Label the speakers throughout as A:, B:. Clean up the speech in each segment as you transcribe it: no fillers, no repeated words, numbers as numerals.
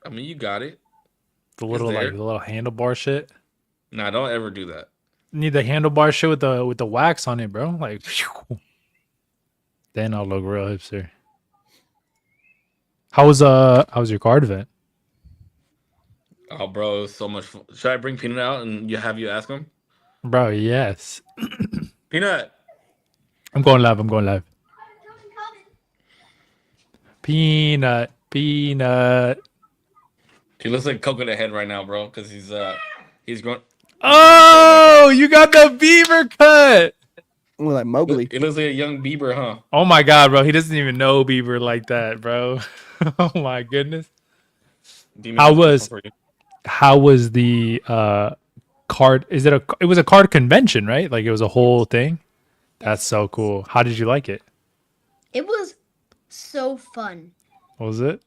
A: I mean, you got it.
B: The
A: It's
B: little
A: there.
B: the little handlebar shit.
A: Nah, don't ever do that.
B: Need the handlebar shit with the wax on it, bro. Like, then I'll look real hipster. How was your card event,
A: Oh, bro, it was so much fun. Should I bring Peanut out and have you ask him?
B: bro? Yes,
A: Peanut,
B: I'm going live. I'm going live. Peanut, peanut.
A: he looks like Coconut Head right now, bro, because he's growing his hair back out.
B: Oh, you got the beaver cut.
C: Ooh, like Mowgli.
A: It looks like a young Bieber, huh?
B: Oh my god, bro. He doesn't even know beaver like that, bro. Oh my goodness.
A: Demon
B: How
A: has this one
B: was
A: for you.
B: how was the card? Is it a? It was a card convention, right? Like it was a whole thing. That's so cool. How did you like it?
D: It was so fun.
B: What was it?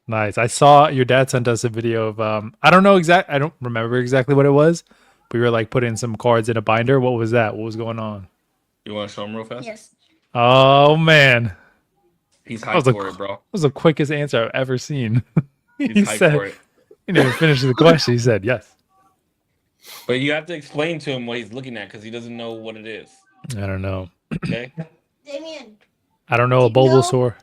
B: Nice. I saw your dad sent us a video of I don't know exact I don't remember exactly what it was. We were like putting some cards in a binder. What was that? What was going on?
A: You want to show him real fast?
D: Yes.
B: Oh man.
A: He's
B: That was
A: hyped for it, bro.
B: that was the quickest answer I've ever seen.
A: He's
B: He
A: hyped
B: said
A: for it.
B: he didn't even finish the question. He said yes.
A: But you have to explain to him what he's looking at because he doesn't know what it is.
B: I don't know.
A: Okay?
D: Damien,
B: I don't know a
D: Do you know-
B: Bulbasaur.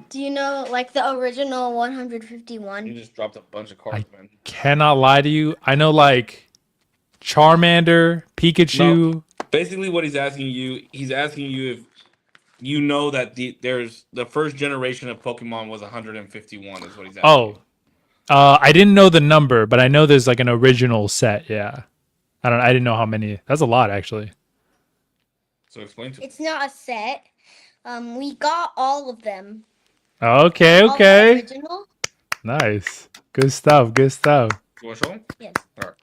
D: do you know like the original
A: You
D: 151?
A: just dropped a bunch of cards, man.
B: Cannot lie to you. I know like Charmander, Pikachu.
A: Basically, what he's asking you if you know that there's the first generation of Pokemon was 151. Is what he's asking.
B: Oh, I didn't know the number, but I know there's like an original set. Yeah, I didn't know how many. That's a lot actually.
A: So explain to him.
D: It's not a set. We got all of them.
B: Okay,
D: All the
B: okay,
D: original.
B: nice, good stuff, good stuff.
A: You want to show him?
D: Yes.
A: All right.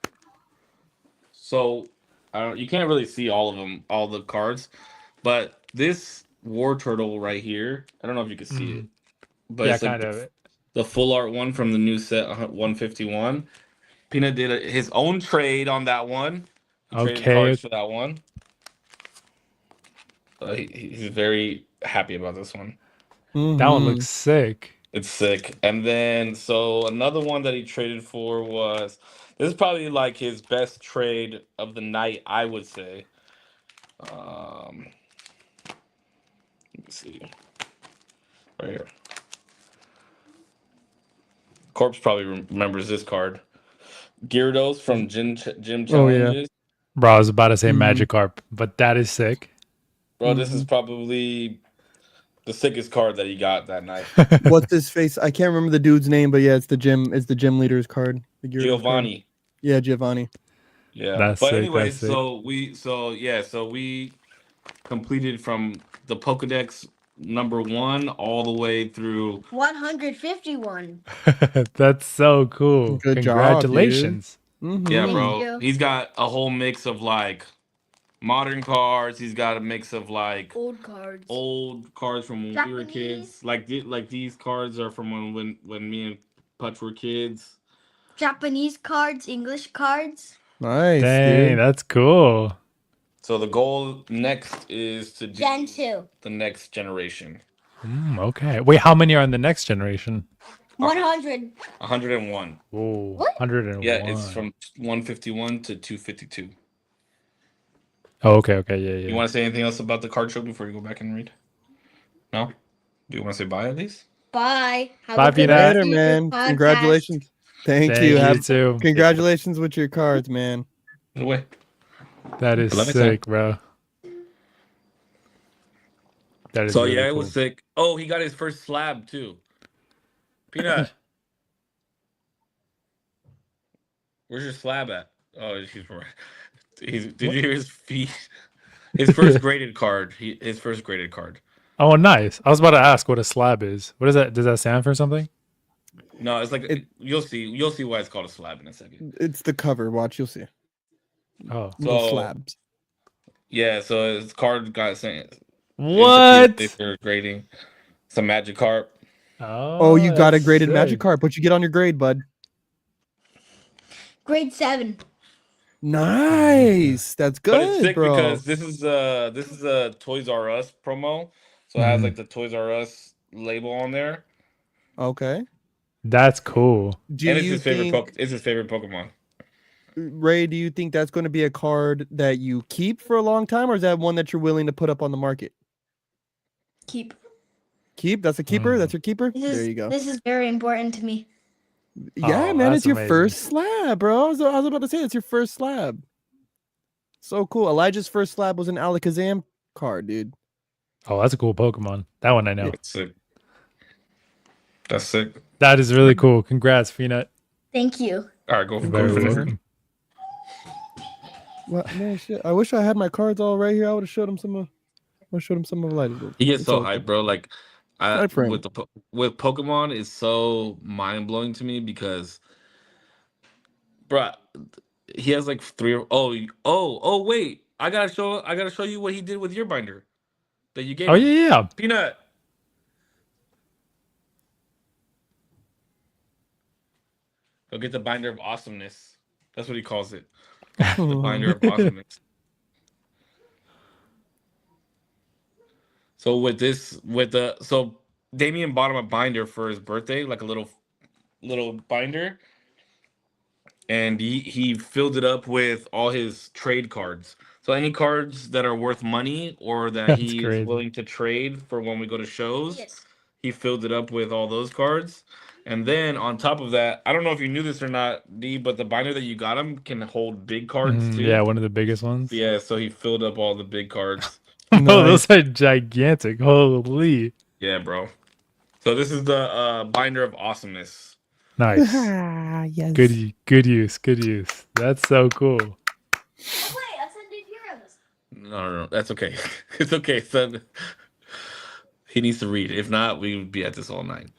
A: So, I don't. You can't really see all of them, all the cards, but this War Turtle right here. I don't know if you can see it, but
B: Yeah,
A: it's like
B: kind of.
A: the full art one from the new set 151. Peanut did his own trade on that one. He traded
B: Okay.
A: cards for that one. He's very happy about this one.
B: That one looks sick.
A: It's sick. And then, so another one that he traded for was this is probably like his best trade of the night, I would say. Let me see. Right here. Corpse probably remembers this card. Gyarados from Gym
C: Oh, yeah.
A: Challenges.
B: Bro, I was about to say
C: Mhm.
B: Magikarp, but that is sick.
A: Bro, this is probably the sickest card that he got that night.
C: What's his face? I can't remember the dude's name, but yeah, it's the gym. It's the gym leader's card. The Gyarados card.
A: Giovanni.
C: Yeah, Giovanni.
A: Yeah.
B: That's
A: But
B: sick,
A: anyway,
B: that's sick.
A: so we completed from the Pokedex number 1 all the way through
D: 151.
B: That's so cool.
C: Good job, dude.
B: Congratulations.
C: Mhm.
A: yeah,
D: Thank
A: bro.
D: you.
A: He's got a whole mix of like modern cards. He's got a mix of like
D: Old cards.
A: old cards from when we were
D: Japanese.
A: kids. Like these cards are from when me and Putch were kids.
D: Japanese cards, English cards.
C: Nice,
B: Dang,
C: dude.
B: that's cool.
A: So the goal next is to do
D: Gen 2.
A: the next generation.
B: Okay. Wait, how many are in the next generation?
D: 100.
A: 101.
B: Whoa,
D: What?
B: 101.
A: Yeah, it's from 151 to 252.
B: Oh, okay, okay, yeah, yeah.
A: You want to say anything else about the card show before you go back and read? No? Do you want to say bye at least?
D: Bye. Have
B: Bye,
D: a good
B: Peanut.
D: rest
C: Later,
D: of your
C: man.
D: podcast.
C: Congratulations. Thank
B: Thank
C: you.
B: you
C: Have,
B: too.
C: congratulations with your cards, man.
A: Get away.
B: That is
A: Let me
B: sick, bro. That is
A: So
B: really
A: yeah, it
B: cool.
A: was sick. Oh, he got his first slab too. Peanut. Where's your slab at? Oh, did you hear his feet? His first graded card. His first graded card.
B: Oh, nice. I was about to ask what a slab is. What is that? Does that stand for something?
A: No, it's like you'll see why it's called a slab in a second.
C: It's the cover. Watch, you'll see.
B: Oh,
C: Little
A: So-
C: slabs.
A: Yeah, so his card got sent.
B: what?
A: They're grading some Magikarp.
C: Oh, you got a
B: that's
C: graded
B: sick.
C: Magikarp. What you get on your grade, bud?
D: Grade 7.
C: Nice. That's
A: But it's
C: good,
A: sick
C: bro.
A: because this is a Toys R Us promo, so it has
B: Mhm.
A: like the Toys R Us label on there.
C: Okay.
B: That's cool.
C: Do
A: And it's
C: you
A: his favorite
C: think,
A: it's his favorite Pokemon.
C: Ray? Do you think that's going to be a card that you keep for a long time, or is that one that you're willing to put up on the market?
D: Keep.
C: Keep. That's a keeper.
B: Mm.
C: That's your keeper.
D: This
C: There
D: is
C: you go.
D: this is very important to me.
C: Yeah,
B: Oh,
C: man,
B: that's
C: it's your
B: amazing.
C: first slab, bro. I was about to say it's your first slab. So cool. Elijah's first slab was an Alakazam card, dude.
B: Oh, that's a cool Pokemon. That one I know.
A: That's sick. That's sick.
B: That is really cool. Congrats, Peanut.
D: Thank you.
A: All right, go for
B: Very
A: it.
B: welcome.
C: What man? Shit. I wish I had my cards all right here. I would have showed him some. I would have showed him some of Elijah's.
A: He gets
C: It's
A: so
C: all
A: hyped,
C: good.
A: bro. Like,
C: Hype for him.
A: with Pokemon is so mind blowing to me because, bro, he has like wait, I gotta show you what he did with your binder that you gave
B: Oh
A: him.
B: yeah.
A: Peanut. Go get the binder of awesomeness. That's what he calls it. The binder of awesomeness. So so Damien bought him a binder for his birthday, like a little binder, and he filled it up with all his trade cards. So any cards that are worth money or that
B: That's
A: he is
B: crazy.
A: willing to trade for when we go to shows,
D: Yes.
A: he filled it up with all those cards. And then on top of that, I don't know if you knew this or not, D, but the binder that you got him can hold big cards too.
B: Yeah, one of the biggest ones.
A: Yeah, so he filled up all the big cards.
B: Oh,
C: Nice.
B: those are gigantic. Holy.
A: Yeah, bro. So this is the binder of awesomeness.
B: Nice.
C: Yes.
B: Good use. Good use. That's so cool.
D: Wait, I said did heroes.
A: No, that's okay. It's okay, son. He needs to read. If not, we would be at this all night.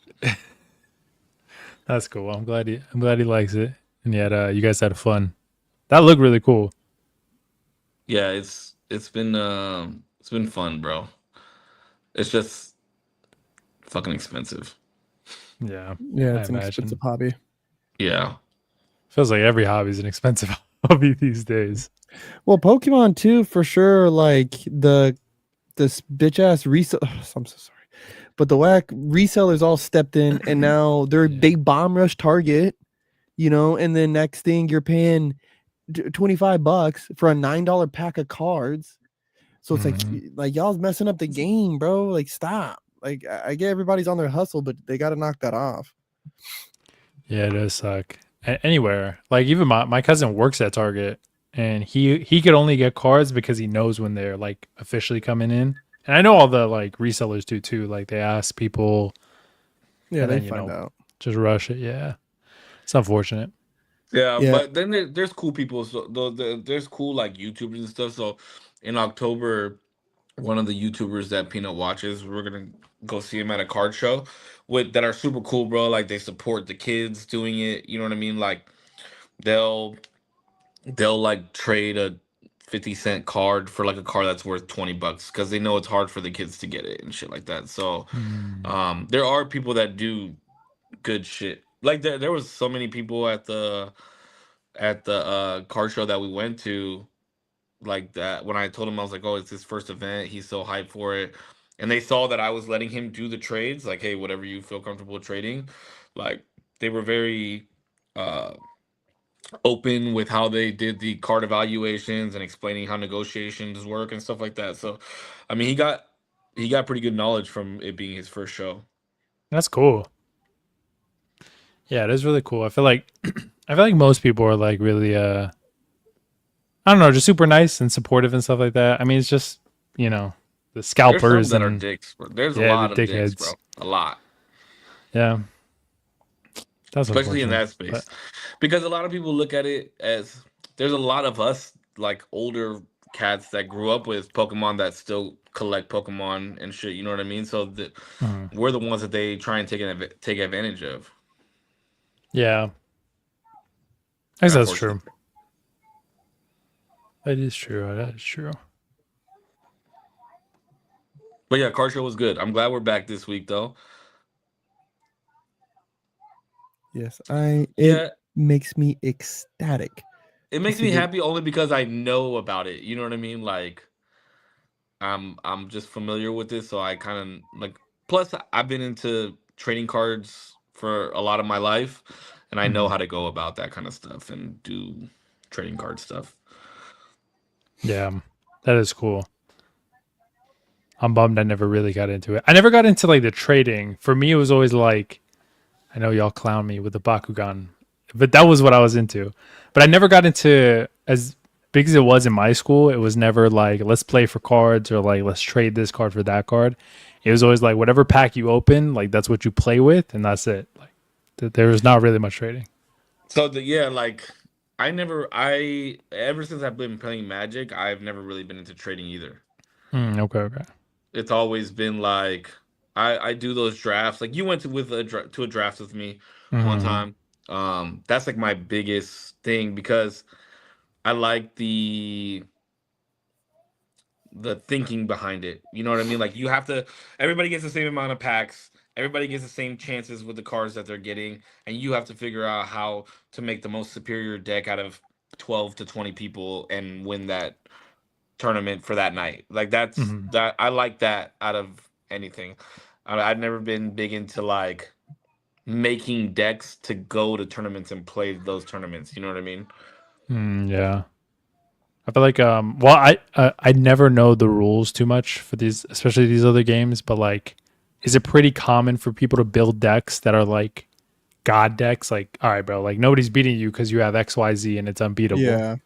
B: That's cool. I'm glad he likes it. And yet you guys had fun. That looked really cool.
A: Yeah, it's been fun, bro. It's just fucking expensive.
B: Yeah.
C: Yeah,
B: I
C: it's an
B: imagine.
C: expensive hobby.
A: Yeah.
B: Feels like every hobby is an expensive hobby these days.
C: Well, Pokemon too, for sure. Like this bitch ass resell. I'm so sorry, but the whack resellers all stepped in, and now they bomb rush Target, and then next thing you're paying $25 for a $9 pack of cards. So it's like y'all's messing up the game, bro. Like stop. Like I get everybody's on their hustle, but they got to knock that off.
B: Yeah, it does suck. Anywhere. Like even my cousin works at Target and he could only get cards because he knows when they're like officially coming in. And I know all the like resellers do too. Like they ask people.
C: Yeah,
B: and
C: they
B: then,
C: find out.
B: Just rush it. Yeah. It's unfortunate.
A: Yeah,
C: Yeah.
A: but then there's cool people. So there's cool like YouTubers and stuff. So in October, one of the YouTubers that Peanut watches, we're gonna go see him at a card show that are super cool, bro. Like they support the kids doing it. You know what I mean? Like they'll like trade a 50-cent card for like a card that's worth $20 because they know it's hard for the kids to get it and shit like that. So there are people that do good shit. Like there was so many people at the card show that we went to, like that when I told him, I was like, oh, it's his first event, he's so hyped for it, and they saw that I was letting him do the trades, like, hey, whatever you feel comfortable trading. Like they were very open with how they did the card evaluations and explaining how negotiations work and stuff like that. So I mean, he got pretty good knowledge from it being his first show.
B: That's cool. Yeah, it is really cool. I feel like most people are like really I don't know, just super nice and supportive and stuff like that. I mean, it's just, the
A: There's
B: scalpers
A: some that are
B: and
A: dicks, bro. There's a
B: yeah,
A: lot
B: the
A: of dicks, bro.
B: dickheads.
A: A lot.
B: Yeah. That's
A: Especially in that
B: unfortunate,
A: space. Because a lot of people look at it as there's a lot of us, like older cats that grew up with Pokemon that still collect Pokemon and shit, you know what I mean? So we're the ones that they try and take advantage of.
B: Yeah. I guess that's true. That is true. That is true.
A: But yeah, card show was good. I'm glad we're back this week though.
C: Yes, it makes me ecstatic.
A: It makes me happy only because I know about it. You know what I mean? Like I'm just familiar with it, so I kind of like. Plus, I've been into trading cards for a lot of my life, and I know how to go about that kind of stuff and do trading card stuff.
B: Yeah, that is cool. I'm bummed I never really got into it. I never got into like the trading. For me, it was always like, I know y'all clown me with the Bakugan, but that was what I was into. But I never got into, as big as it was in my school, it was never like, let's play for cards or like, let's trade this card for that card. It was always like, whatever pack you open, like that's what you play with, and that's it. Like there was not really much trading.
A: So yeah, like I ever since I've been playing Magic, I've never really been into trading either.
B: Okay.
A: It's always been like I do those drafts. Like you went to a draft with me one
B: Mm-hmm.
A: time. That's like my biggest thing because I like the thinking behind it. You know what I mean? Like you have to everybody gets the same amount of packs. Everybody gets the same chances with the cards that they're getting, and you have to figure out how to make the most superior deck out of 12 to 20 people and win that tournament for that night. Like
B: Mm-hmm.
A: that I like that out of anything. I've never been big into like making decks to go to tournaments and play those tournaments. You know what I mean?
B: Yeah. I feel like well I never know the rules too much for these, especially these other games, but like is it pretty common for people to build decks that are like god decks, like all right bro, like nobody's beating you because you have XYZ and it's unbeatable.
C: Yeah,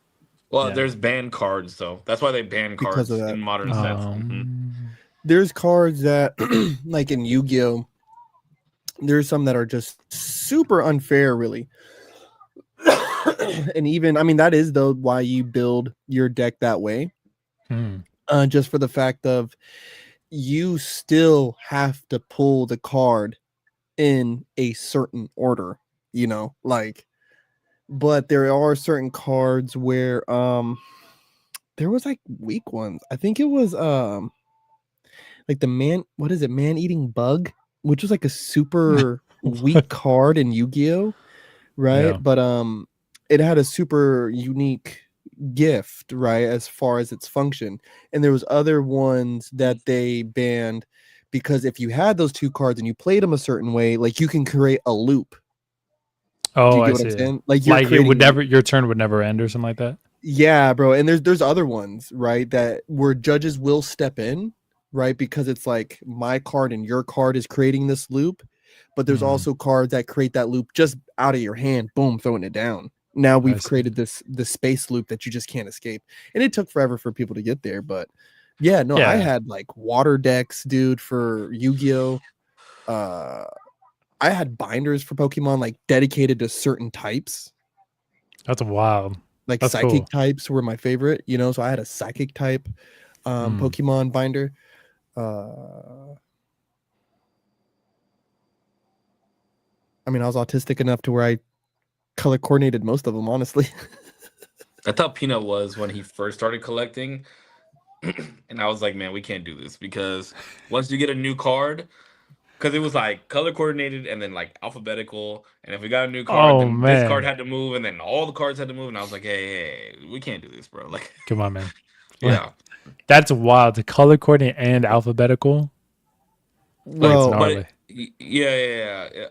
A: Well,
B: Yeah.
A: there's ban cards though. That's why they ban
C: because of
A: cards
C: that.
A: in modern sets.
C: There's cards that, like in Yu-Gi-Oh, there's some that are just super unfair, really. And even, I mean, that is though why you build your deck that way. Just for the fact of you still have to pull the card in a certain order, you know, like, but there are certain cards where there was like weak ones. I think it was like the man eating bug, which was like a super weak card in Yu-Gi-Oh, right?
B: Yeah.
C: But it had a super unique gift, right, as far as its function. And there was other ones that they banned because if you had those two cards and you played them a certain way, like you can create a loop. Do
B: Oh,
C: you
B: I
C: get what I'm
B: see.
C: saying? Like you're
B: Like it would
C: creating
B: never, your turn would never end or something like that.
C: yeah, bro. And there's other ones, right? That where judges will step in, right? Because it's like my card and your card is creating this loop. But there's also cards that create that loop just out of your hand, boom, throwing it down. Now we've
B: see.
C: created this space loop that you just can't escape. And it took forever for people to get there. But yeah, no, I
B: Yeah.
C: had like water decks, dude, for Yu-Gi-Oh. I had binders for Pokemon like dedicated to certain types.
B: That's wild.
C: Like
B: That's
C: psychic
B: cool.
C: types were my favorite, you know. So I had a psychic type Pokemon binder. I mean, I was autistic enough to where I color coordinated most of them, honestly.
A: That's how Peanut was when he first started collecting. And I was like, man, we can't do this because once you get a new card, because it was like color coordinated and then like alphabetical. And if we got a new card,
B: Oh
A: then this card
B: man.
A: had to move and then all the cards had to move. And I was like, hey, we can't do this, bro. Like,
B: Come on, man.
A: yeah.
B: That's wild. To color coordinate and alphabetical. Like it's
C: Well,
B: gnarly.
A: Yeah.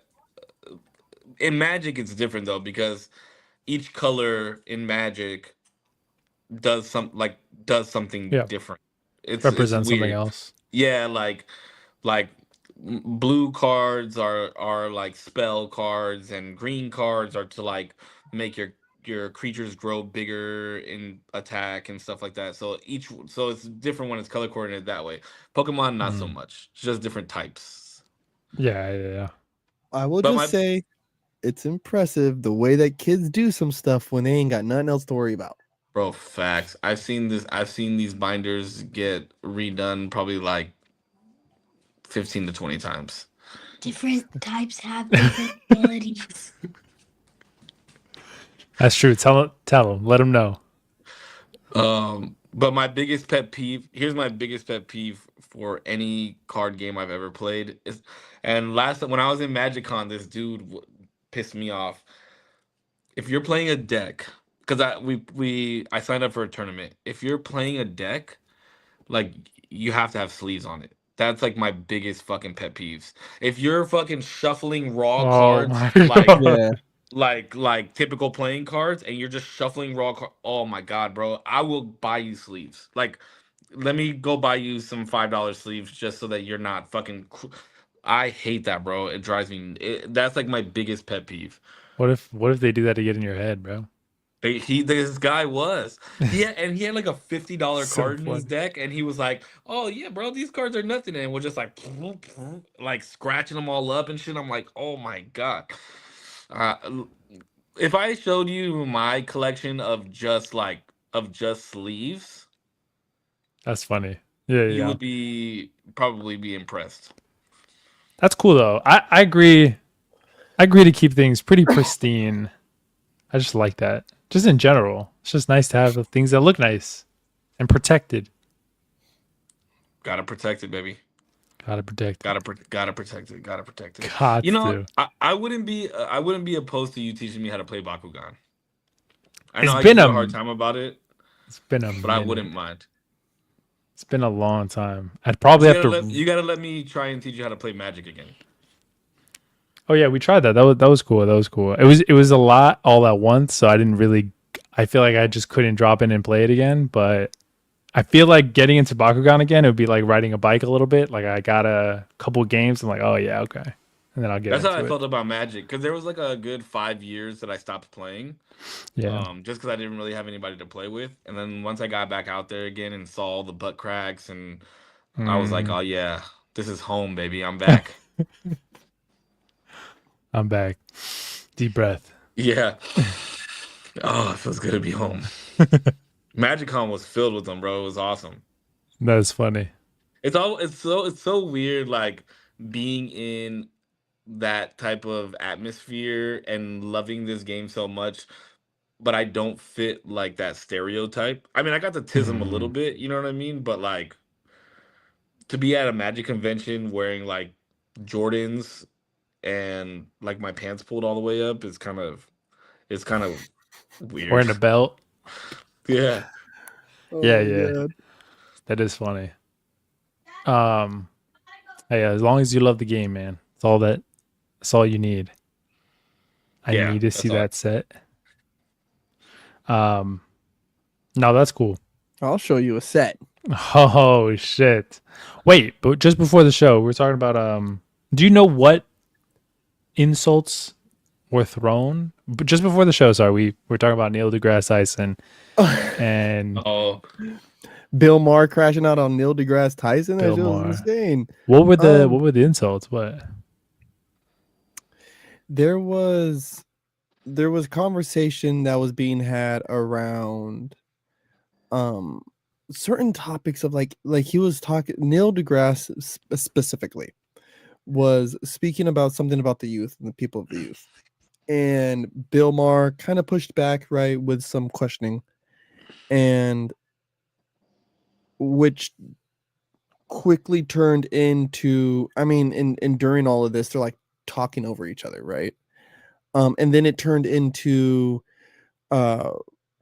A: In Magic, it's different though because each color in Magic does something
B: Yeah.
A: different. It's
B: Represent something
A: weird.
B: else.
A: Yeah, like blue cards are like spell cards and green cards are to like make your creatures grow bigger in attack and stuff like that. So it's different when it's color coordinated that way. Pokemon not so much. It's just different types.
B: Yeah.
C: I will
A: But
C: just
A: my
C: say it's impressive the way that kids do some stuff when they ain't got nothing else to worry about.
A: bro, facts. I've seen these binders get redone probably like 15 to 20 times.
D: Different types have different abilities.
B: That's true. Tell them. Let them know.
A: But my biggest pet peeve, here's my biggest pet peeve for any card game I've ever played is, and last time when I was in MagicCon, this dude pissed me off. If you're playing a deck, because I signed up for a tournament. If you're playing a deck, like you have to have sleeves on it. That's like my biggest fucking pet peeves. If you're fucking shuffling raw
B: Oh
A: cards
B: my
A: like
B: god.
C: Yeah.
A: like typical playing cards and you're just shuffling raw oh my god, bro. I will buy you sleeves. Like let me go buy you some $5 sleeves just so that you're not fucking I hate that, bro. It drives me that's like my biggest pet peeve.
B: What if they do that to get in your head, bro?
A: This guy was he had like a $50
B: So
A: card in his
B: funny.
A: deck and he was like, oh yeah, bro, these cards are nothing, and we're just like scratching them all up and shit. I'm like, oh my god. uh, if I showed you my collection of just sleeves,
B: That's funny. Yeah,
A: you
B: yeah.
A: would be probably be impressed.
B: That's cool though. I agree. I agree to keep things pretty pristine. I just like that. Just in general, it's just nice to have things that look nice and protected.
A: Gotta protect it, baby.
B: Gotta protect it.
A: Gotta protect it. Gotta protect it.
B: Got
A: You know,
B: to.
A: I wouldn't be opposed to you teaching me how to play Bakugan. I know
B: It's
A: I
B: been
A: give
B: a
A: you a hard time about it,
B: it's been a
A: but I
B: minute.
A: wouldn't mind.
B: It's been a long time. I'd probably have to.
A: You gotta let me try and teach you how to play Magic again.
B: Oh yeah, we tried that. That was cool. That was cool. It was a lot all at once, so I didn't really. I feel like I just couldn't drop in and play it again. But I feel like getting into Bakugan again, it would be like riding a bike a little bit. Like I got a couple games. I'm like, oh yeah, okay, and then I'll get
A: That's how I
B: into it.
A: felt about Magic because there was like a good 5 years that I stopped playing,
B: Yeah.
A: just because I didn't really have anybody to play with. And then once I got back out there again and saw all the butt cracks, and I was like,
B: Mm,
A: oh yeah, this is home, baby. I'm back.
B: I'm back. Deep breath.
A: Yeah. Oh, it feels good to be home. MagicCon was filled with them, bro. It was awesome.
B: That's funny.
A: It's so weird, like being in that type of atmosphere and loving this game so much, but I don't fit like that stereotype. I mean, I got the tism a little
B: Mhm.
A: bit, you know what I mean? But like to be at a Magic convention wearing like Jordans and like my pants pulled all the way up is it's kind of weird.
B: Wearing a belt.
A: Yeah.
C: Oh
B: Yeah,
C: my
B: yeah.
C: god.
B: That is funny. Um, hey, as long as you love the game, man, that's all you need. I
A: Yeah,
B: need to
A: that's
B: see
A: all.
B: that set. No, that's cool.
C: I'll show you a set.
B: Oh shit. Wait, but just before the show, we were talking about do you know what insults were thrown? But just before the show, sorry, we were talking about Neil deGrasse Tyson and
A: Oh,
C: Bill Maher crashing out on Neil deGrasse Tyson. That
B: Bill
C: shit was
B: Maher.
C: insane.
B: What were the insults? What?
C: There was conversation that was being had around certain topics of like he was talking, Neil deGrasse specifically was speaking about something about the youth and the people of the youth, and Bill Maher kind of pushed back, right, with some questioning, and which quickly turned into, I mean, and during all of this they're like talking over each other, right? And then it turned into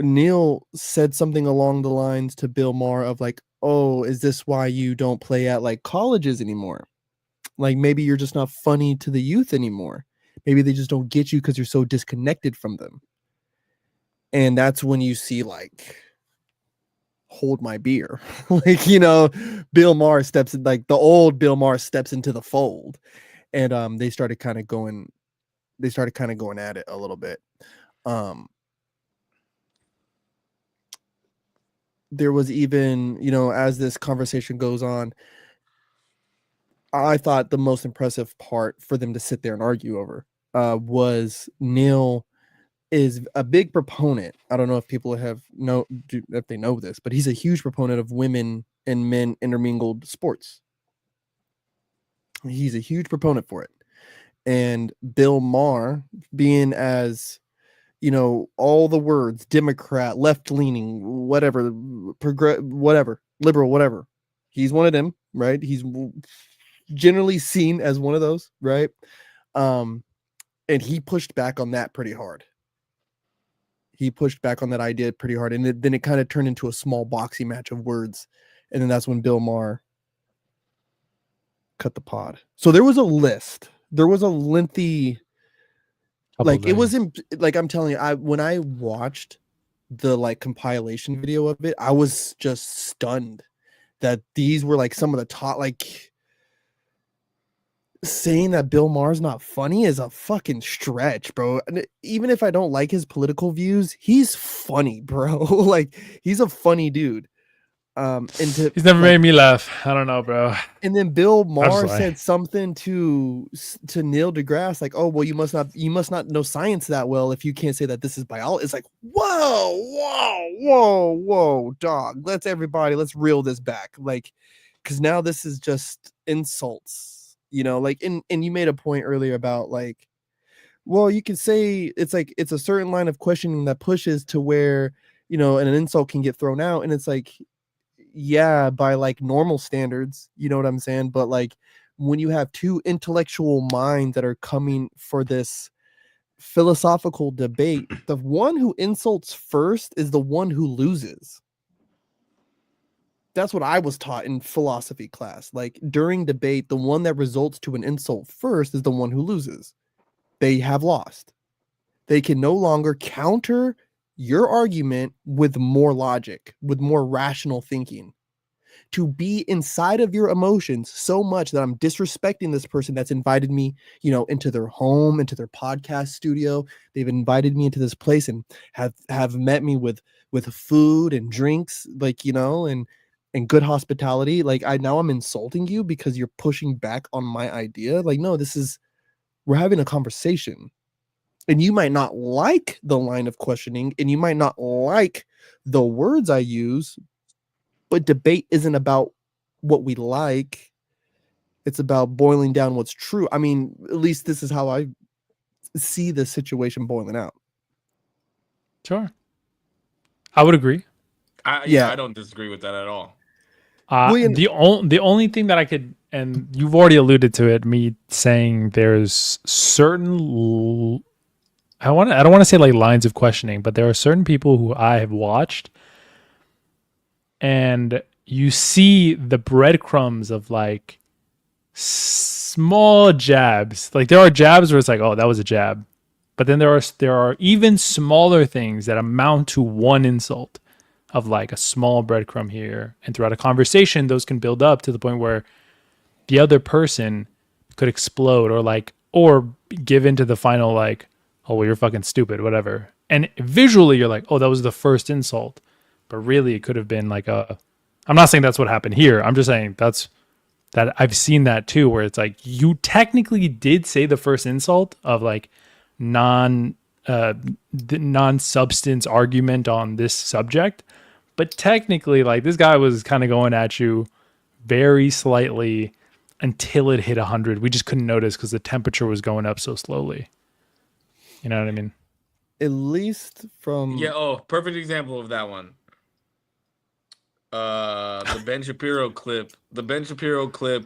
C: Neil said something along the lines to Bill Maher of like, oh, is this why you don't play at like colleges anymore? Like maybe you're just not funny to the youth anymore. Maybe they just don't get you because you're so disconnected from them. And that's when you see like hold my beer. Like, Bill Maher steps in, like the old Bill Maher steps into the fold. And they started kind of going at it a little bit. There was even, as this conversation goes on, I thought the most impressive part for them to sit there and argue over was Neil is a big proponent. I don't know if people if they know this, but he's a huge proponent of women and men intermingled sports. He's a huge proponent for it. And Bill Maher, being as all the words, Democrat, left leaning, whatever, whatever, liberal, whatever. He's one of them, right? He's generally seen as one of those, right? And he pushed back on that pretty hard. He pushed back on that idea pretty hard. And then it kind of turned into a small boxing match of words. And then that's when Bill Maher cut the pod. So there was a list. There was a lengthy,
B: Couple
C: like it
B: things.
C: wasn't like I'm telling you. When I watched the like compilation video of it, I was just stunned that these were like some of the top. Like saying that Bill Maher's not funny is a fucking stretch, bro. And even if I don't like his political views, he's funny, bro. Like he's a funny dude. And to
B: He's never
C: like,
B: made me laugh. I don't know, bro.
C: and then Bill Maher
B: like-
C: said something to Neil deGrasse like, "Oh, well, you must not know science that well if you can't say that this is biology." It's like, whoa, dog. Let's reel this back, like, because now this is just insults, you know. Like, and you made a point earlier about like, well, you could say it's like it's a certain line of questioning that pushes to where you know, and an insult can get thrown out, and it's like. Yeah, by like normal standards, you know what I'm saying? But like when you have two intellectual minds that are coming for this philosophical debate, the one who insults first is the one who loses. That's what I was taught in philosophy class. Like during debate, the one that results to an insult first is the one who loses. They have lost. They can no longer counter your argument with more logic, with more rational thinking. To be inside of your emotions so much that I'm disrespecting this person that's invited me, you know, into their home, into their podcast studio. They've invited me into this place and have met me with food and drinks, like, you know, and good hospitality. Like I'm insulting you because you're pushing back on my idea. Like, no, we're having a conversation. And you might not like the line of questioning and you might not like the words I use, but debate isn't about what we like. It's about boiling down what's true. I mean, at least this is how I see the situation boiling out.
B: Sure. I would agree.
A: I don't disagree with that at all.
C: William-
B: The only thing that I could, and you've already alluded to it, me saying there's certain I don't want to say like lines of questioning, but there are certain people who I have watched and you see the breadcrumbs of like small jabs. Like there are jabs where it's like, oh, that was a jab. But then there are even smaller things that amount to one insult of like a small breadcrumb here. And throughout a conversation, those can build up to the point where the other person could explode or give into the final like, oh, well, you're fucking stupid, whatever. And visually, you're like, oh, that was the first insult. But really, it could have been like I'm not saying that's what happened here. I'm just saying that I've seen that too, where it's like you technically did say the first insult of like non-substance argument on this subject. But technically, like this guy was kind of going at you very slightly until it hit 100. We just couldn't notice because the temperature was going up so slowly. You know what I mean?
C: At least from
A: Perfect example of that one. The Ben Shapiro clip. The Ben Shapiro clip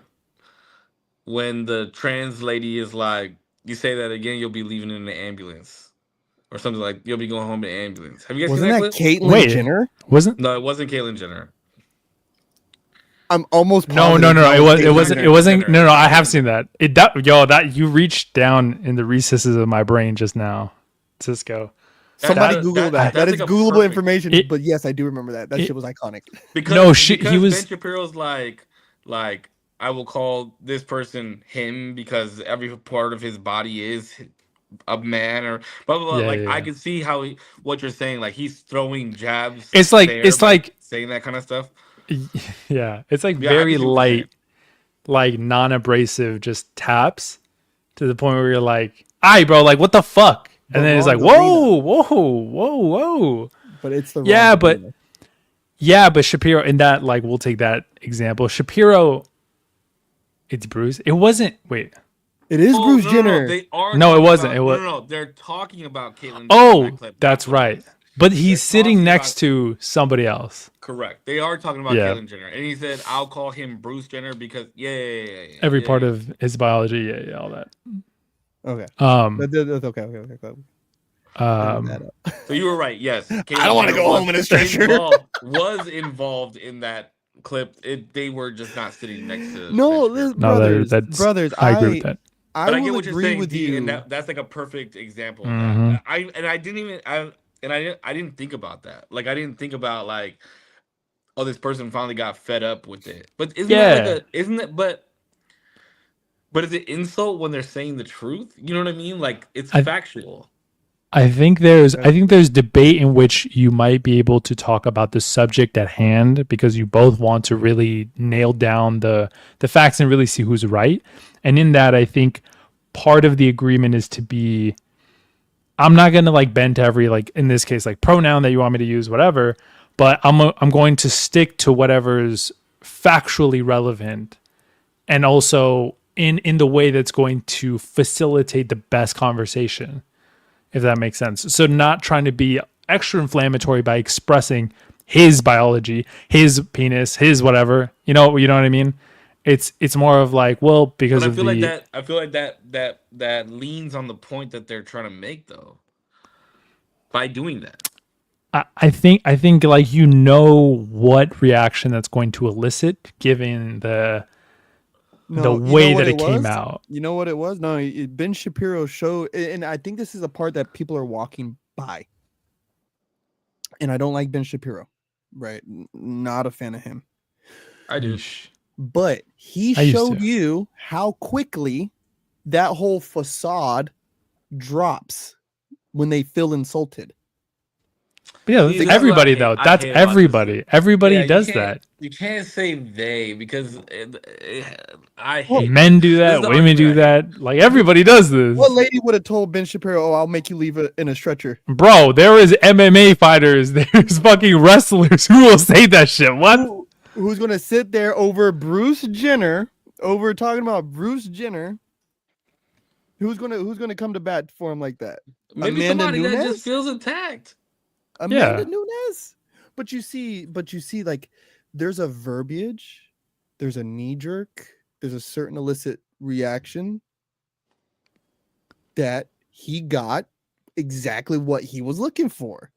A: when the trans lady is like, "You say that again, you'll be leaving in the ambulance," or something like, "You'll be going home in the ambulance." Have you guys
C: wasn't
A: seen
C: that
A: that clip?
C: Caitlyn Jenner?
B: Wasn't?
A: No, it wasn't Caitlyn Jenner.
C: I'm almost
B: No.
C: positive
B: It wasn't.
A: Jenner.
B: No. I have seen that. That you reached down in the recesses of my brain just now, Cisco.
C: Somebody
A: That-
C: Google that.
A: that's
C: That is
A: like a
C: Googleable
A: perfect-
C: information.
B: It-
C: But yes, I do remember that. That shit was iconic.
A: Because
B: No, he was-
A: Ben Shapiro's like I will call this person him because every part of his body is a man or blah blah blah.
B: Yeah,
A: like
B: yeah,
A: I
B: yeah.
A: can see what you're saying. Like he's throwing jabs.
B: It's like-
A: there
B: it's
A: by
B: like-
A: saying that kind of stuff.
B: Yeah, it's like
A: Yeah, I
B: very
A: can see what you're
B: light, like non-abrasive, just taps to the point where you're like, "Aye, bro, like what the fuck?"
C: The
B: And then it's like,
C: wrong
B: whoa.
C: But it's the
B: Yeah,
C: wrong
B: but-
C: arena.
B: Yeah, but Shapiro in that, like, we'll take that example. Shapiro, it's Bruce. It wasn't. Wait.
C: It is
A: Oh,
C: Bruce
A: no,
C: Jenner.
A: they are.
B: No, it
A: talking
B: wasn't.
A: about-
B: It was-
A: No, they're talking about Caitlyn. Jenner in
B: Oh,
A: that clip.
B: that's
A: what it
B: right.
A: is.
B: But he's
A: They're
B: sitting
A: talking
B: next
A: about-
B: to somebody else.
A: Correct. They are talking about
B: Yeah.
A: Caitlyn Jenner, and he said, "I'll call him Bruce Jenner because yeah.
B: Every
A: yeah,
B: part
A: yeah.
B: of his biology, yeah, all that.
C: Okay.
B: Um,
C: That's okay. That up.
A: So you were right. Yes,
C: I don't want to go home in a stretcher.
A: Was involved in that clip, they were just not sitting next to
C: No,
A: Ben Shapiro.
B: No,
C: brothers, brothers.
B: I agree with that.
A: But I get
C: will
A: what you're
C: agree
A: saying,
C: with
A: D, and
C: you.
A: that's like a perfect example of
B: Mhm.
A: that. I didn't think about that. Like I didn't think about like, oh, this person finally got fed up with it. But
B: Yeah.
A: isn't it but is it insult when they're saying the truth? You know what I mean? Like it's
B: I-
A: factual.
B: I think there's debate in which you might be able to talk about the subject at hand because you both want to really nail down the facts and really see who's right. And in that, I think part of the agreement is to be, I'm not going to like bend to every, like in this case, like pronoun that you want me to use, whatever, but I'm going to stick to whatever's factually relevant and also in the way that's going to facilitate the best conversation, if that makes sense. So not trying to be extra inflammatory by expressing his biology, his penis, his whatever. You know what I mean? It's more of like, well, because
A: But
B: of the
A: I feel like that leans on the point that they're trying to make though. By doing that.
B: I think like what reaction that's going to elicit given the way that it came out.
C: You know what it was? No, Ben Shapiro showed, and I think this is a part that people are walking by. And I don't like Ben Shapiro, right? Not a fan of him.
A: I do.
C: But he showed you how quickly that whole facade drops when they feel insulted.
B: But yeah, that's everybody though. That's everybody. Everybody does that.
A: You can't say they because I hate
B: men do that. Women do that. Like everybody does this.
C: What lady would have told Ben Shapiro, "Oh, I'll make you leave in a stretcher"?
B: Bro, there is MMA fighters. There's fucking wrestlers who will say that shit. What?
C: Who's gonna sit there over Bruce Jenner? Over talking about Bruce Jenner. Who's gonna come to bat for him like that?
A: Maybe
C: Amanda
A: somebody
C: Nunes?
A: that just feels attacked.
C: Amanda Nunes. But you see, like there's a verbiage, there's a knee jerk, there's a certain illicit reaction that he got exactly what he was looking for.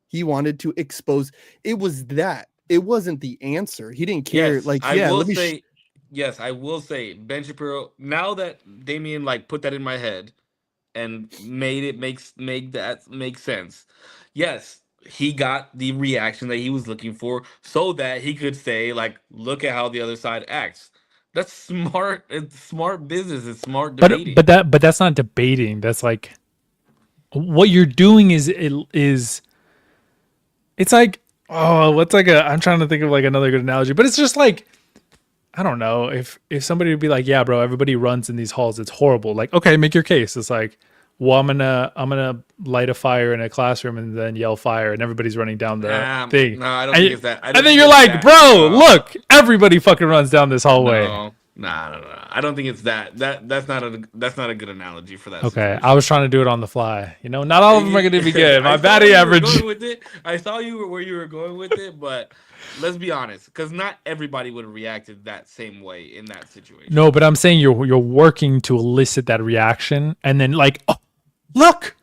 C: He wanted to expose. It was that. It wasn't the answer. He didn't care.
A: Yes,
C: like,
A: I will say Ben Shapiro. Now that Damien like put that in my head and made that make sense. Yes, he got the reaction that he was looking for so that he could say, like, look at how the other side acts. That's smart. It's smart business. It's smart debating.
B: But that's not debating. That's like what you're doing is it's like, oh, what's like I'm trying to think of like another good analogy, but it's just like, I don't know, if somebody would be like, yeah, bro, everybody runs in these halls, it's horrible. Like, okay, make your case. It's like, well, I'm gonna light a fire in a classroom and then yell fire, and everybody's running down the thing.
A: No, I don't think it's that.
B: And then you're like, bro, look, everybody fucking runs down this hallway.
A: No. I don't think it's that. That's not a good analogy for that.
B: Okay,
A: situation.
B: I was trying to do it on the fly. You know, not all of them are going to be good. My batting average.
A: I saw you where you were going with it, but let's be honest, because not everybody would have reacted that same way in that situation.
B: No, but I'm saying you're working to elicit that reaction, and then like, oh, look,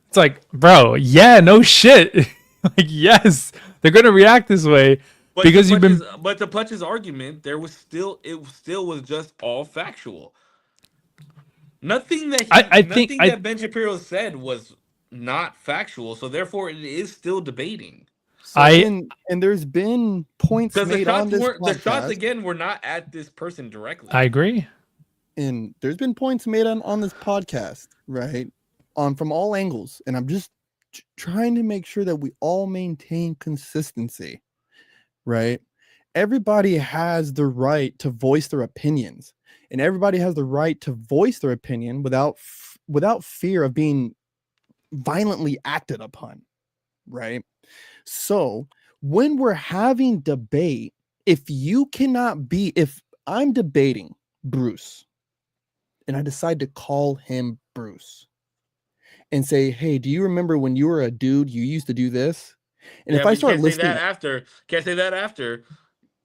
B: it's like, bro, yeah, no shit, like yes, they're going to react this way.
A: But
B: because
A: to Putch's argument, it still was just all factual. Nothing that that Ben Shapiro said was not factual, so therefore it is still debating.
C: So, and there's been points made on this podcast.
A: The shots again were not at this person directly.
B: I agree.
C: And there's been points made on this podcast, right? From all angles, and I'm just trying to make sure that we all maintain consistency. Right? Everybody has the right to voice their opinions, and everybody has the right to voice their opinion without fear of being violently acted upon. Right? So when we're having debate, if I'm debating Bruce and I decide to call him Bruce and say, hey, do you remember when you were a dude, you used to do this? And if I start listening,
A: can't say that after.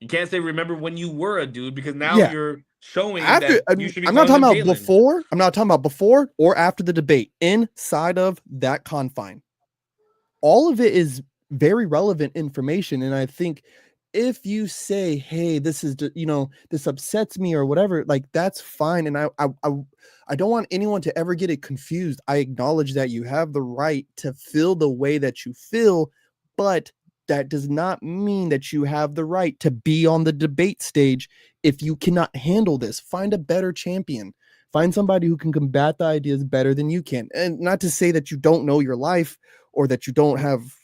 A: You can't say remember when you were a dude, because now you're showing that you should be.
C: I'm not talking about before. I'm not talking about before or after the debate. Inside of that confine, all of it is very relevant information, and I think if you say, hey, this is, this upsets me or whatever, like that's fine. And I don't want anyone to ever get it confused. I acknowledge that you have the right to feel the way that you feel, but that does not mean that you have the right to be on the debate stage. If you cannot handle this, find a better champion. Find somebody who can combat the ideas better than you can. And not to say that you don't know your life or that you don't have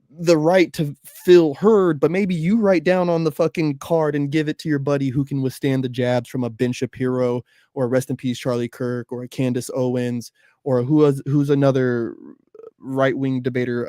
C: the right to feel heard, but maybe you write down on the fucking card and give it to your buddy who can withstand the jabs from a Ben Shapiro or rest in peace Charlie Kirk or a Candace Owens or who's another right-wing debater,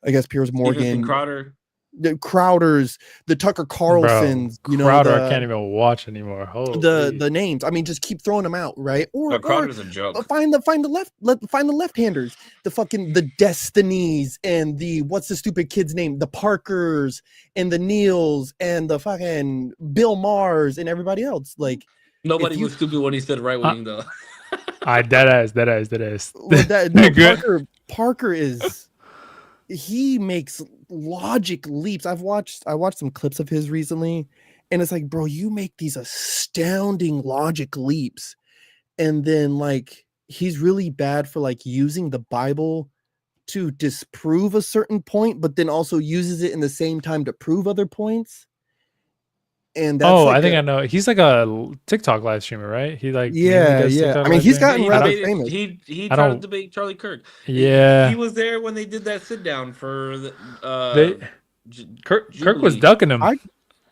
C: I guess Piers
A: Stevenson
C: Morgan,
A: Crowder.
C: the Crowders, the Tucker Carlsons,
B: Bro, Crowder, I can't even watch anymore. Holy.
C: the names. I mean, just keep throwing them out, right? Or
A: Crowder's a joke.
C: find the left-handers, the Destinies and the what's the stupid kid's name? The Parkers and the Neils and the fucking Bill Maher's and everybody else. Like
A: Nobody was stupid when he said right wing though.
C: That is. Well, no, Parker is. He makes logic leaps. I watched some clips of his recently, and it's like, bro, you make these astounding logic leaps, and then like he's really bad for like using the Bible to disprove a certain point, but then also uses it in the same time to prove other points. And that's
B: I think I know. He's like a TikTok live streamer, right? He like
C: yeah. I mean, he's gotten rather famous.
A: He tried to debate Charlie Kirk.
B: Yeah,
A: he was there when they did that sit down for the.
B: Kirk was ducking him.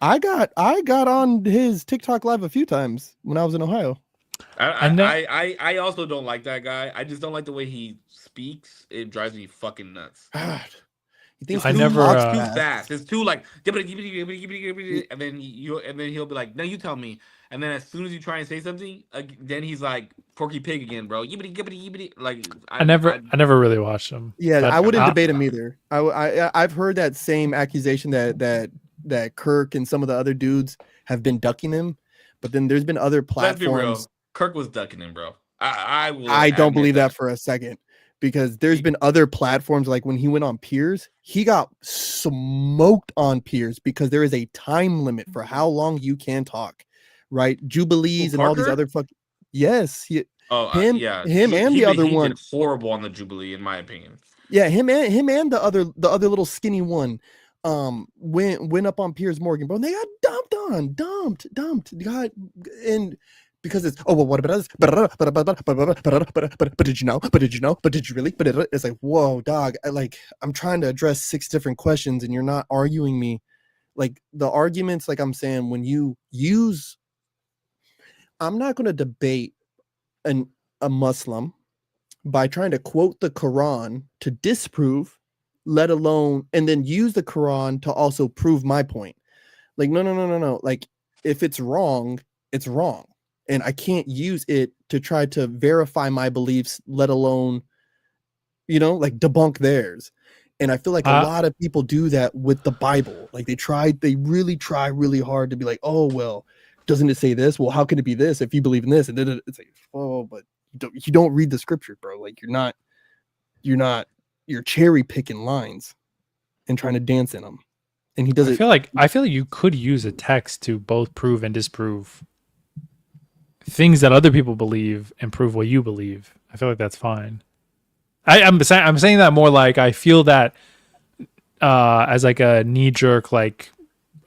C: I got on his TikTok live a few times when I was in Ohio.
A: I also don't like that guy. I just don't like the way he speaks. It drives me fucking nuts.
C: God.
A: Too fast. It's too like, and then he'll be like, no, you tell me. And then as soon as you try and say something, then he's like Porky Pig again, bro. Like
B: I never really watched him.
C: Yeah, I wouldn't debate him either. I've heard that same accusation that Kirk and some of the other dudes have been ducking him, but then there's been other platforms.
A: Let's be real. Kirk was ducking him, bro.
C: I don't believe that for a second. Because there's been other platforms, like when he went on Piers, he got smoked on Piers because there is a time limit for how long you can talk, right? Jubilees and all these other yes, him and the other one
A: did horrible on the Jubilee, in my opinion.
C: Yeah, him and the other little skinny one went up on Piers Morgan, bro. And they got dumped. God, and because it's what about this? But did you know? But did you know? But did you really? But it's like, whoa, dog. I'm trying to address 6 different questions, and you're not arguing me. Like the arguments, like I'm saying, when you use, I'm not going to debate a Muslim by trying to quote the Quran to disprove, let alone, and then use the Quran to also prove my point. Like, no. Like, if it's wrong, it's wrong. And I can't use it to try to verify my beliefs, let alone, like debunk theirs. And I feel like a lot of people do that with the Bible. Like they really try really hard to be like, oh, well, doesn't it say this? Well, how can it be this if you believe in this? And then it's like, oh, but you don't read the scripture, bro. Like you're cherry picking lines and trying to dance in them. And he does it.
B: I feel like you could use a text to both prove and disprove things that other people believe and prove what you believe. I feel like that's fine. I'm saying that more like I feel that as like a knee jerk, like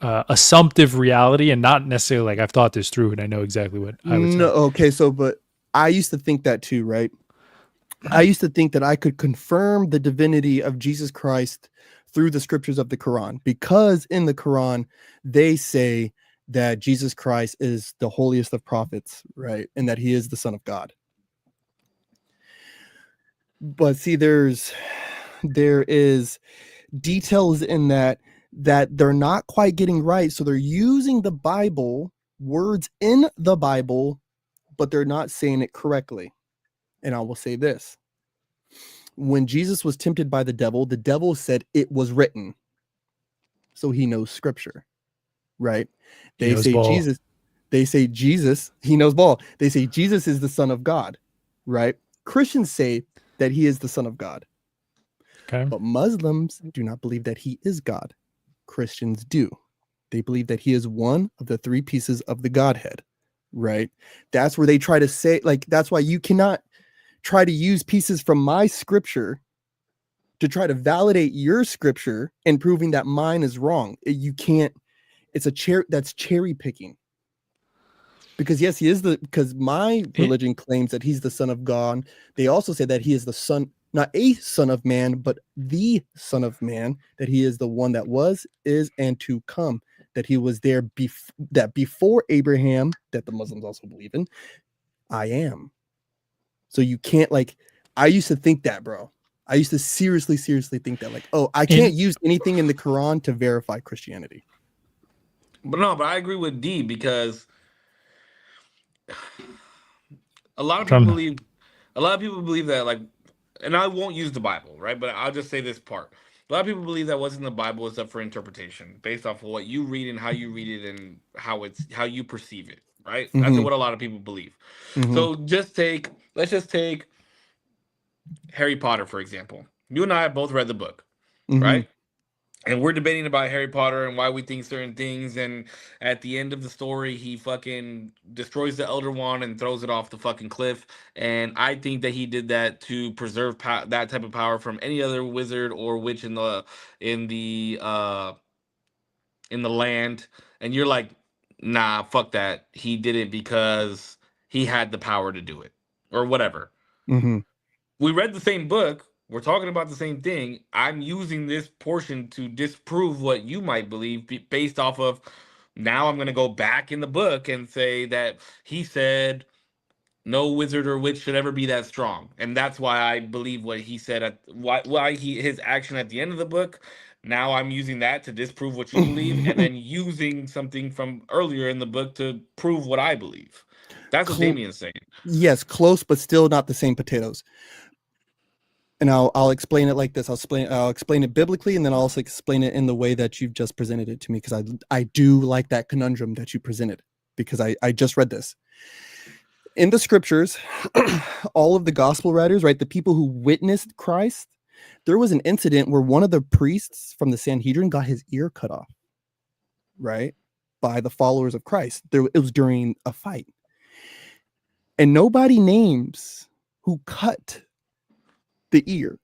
B: assumptive reality, and not necessarily like I've thought this through and I know exactly what I would say.
C: No, okay, but I used to think that too, right? I used to think that I could confirm the divinity of Jesus Christ through the scriptures of the Quran, because in the Quran they say that Jesus Christ is the holiest of prophets, right? And that he is the Son of God. But see, there is details in that they're not quite getting right. So they're using the Bible, words in the Bible, but they're not saying it correctly. And I will say this. When Jesus was tempted by the devil said it was written. So he knows scripture, right? They say Jesus, he knows ball. They say Jesus is the Son of God, right? Christians say that he is the Son of God.
B: Okay.
C: But Muslims do not believe that he is God. Christians do. They believe that he is one of the three pieces of the Godhead, right? That's where they try to say, like, that's why you cannot try to use pieces from my scripture to try to validate your scripture and proving that mine is wrong. You can't, that's cherry picking. Because yes, he is because my religion claims that he's the son of God. They also say that he is the son, not a son of man, but the son of man, that he is the one that was, is, and to come, that he was there that before Abraham, that the Muslims also believe in, I am. So you can't, like, I used to think that, bro. I used to seriously think that, like, oh, I can't use anything in the Quran to verify Christianity.
A: But I agree with D, because a lot of people believe that, like, and I won't use the Bible, right? But I'll just say this part. A lot of people believe that what's in the Bible is up for interpretation based off of what you read and how you read it and how you perceive it, right?
C: Mm-hmm.
A: That's what a lot of people believe.
C: Mm-hmm.
A: So let's just take Harry Potter, for example. You and I have both read the book,
C: Mm-hmm.
A: right? And we're debating about Harry Potter and why we think certain things. And at the end of the story, he fucking destroys the Elder Wand and throws it off the fucking cliff. And I think that he did that to preserve that type of power from any other wizard or witch in the land. And you're like, nah, fuck that. He did it because he had the power to do it, or whatever.
C: Mm-hmm.
A: We read the same book. We're talking about the same thing. I'm using this portion to disprove what you might believe based off of, now I'm going to go back in the book and say that he said no wizard or witch should ever be that strong. And that's why I believe what he said his action at the end of the book. Now I'm using that to disprove what you believe, and then using something from earlier in the book to prove what I believe. That's what Damien's saying.
C: Yes, close, but still not the same potatoes. And I'll explain it like this. I'll explain it biblically, and then I'll also explain it in the way that you've just presented it to me, because I do like that conundrum that you presented, because I just read this. In the scriptures, all of the gospel writers, right, the people who witnessed Christ, there was an incident where one of the priests from the Sanhedrin got his ear cut off, right, by the followers of Christ. It was during a fight. And nobody names who cut the ear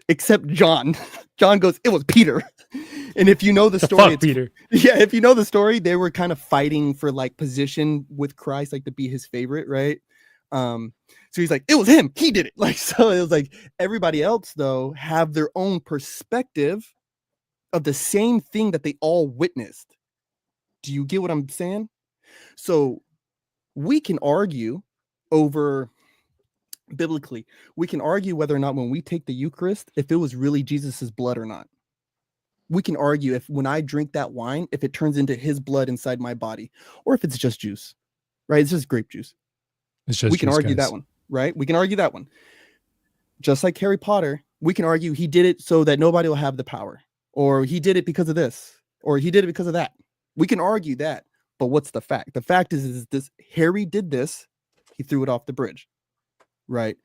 C: except John. John goes, it was Peter. And if you know the story,
B: Peter.
C: Yeah, if you know the story, they were kind of fighting for like position with Christ, like to be his favorite, right? So he's like, it was him, he did it. Like, so it was like everybody else though have their own perspective of the same thing that they all witnessed. Do you get what I'm saying? So we can argue over biblically, we can argue whether or not when we take the Eucharist, if it was really Jesus's blood or not. We can argue if when I drink that wine, if it turns into his blood inside my body, or if it's just juice, right? It's just grape juice. We can argue that one, right? We can argue that one. Just like Harry Potter, we can argue he did it so that nobody will have the power, or he did it because of this, or he did it because of that. We can argue that, but what's the fact? The fact is this: Harry did this, he threw it off the bridge. Right.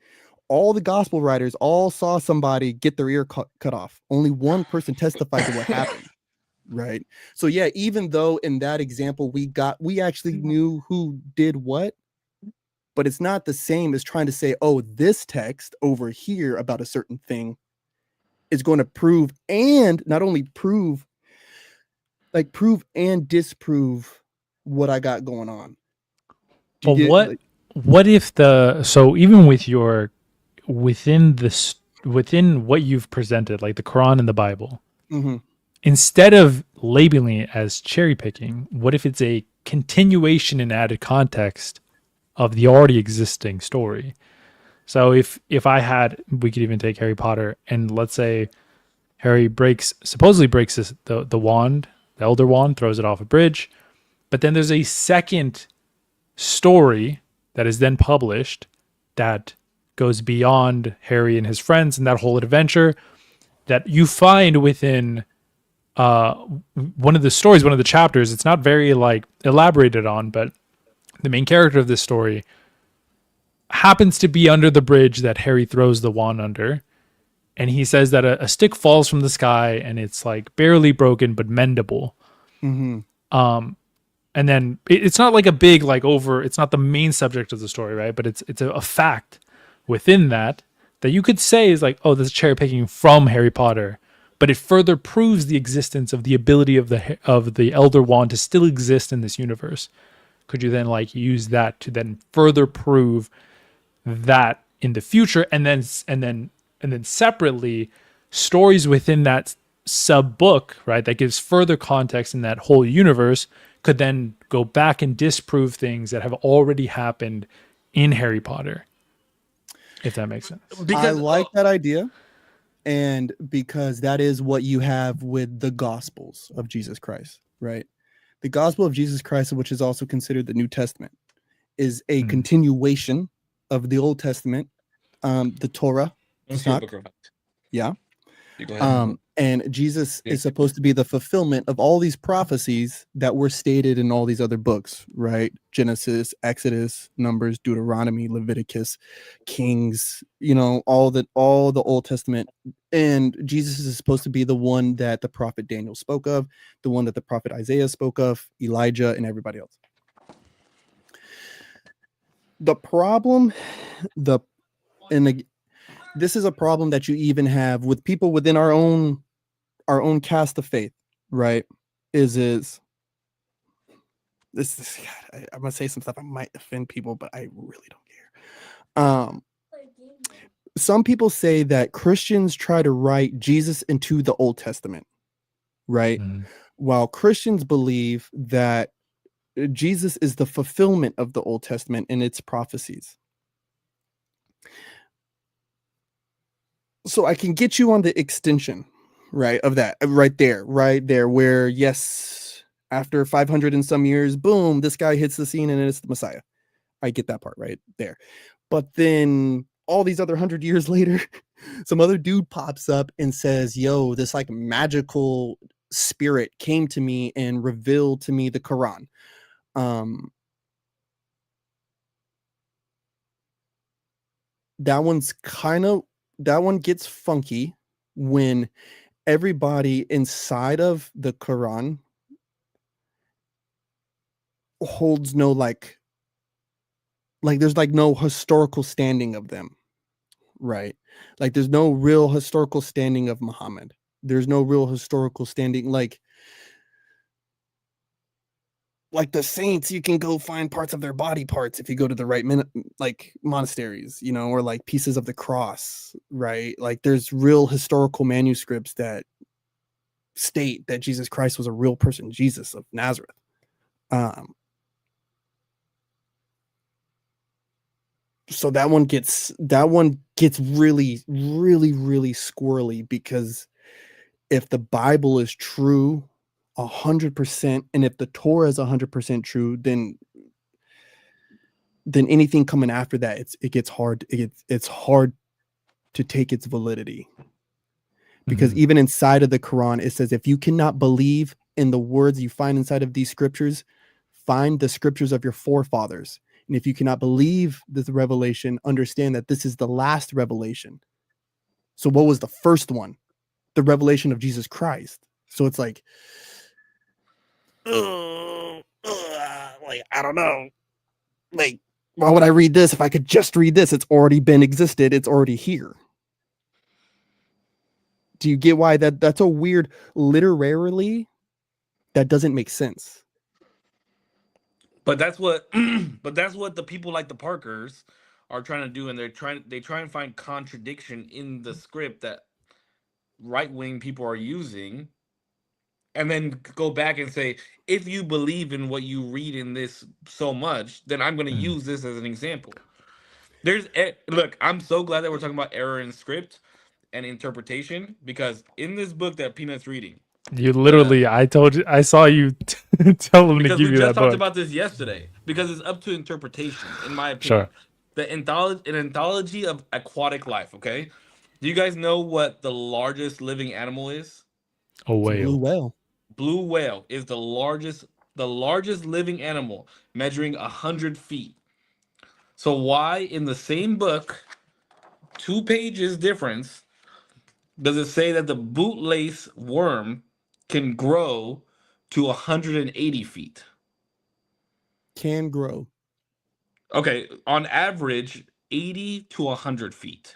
C: All the gospel writers all saw somebody get their ear cut off. Only one person testified to what happened. Right. So yeah, even though in that example we actually knew who did what, but it's not the same as trying to say, oh, this text over here about a certain thing is going to prove, and not only prove and disprove what I got going on.
B: But what if so even with within what you've presented, like the Quran and the Bible,
C: mm-hmm.
B: instead of labeling it as cherry picking, what if it's a continuation and added context of the already existing story? So if we could even take Harry Potter, and let's say Harry supposedly breaks the wand, the Elder Wand, throws it off a bridge, but then there's a second story that is then published that goes beyond Harry and his friends and that whole adventure, that you find within one of the stories, one of the chapters. It's not very like elaborated on, but the main character of this story happens to be under the bridge that Harry throws the wand under, and he says that a stick falls from the sky and it's like barely broken but mendable.
C: Mm-hmm.
B: And then it's not like a big like over. It's not the main subject of the story, right? But it's a fact within that you could say is like, oh, this is cherry picking from Harry Potter, but it further proves the existence of the ability of the Elder Wand to still exist in this universe. Could you then like use that to then further prove that in the future, and then separately stories within that sub book, right, that gives further context in that whole universe could then go back and disprove things that have already happened in Harry Potter, if that makes sense.
C: I like that idea, and because that is what you have with the Gospels of Jesus Christ, right? The Gospel of Jesus Christ, which is also considered the New Testament, is a continuation of the Old Testament, the Torah. Yeah. And Jesus is supposed to be the fulfillment of all these prophecies that were stated in all these other books, right? Genesis, Exodus, Numbers, Deuteronomy, Leviticus, Kings, all the Old Testament. And Jesus is supposed to be the one that the prophet Daniel spoke of, the one that the prophet Isaiah spoke of, Elijah, and everybody else. The problem, this is a problem that you even have with people within our own cast of faith, right? Is this God, I'm gonna say some stuff I might offend people, but I really don't care. Some people say that Christians try to write Jesus into the Old Testament, right? While Christians believe that Jesus is the fulfillment of the Old Testament and its prophecies. So I can get you on the extension, right, of that right there, where yes, after 500 and some years, boom, this guy hits the scene and it's the Messiah. I get that part right there. But then all these other 100 years later, some other dude pops up and says, yo, this like magical spirit came to me and revealed to me the Quran. That one gets funky when everybody inside of the Quran holds no like there's like no historical standing of them, right? Like there's no real historical standing of Muhammad. There's no real historical standing like the saints. You can go find parts of their body parts if you go to the right like monasteries, or like pieces of the cross, right? Like there's real historical manuscripts that state that Jesus Christ was a real person, Jesus of Nazareth. So that one gets really, really, really squirrely, because if the Bible is true 100%, and if the Torah is 100% true, then anything coming after that, it gets hard. It's hard to take its validity, because even inside of the Quran, it says, if you cannot believe in the words you find inside of these scriptures, find the scriptures of your forefathers. And if you cannot believe this revelation, understand that this is the last revelation. So what was the first one? The revelation of Jesus Christ. So it's like, like, I don't know. Like, why would I read this if I could just read this? It's already been existed. It's already here. Do you get why that's a weird, literarily, that doesn't make sense?
A: But that's what the people like the Parkers are trying to do, and they try and find contradiction in the script that right-wing people are using, and then go back and say, if you believe in what you read in this so much, then I'm going to use this as an example. Look, I'm so glad that we're talking about error in script and interpretation, because in this book that Peanut's reading,
B: you literally, I told you, I saw you tell him to give you that book. Because we just talked
A: about this yesterday. Because it's up to interpretation, in my opinion. Sure. An anthology of aquatic life. Okay, do you guys know what the largest living animal is?
B: A whale.
C: Blue whale.
A: Blue whale is the largest living animal, measuring 100 feet. So why in the same book, 2 pages difference, does it say that the bootlace worm can grow to 180 feet?
C: Can grow.
A: Okay, on average, 80 to 100 feet.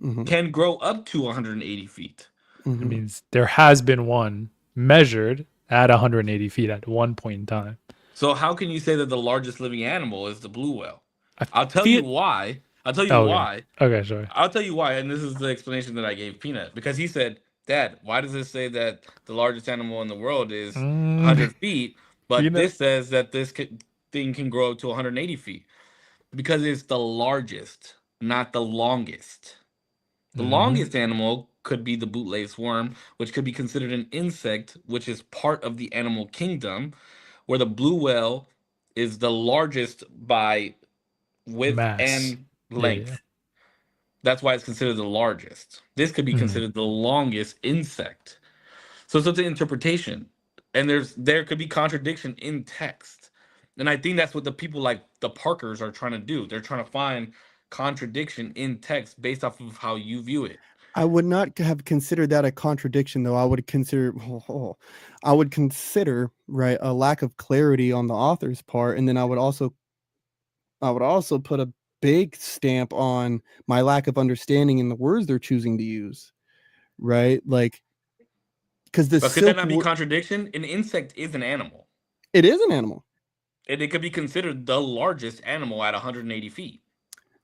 C: Mm-hmm.
A: Can grow up to 180 feet.
B: It means there has been one measured at 180 feet at one point in time.
A: So how can you say that the largest living animal is the blue whale?
B: I
A: I'll tell
B: feel-
A: you why. I'll tell you
B: Oh, okay.
A: why.
B: Okay, sorry.
A: I'll tell you why, and this is the explanation that I gave Peanut, because he said, "Dad, why does this say that the largest animal in the world is 100 feet, but
B: Peanut.
A: this says that thing can grow to 180 feet?" Because it's the largest, not the longest. The longest animal could be the bootlace worm, which could be considered an insect, which is part of the animal kingdom, where the blue whale is the largest by width
B: Mass.
A: and
B: Yeah,
A: length.
B: yeah.
A: That's why it's considered the largest. This could be considered the longest insect. So it's up to interpretation. And there could be contradiction in text. And I think that's what the people like the Parkers are trying to do. They're trying to find contradiction in text based off of how you view it.
C: I would not have considered that a contradiction, though. I would consider, right, a lack of clarity on the author's part, and then I would also put a big stamp on my lack of understanding in the words they're choosing to use, right? Like, because the
A: But could that
C: silk,
A: not be contradiction? An insect is an animal.
C: it is an animal.
A: And it could be considered the largest animal at 180 feet.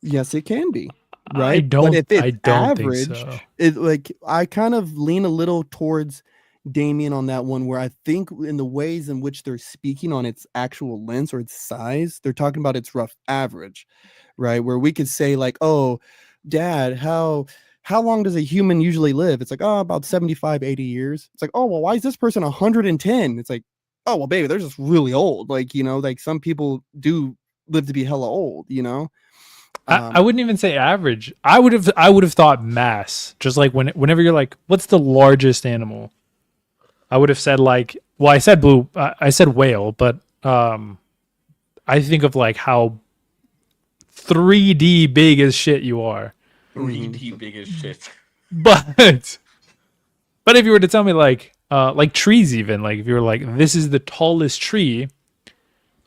C: Yes, it can be.
B: I
C: Right,
B: don't.
C: but if it's
B: I don't
C: average,
B: think so.
C: it like I kind of lean a little towards Damien on that one, where I think in the ways in which they're speaking on its actual length or its size, they're talking about its rough average, right? Where we could say like, "Oh, Dad, how long does a human usually live?" It's like, "Oh, about 75, 80 years." It's like, "Oh, well, why is this person 110?" It's like, "Oh, well, baby, they're just really old." Like, like some people do live to be hella old,
B: I wouldn't even say average. I would have thought mass. Just like whenever you're like, what's the largest animal? I would have said like, well, I said I said whale, but I think of like how 3D big as shit you are.
A: 3D big as shit.
B: But if you were to tell me like trees, even like if you were like, this is the tallest tree,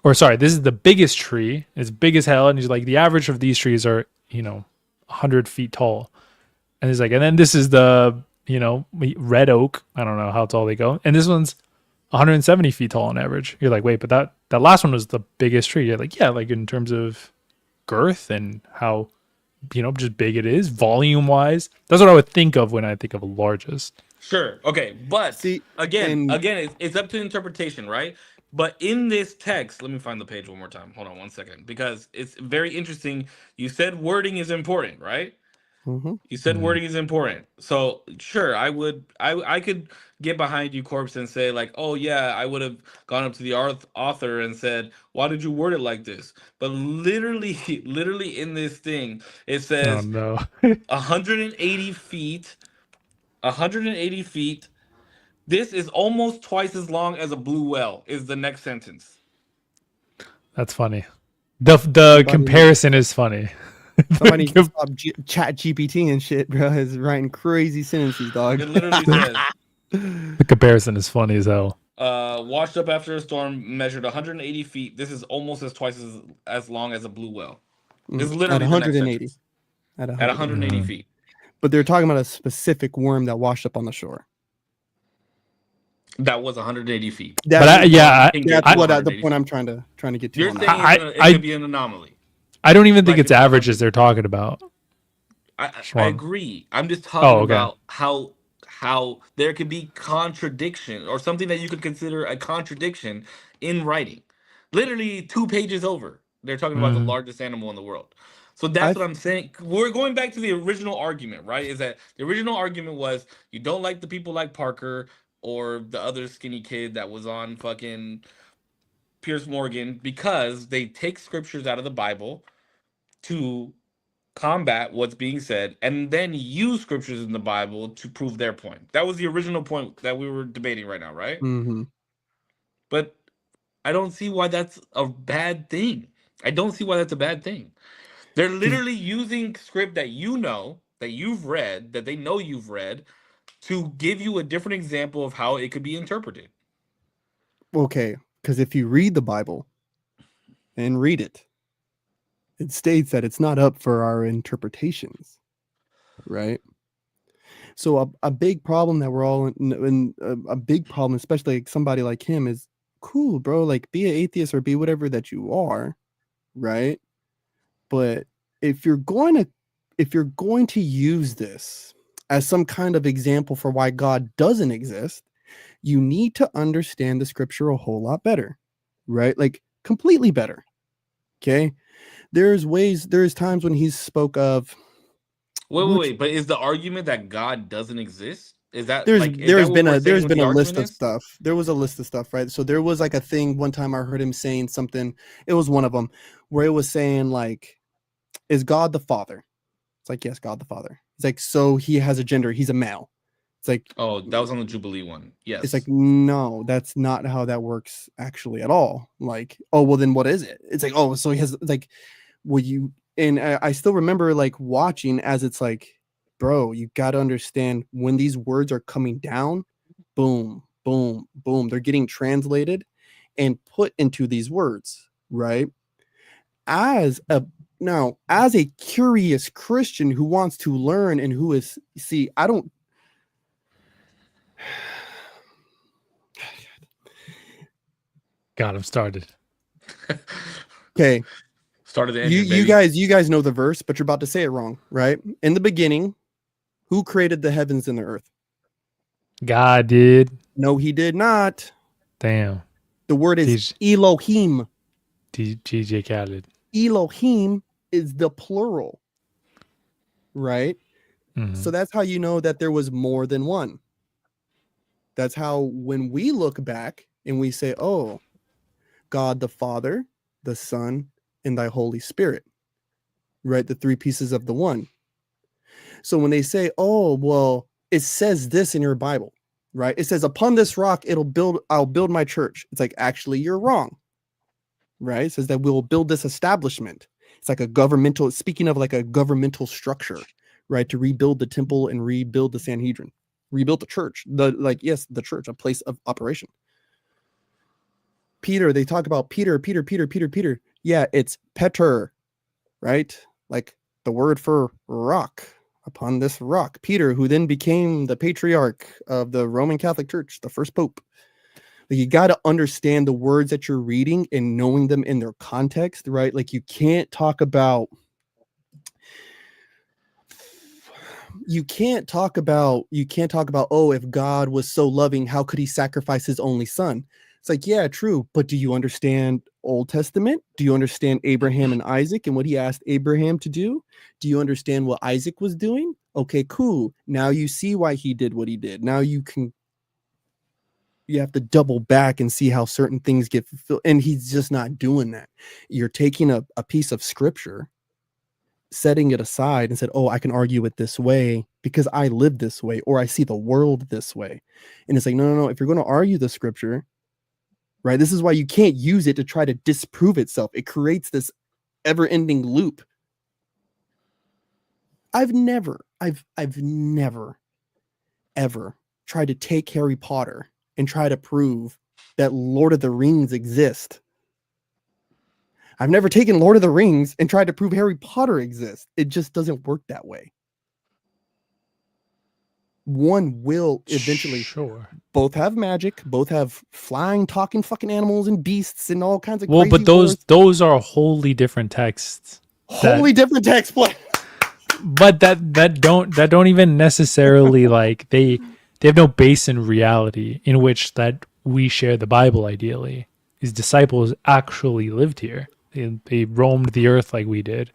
B: or sorry, this is the biggest tree, it's big as hell, and he's like, the average of these trees are 100 feet tall, and he's like, and then this is the red oak, I don't know how tall they go, and this one's 170 feet tall on average. You're like, wait, but that last one was the biggest tree. You're like, yeah, like in terms of girth and how just big it is, volume wise. That's what I would think of when I think of largest.
A: Sure. Okay. But
C: See,
A: again, it's up to interpretation, right? But in this text, let me find the page one more time. Hold on one second, because it's very interesting. You said wording is important, right? You said wording is important. So sure, I could get behind you, Corpse, and say like, oh yeah, I would have gone up to the author and said, why did you word it like this? But literally in this thing, it
B: Oh
A: says
B: no.
A: 180 feet. 180 feet. This is almost twice as long as a blue whale, is the next sentence.
B: That's funny. The comparison is funny.
C: Somebody needs to stop chat GPT and shit, bro. Is writing crazy sentences, dog.
A: It literally says,
B: The comparison is funny as hell.
A: washed up after a storm, measured 180 feet. This is almost twice as long as a blue whale. It's literally
C: at
A: the next
C: 180.
A: sentence.
C: At
A: At 180 feet.
C: But they're talking about a specific worm that washed up on the shore.
A: That was 180 feet.
C: That's what the
A: feet.
C: point I'm trying to get to.
A: You're
C: on
A: saying
C: that.
A: it could be an anomaly.
B: I don't even think
A: Like
B: it's averages they're talking about.
A: I agree. I'm just talking about how there could be contradiction or something that you could consider a contradiction in writing. Literally 2 pages over, they're talking about the largest animal in the world. So that's what I'm saying. We're going back to the original argument, right? Is that the original argument was you don't like the people like Parker or the other skinny kid that was on fucking Pierce Morgan because they take scriptures out of the Bible to combat what's being said and then use scriptures in the Bible to prove their point. That was the original point that we were debating right now, right? But I don't see why that's a bad thing. I don't see why that's a bad thing. They're literally using script that that you've read, that they know you've read, to give you a different example of how it could be interpreted.
C: Okay, because if you read the Bible and read it, it states that it's not up for our interpretations, right? So a big problem that we're all in a big problem, especially like somebody like him, is cool, bro. Like, be an atheist or be whatever that you are, right? But if you're going to use this as some kind of example for why God doesn't exist, you need to understand the scripture a whole lot better, right? Like, completely better. Okay. There's times when he spoke of
A: Wait. But is the argument that God doesn't exist? Is that
C: there's
A: like, is that what we're saying
C: there's
A: what
C: been
A: the
C: a list
A: argument
C: of
A: is?
C: stuff. There was a list of stuff, right? So there was like a thing one time I heard him saying something. It was one of them where it was saying like, is God the Father? It's like, yes, God the Father. It's like, so he has a gender. He's a male. It's like,
A: Oh, that was on the Jubilee one.
C: it's like,
A: Yes.
C: no, that's not how that works actually at all. Like, oh, well, then what is it? It's like, oh, so he has, like, will you, and I still remember like watching as it's like, bro, you got to understand when these words are coming down, boom, boom, boom, they're getting translated and put into these words, right? As a curious Christian who wants to learn and who is, see, I don't,
B: Got him started.
C: okay.
A: Started the engine,
C: You
A: baby.
C: you guys know the verse, but you're about to say it wrong, right? In the beginning, who created the heavens and the earth?
B: God did.
C: No, he did not.
B: Damn.
C: The word is Elohim.
B: DJ Khaled.
C: Elohim is the plural, right?
B: Mhm.
C: So that's how you know that there was more than one. That's how when we look back and we say, oh, God the Father, the Son, and thy Holy Spirit, right? The three pieces of the one. So when they say, oh, well, it says this in your Bible, right? It says, upon this rock, I'll build my church. It's like, actually, you're wrong, right? It says that we'll build this establishment. It's like a governmental, speaking of like a governmental structure, right? To rebuild the temple and rebuild the Sanhedrin, rebuild the church, the church, a place of operation. Peter, they talk about Peter. Yeah, it's Peter, right? Like the word for rock. Upon this rock, Peter, who then became the patriarch of the Roman Catholic Church, the first pope. Like, you got to understand the words that you're reading and knowing them in their context, right? Like, you can't talk about oh, if God was so loving, how could he sacrifice his only son? It's like, yeah, true, but do you understand Old Testament? Do you understand Abraham and Isaac and what he asked Abraham to do? Do you understand what Isaac was doing? Okay, cool. Now you see why he did what he did. Now you have to double back and see how certain things get fulfilled. And he's just not doing that. You're taking a piece of scripture, setting it aside and said, oh, I can argue it this way because I live this way, or I see the world this way. And it's like, no. If you're going to argue the scripture, right, this is why you can't use it to try to disprove itself. It creates this ever-ending loop. I've never ever tried to take Harry Potter and try to prove that Lord of the Rings exist. I've never taken Lord of the Rings and tried to prove Harry Potter exists. It just doesn't work that way. One will eventually,
B: sure.
C: Both have magic, both have flying, talking fucking animals and beasts and all kinds of
B: Well,
C: crazy
B: but those are wholly different texts.
C: Different text play.
B: But that don't even necessarily like they have no base in reality in which that we share the Bible. Ideally, his disciples actually lived here. They roamed the earth like we did,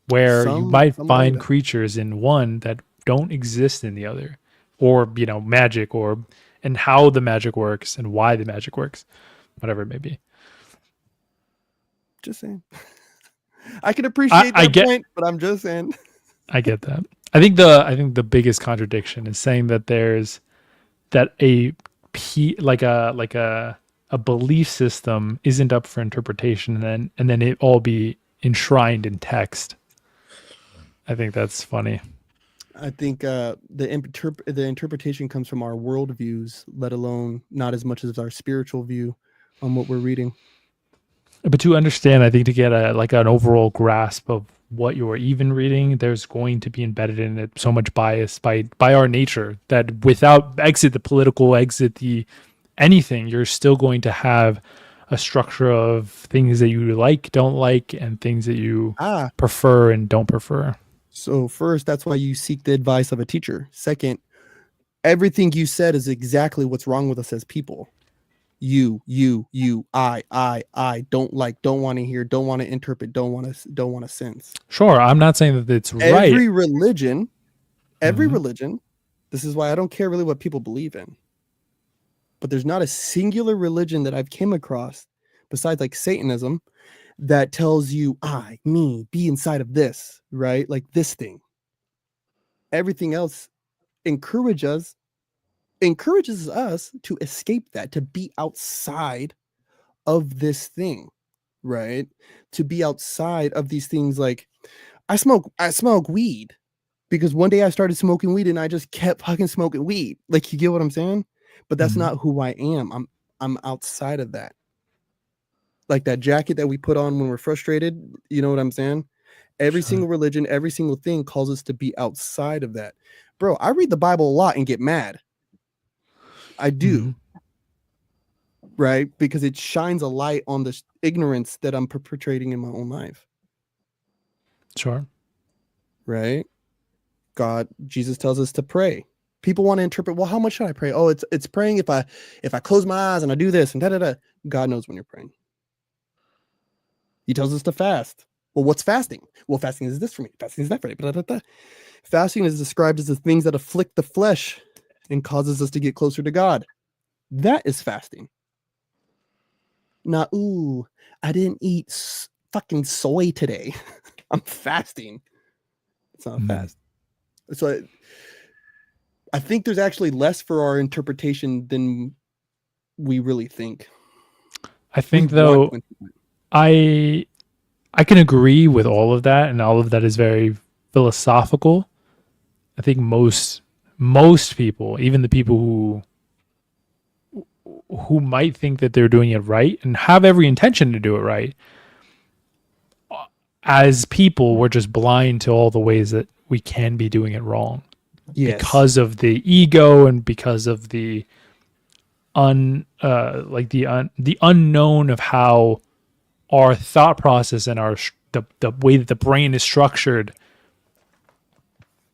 B: where you might find creatures in one that don't exist in the other, or magic, and how the magic works and why the magic works, whatever it may be.
C: Just saying. I can appreciate that point, but I'm just saying.
B: I get that. I think the biggest contradiction is saying that there's that a belief system isn't up for interpretation, and then it all be enshrined in text. I think that's funny.
C: I think the interpretation comes from our worldviews, let alone not as much as our spiritual view on what we're reading.
B: But to understand, I think to get an overall grasp of what you're even reading, there's going to be embedded in it so much bias by our nature that without exit the political, exit the anything, you're still going to have a structure of things that you like, don't like, and things that you prefer and don't prefer.
C: So first, that's why you seek the advice of a teacher. Second, everything you said is exactly what's wrong with us as people. You, I don't like, don't want to hear, don't want to interpret, don't want to sense.
B: Sure, I'm not saying that it's right.
C: Every religion, this is why I don't care really what people believe in. But there's not a singular religion that I've came across, besides like Satanism, that tells you, I, me, be inside of this, right? Like this thing. Everything else encourages us to escape that, to be outside of this thing, right? To be outside of these things. Like I smoke weed because one day I started smoking weed and I just kept fucking smoking weed. Like, you get what I'm saying? But that's not who I am. I'm outside of that. Like that jacket that we put on when we're frustrated, you know what I'm saying? Every single religion, every single thing calls us to be outside of that. Bro, I read the Bible a lot and get mad. I do. Right? Because it shines a light on this ignorance that I'm perpetrating in my own life.
B: Sure.
C: Right? Jesus tells us to pray. People want to interpret, well, how much should I pray? Oh, it's praying if I close my eyes and I do this and da. God knows when you're praying. He tells us to fast. Well, what's fasting? Well, fasting is this for me. Fasting is that for me. Blah, blah, blah. Fasting is described as the things that afflict the flesh and causes us to get closer to God. That is fasting. Not, ooh, I didn't eat fucking soy today. I'm fasting. It's not a fast. So I think there's actually less for our interpretation than we really think.
B: I think, though, I can agree with all of that, and all of that is very philosophical. I think most people, even the people who might think that they're doing it right and have every intention to do it right, as people, we're just blind to all the ways that we can be doing it wrong. Yes. Because of the ego and because of the unknown of how our thought process and the way that the brain is structured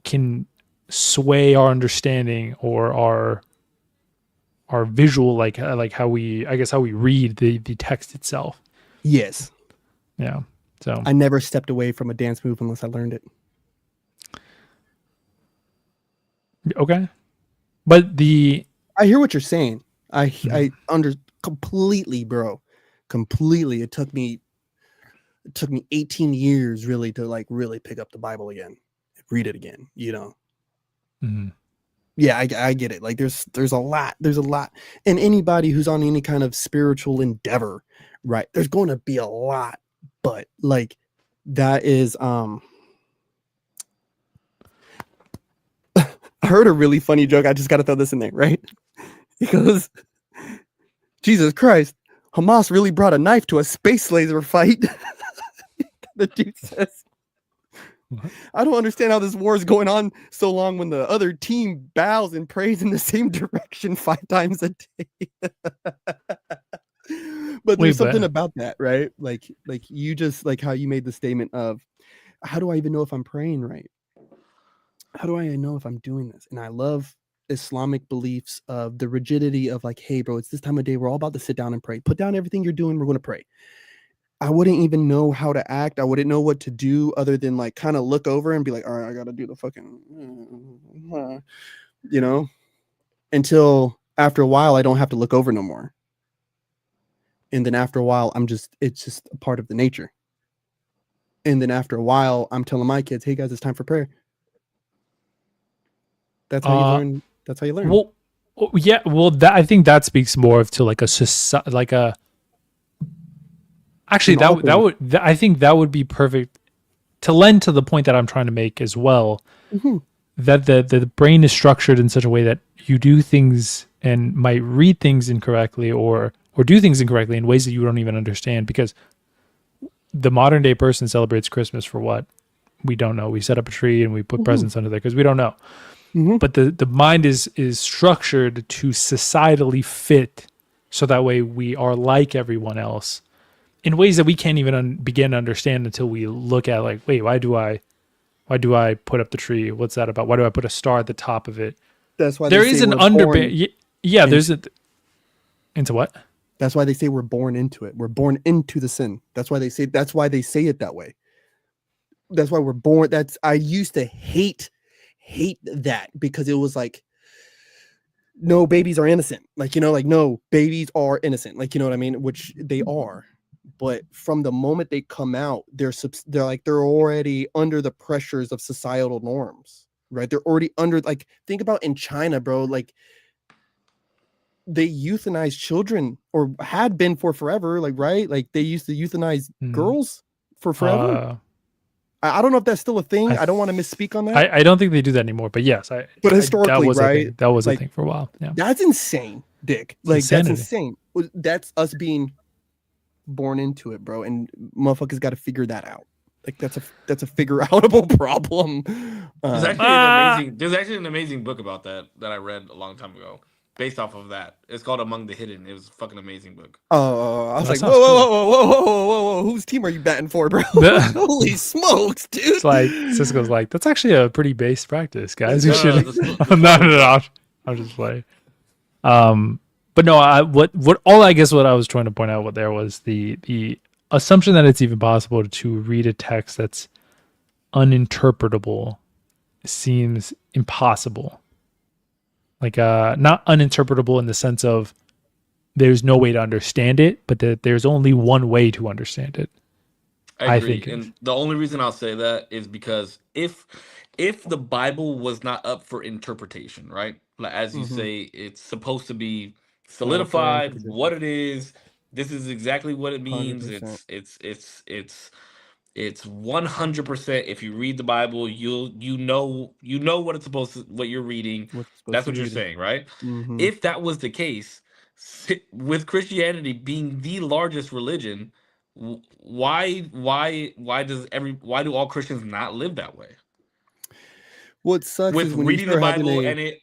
B: can sway our understanding or our visual, like how we read the text itself.
C: Yes.
B: Yeah. So
C: I never stepped away from a dance move unless I learned it.
B: Okay. But
C: I hear what you're saying. I completely, bro. Completely. It took me 18 years really to like really pick up the Bible again, read it again, you know. Yeah, I get it. Like there's a lot. And anybody who's on any kind of spiritual endeavor, right? There's going to be a lot, but like that is I heard a really funny joke. I just got to throw this in there, right? He goes, Jesus Christ, Hamas really brought a knife to a space laser fight. The dude says, what? I don't understand how this war is going on so long when the other team bows and prays in the same direction 5 times a day. But there's something about that, right? Like you just like how you made the statement of, how do I even know if I'm praying right? How do I know if I'm doing this? And I love Islamic beliefs of the rigidity of like, hey, bro, it's this time of day. We're all about to sit down and pray. Put down everything you're doing. We're going to pray. I wouldn't even know how to act. I wouldn't know what to do other than like kind of look over and be like, all right, I got to do the fucking, you know, until after a while, I don't have to look over no more. And then after a while, it's just a part of the nature. And then after a while, I'm telling my kids, hey guys, it's time for prayer. That's how you learn. That's how you learn.
B: Well, yeah. Well, I think that speaks more of to like a society, like a. Actually, I think that would be perfect to lend to the point that I'm trying to make as well. that the brain is structured in such a way that you do things and might read things incorrectly or do things incorrectly in ways that you don't even understand, because the modern day person celebrates Christmas for what? We don't know. We set up a tree and we put presents under there because we don't know. But the mind is structured to societally fit so that way we are like everyone else in ways that we can't even begin to understand until we look at, like, wait, why do I put up the tree? What's that about? Why do I put a star at the top of it?
C: That's why
B: There
C: they
B: is
C: say
B: an
C: we're
B: under
C: born
B: yeah,
C: in-
B: there's a into what?
C: That's why they say we're born into it. We're born into the sin. That's why they say it that way. That's why we're born. I used to hate that, because it was like, no, babies are innocent. Like, like, no, babies are innocent. Like, you know what I mean? Which they are. But from the moment they come out, they're already under the pressures of societal norms, right? They're already under, like, think about in China, bro. Like, they euthanize children, or had been for forever, like, right? Like, they used to euthanize girls for forever. I don't know if that's still a thing. I don't want to misspeak on that.
B: I don't think they do that anymore, but yes,
C: But historically,
B: that was
C: right?
B: a thing. That was
C: like,
B: a thing for a while. Yeah,
C: that's insane, Dick. Like,
B: insanity.
C: that's insane. That's us being born into it, bro. And motherfuckers got to figure that out. Like, that's a figure outable problem.
A: There's actually an amazing book about that I read a long time ago, based off of that. It's called Among the Hidden. It was a fucking amazing book.
C: Oh, I was like,
B: sounds
C: whoa, whose team are you batting for, bro? Holy smokes, dude!
B: It's like Cisco's like, that's actually a pretty base practice, guys. We
A: No,
B: should.
A: the
B: No. I'm just playing. But no, I guess what I was trying to point out there was the assumption that it's even possible to read a text that's uninterpretable seems impossible. Like, not uninterpretable in the sense of there's no way to understand it, but that there's only one way to understand it.
A: I agree. And the only reason I'll say that is because if the Bible was not up for interpretation, right? Like, as you say, it's supposed to be solidified what it is. This is exactly what it means.
C: 100%.
A: It's 100%. If you read the Bible, you know what it's supposed to, what you're reading. That's what you're saying, right? If that was the case, with Christianity being the largest religion, why do all Christians not live that way?
C: What sucks
A: With
C: is when
A: reading
C: you
A: the
C: start
A: Bible
C: having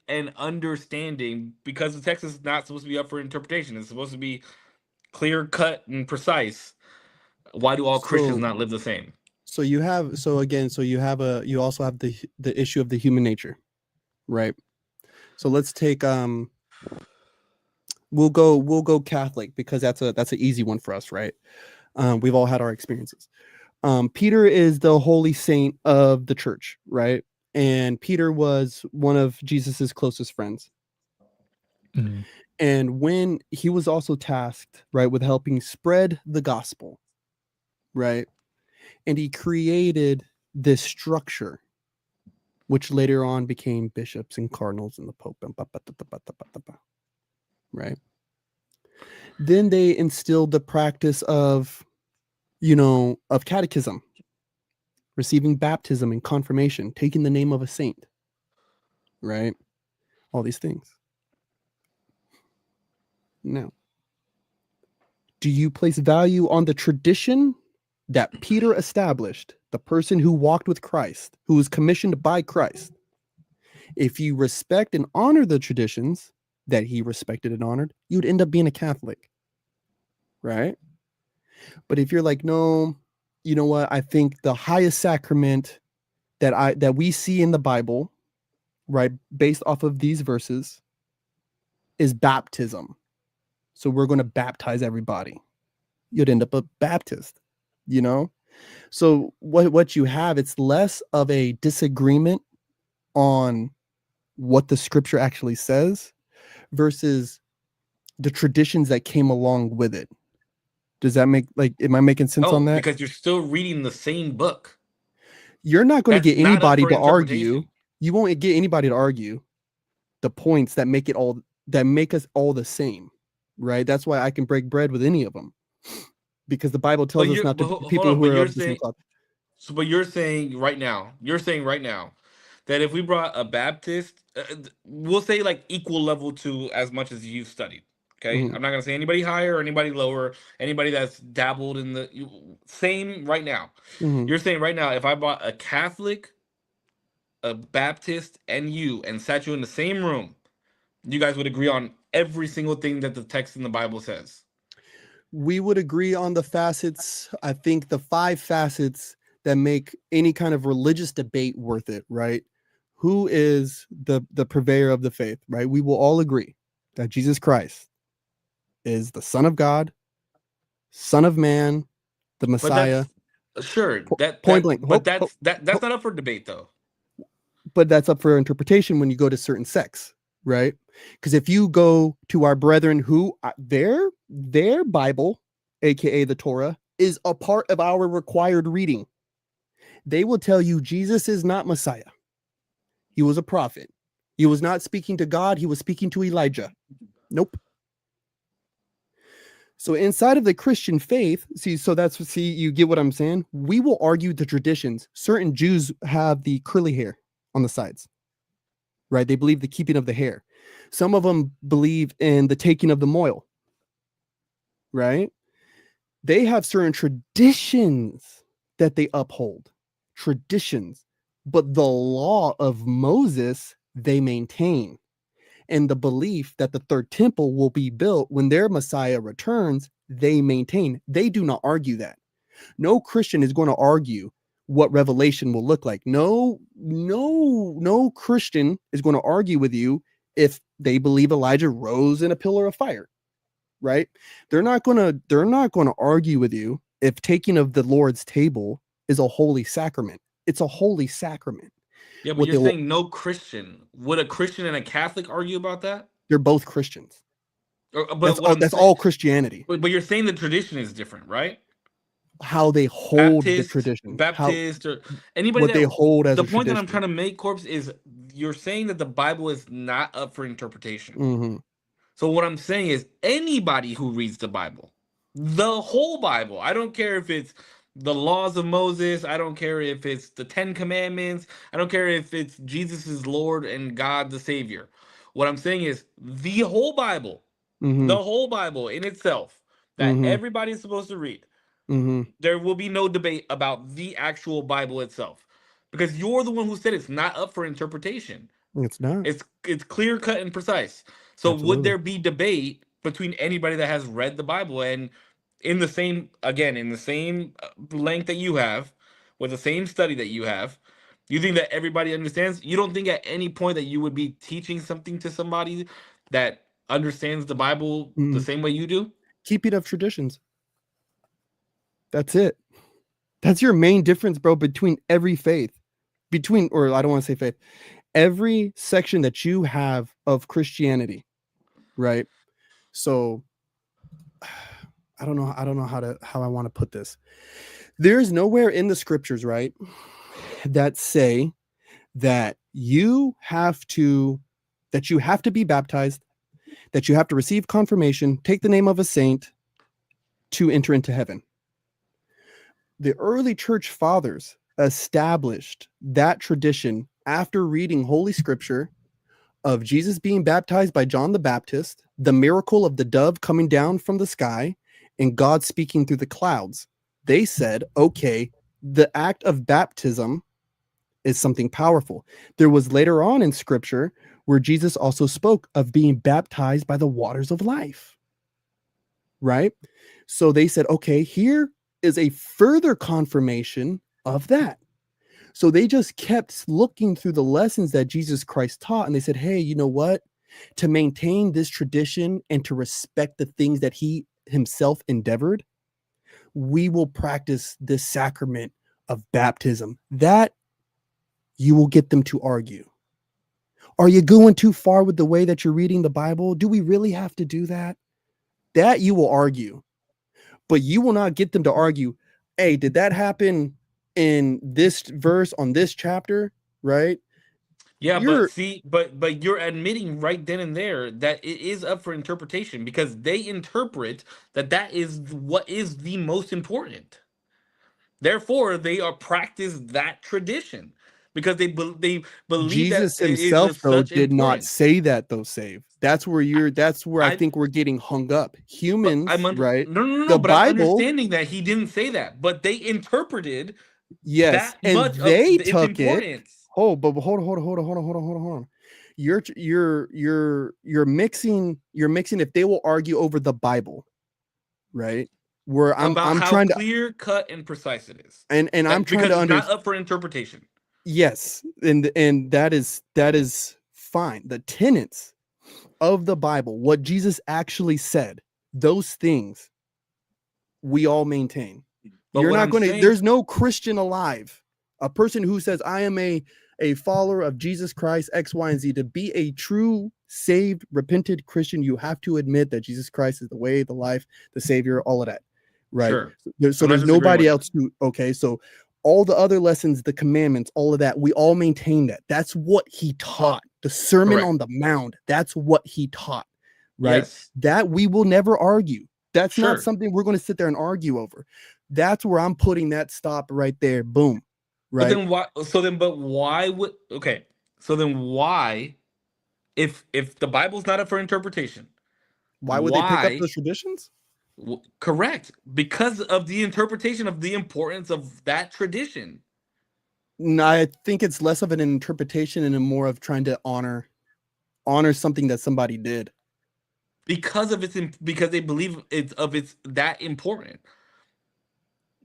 A: and understanding, because the text is not supposed to be up for interpretation. It's supposed to be clear cut and precise. Why do all Christians not live the same?
C: So you also have the issue of the human nature, right? So let's take we'll go Catholic, because that's an easy one for us, right? We've all had our experiences. Peter is the holy saint of the church, right? And Peter was one of Jesus's closest friends. And when he was also tasked, right, with helping spread the gospel, right? And he created this structure, which later on became bishops and cardinals and the Pope, right? Then they instilled the practice of catechism, receiving baptism and confirmation, taking the name of a saint, right? All these things. Now, do you place value on the tradition that Peter established, the person who walked with Christ, who was commissioned by Christ? If you respect and honor the traditions that he respected and honored, you'd end up being a Catholic, right? But if you're like, no, you know what? I think the highest sacrament that we see in the Bible, right, based off of these verses, is baptism. So we're going to baptize everybody. You'd end up a Baptist, So what you have, it's less of a disagreement on what the scripture actually says versus the traditions that came along with it. Does that am I making sense on that?
A: Because you're still reading the same book.
C: You're not going to get anybody to argue. You won't get anybody to argue the points that make us all the same, right? That's why I can break bread with any of them, because the Bible tells us not to people who are of the same cloth.
A: But you're saying right now that if we brought a Baptist, we'll say like equal level to as much as you've studied. Okay,
C: Mhm.
A: I'm not gonna say anybody higher or anybody lower, anybody that's dabbled in the same right now.
C: Mhm.
A: You're saying right now, if I brought a Catholic, a Baptist, and you, and sat you in the same room, you guys would agree on every single thing that the text in the Bible says.
C: We would agree on the facets. I think the 5 facets that make any kind of religious debate worth it, right? Who is the purveyor of the faith, right? We will all agree that Jesus Christ is the Son of God, Son of Man, the
A: But
C: Messiah.
A: that's sure
C: Point blank.
A: but that's not up for debate though.
C: But that's up for interpretation when you go to certain sects, right? Because if you go to our brethren who their Bible, aka the Torah, is a part of our required reading, they will tell you Jesus is not Messiah. He was a prophet. He was not speaking to God. He was speaking to Elijah. Nope. So inside of the Christian faith, see, you get what I'm saying? We will argue the traditions. Certain Jews have the curly hair on the sides, right? They believe the keeping of the hair. Some of them believe in the taking of the moil, right? They have certain traditions that they uphold, traditions, but the law of Moses they maintain. And the belief that the third temple will be built when their Messiah returns, they maintain. They do not argue that. No Christian is going to argue what revelation will look like. No Christian is going to argue with you if they believe Elijah rose in a pillar of fire, right? They're not going to argue with you if taking of the Lord's table is a holy sacrament. It's a holy sacrament.
A: Yeah, but
C: What
A: you're
C: they will,
A: saying no Christian. Would a Christian and a Catholic argue about that?
C: they're both Christians.
A: But what I'm
C: That's
A: saying,
C: all Christianity.
A: but you're saying the tradition is different, right?
C: How they hold the
A: Baptist,
C: tradition, how
A: Baptist, or anybody
C: what they
A: that.
C: hold as
A: The
C: a
A: point that I'm
C: tradition.
A: trying to make, Corpse, is you're saying that the Bible is not up for interpretation.
C: Mm-hmm.
A: So what I'm saying is anybody who reads the whole Bible, I don't care if it's the laws of Moses, I don't care if it's the 10 commandments, I don't care if it's Jesus is Lord and God the Savior. What I'm saying is
C: Mm-hmm.
A: the whole Bible in itself that
C: Mm-hmm.
A: everybody is supposed to read.
C: Mm-hmm.
A: There will be no debate about the actual Bible itself because you're the one who said it's not up for interpretation.
C: It's not.
A: It's clear cut and precise. So would
C: Absolutely.
A: there be debate between anybody that has read the Bible and in the same length that you have, with the same study that you have, you think that everybody understands? You don't think at any point that you would be teaching something to somebody that understands the Bible the
C: Mm.
A: same way you do?
C: Keeping of traditions. That's it. That's your main difference, bro, between every faith. Or I don't want to say faith. Every section that you have of Christianity, right? So I don't know how I want to put this. There's nowhere in the scriptures, right, that say that you have to be baptized, that you have to receive confirmation, take the name of a saint to enter into heaven. The early church fathers established that tradition after reading Holy Scripture of Jesus being baptized by John the Baptist, the miracle of the dove coming down from the sky, and God speaking through the clouds. They said, okay, the act of baptism is something powerful. There was later on in Scripture where Jesus also spoke of being baptized by the waters of life, right? So they said, okay, here is a further confirmation of that. So they just kept looking through the lessons that Jesus Christ taught, and they said, hey, you know what? To maintain this tradition and to respect the things that he himself endeavored, we will practice this sacrament of baptism. That you will get them to argue. Are you going too far with the way that you're reading the Bible? Do we really have to do that? That you will argue. But you will not get them to argue, hey, did that happen in this verse on this chapter? Right?
A: Yeah, but
C: You're
A: see, but you're admitting right then and there that it is up for interpretation because they interpret that is what is the most important. Therefore, they are practice that tradition. because they believe that
C: Jesus
A: it is
C: himself
A: of
C: though
A: such
C: did not
A: importance.
C: say that though, save. That's where I
A: I
C: think we're getting hung up.
A: but
C: Humans, right?
A: no,
C: The
A: but I'm
C: Bible,
A: understanding that he didn't say that, but they interpreted
C: yes,
A: that
C: and
A: much of
C: they
A: its
C: took it.
A: importance.
C: Oh, but hold on. You're mixing if they will argue over the Bible, right? Where
A: About
C: I'm
A: how
C: trying to
A: clear cut and precise it is.
C: and I'm
A: That
C: trying
A: because
C: to
A: it's not
C: understand.
A: up for interpretation.
C: Yes, and that is fine. The tenets of the Bible, what Jesus actually said, those things we all maintain.
A: But
C: You're
A: what
C: not
A: I'm
C: going to,
A: saying,
C: there's no Christian alive, a person who says, I am a follower of Jesus Christ, X, Y, and Z. To be a true, saved, repented Christian, you have to admit that Jesus Christ is the way, the life, the Savior, all of that. Right.
A: sure,
C: So
A: I'm not
C: there's
A: disagreeing
C: nobody
A: with that.
C: else who, okay. So all the other lessons, the commandments, all of that, we all maintain that. That's what he taught. The Sermon
A: Correct.
C: on the Mount, that's what he taught. Right.
A: Yes,
C: That we will never argue. That's not
A: sure.
C: something we're going to sit there and argue over. That's where I'm putting that stop right there. Boom.
A: But
C: Right.
A: then why? So then, but why would? Okay. So then, why, if the Bible's not up for interpretation,
C: Why would they pick up
A: why?
C: those traditions?
A: Correct, because of the interpretation of the importance of that tradition.
C: No, I think it's less of an interpretation and more of trying to honor something that somebody did.
A: Because of because they believe it's that important.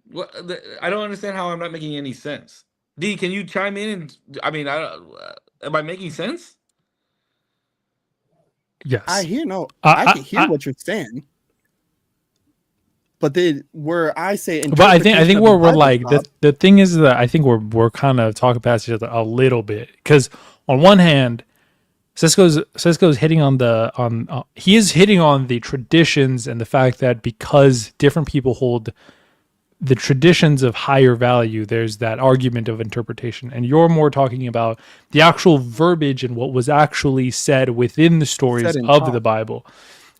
A: What I don't understand how I'm not making any sense. D, can you chime in? And I mean, am I making sense?
B: Yes.
C: I can hear what you're saying. But where I say
B: But I think
C: interpretation of
B: where
C: the
B: we're
C: Bible
B: like
C: stops,
B: the thing is that I think we're kind of talking past each other a little bit, because on one hand, Cisco's hitting on he is hitting on the traditions and the fact that because different people hold the traditions of higher value, there's that argument of interpretation, and you're more talking about the actual verbiage and what was actually said within the stories
C: said and
B: of the
C: taught.
B: Bible.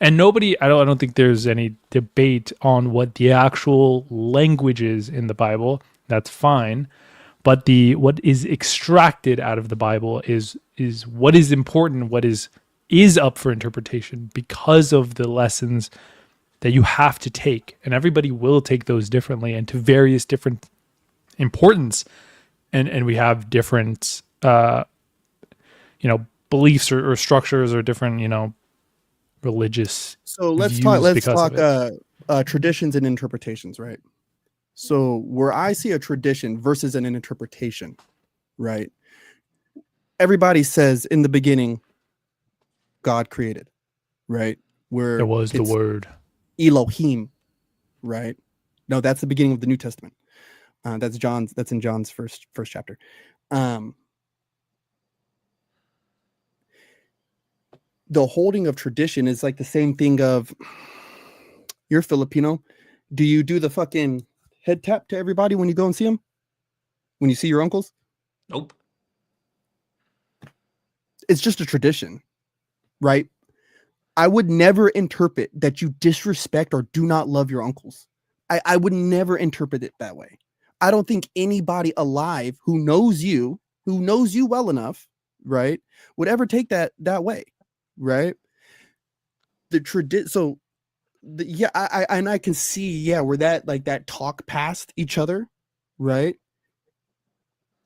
B: And I don't think there's any debate on what the actual language is in the Bible. That's fine. But what is extracted out of the Bible is what is important, what is up for interpretation because of the lessons that you have to take. And everybody will take those differently and to various different importance. And we have different beliefs or structures or different, religious
C: So let's
B: views
C: talk
B: because of it.
C: traditions and interpretations, right? So where I see a tradition versus an interpretation, right? Everybody says in the beginning, God created, right? Where
B: It was the
C: it's
B: word.
C: Elohim, right? No, that's the beginning of the New Testament. That's in John's first chapter. The holding of tradition is like the same thing of, you're Filipino. Do you do the fucking head tap to everybody when you go and see them? When you see your uncles?
A: Nope.
C: It's just a tradition, right? I would never interpret that you disrespect or do not love your uncles. I would never interpret it that way. I don't think anybody alive who knows you well enough, right, would ever take that way, right? I can see, where that talk past each other, right?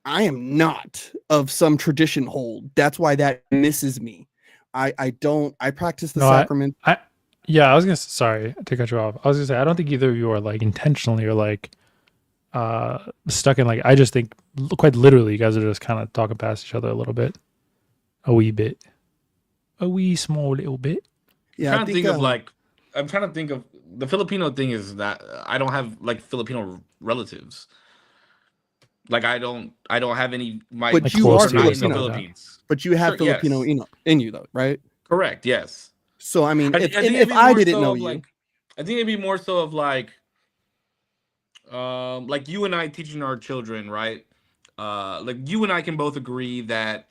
C: I am not of some tradition hold. That's why that misses me. I practice the
B: No,
C: sacrament.
B: I was gonna sorry to cut you off. I was gonna say I don't think either of you are like intentionally or like stuck in, like, I just think quite literally you guys are just kind of talking past each other a little bit, a wee bit, a wee small little bit.
C: Yeah,
A: I'm trying to think of the Filipino thing is that I don't have like Filipino relatives. Like I don't have any. My
C: but
B: Like
C: you
B: close
C: are
A: are
B: to you
A: not
B: or
A: in the
B: something
C: Filipino.
B: like that.
A: Philippines.
C: But you have
A: Sure,
C: Filipino
A: yes.
C: in you though, right?
A: Correct. Yes.
C: So I mean,
A: I think it'd
C: if
A: be
C: I
A: more
C: didn't
A: so
C: know
A: of
C: you,
A: like, I think it'd be more so of like you and I teaching our children, right? Like you and I can both agree that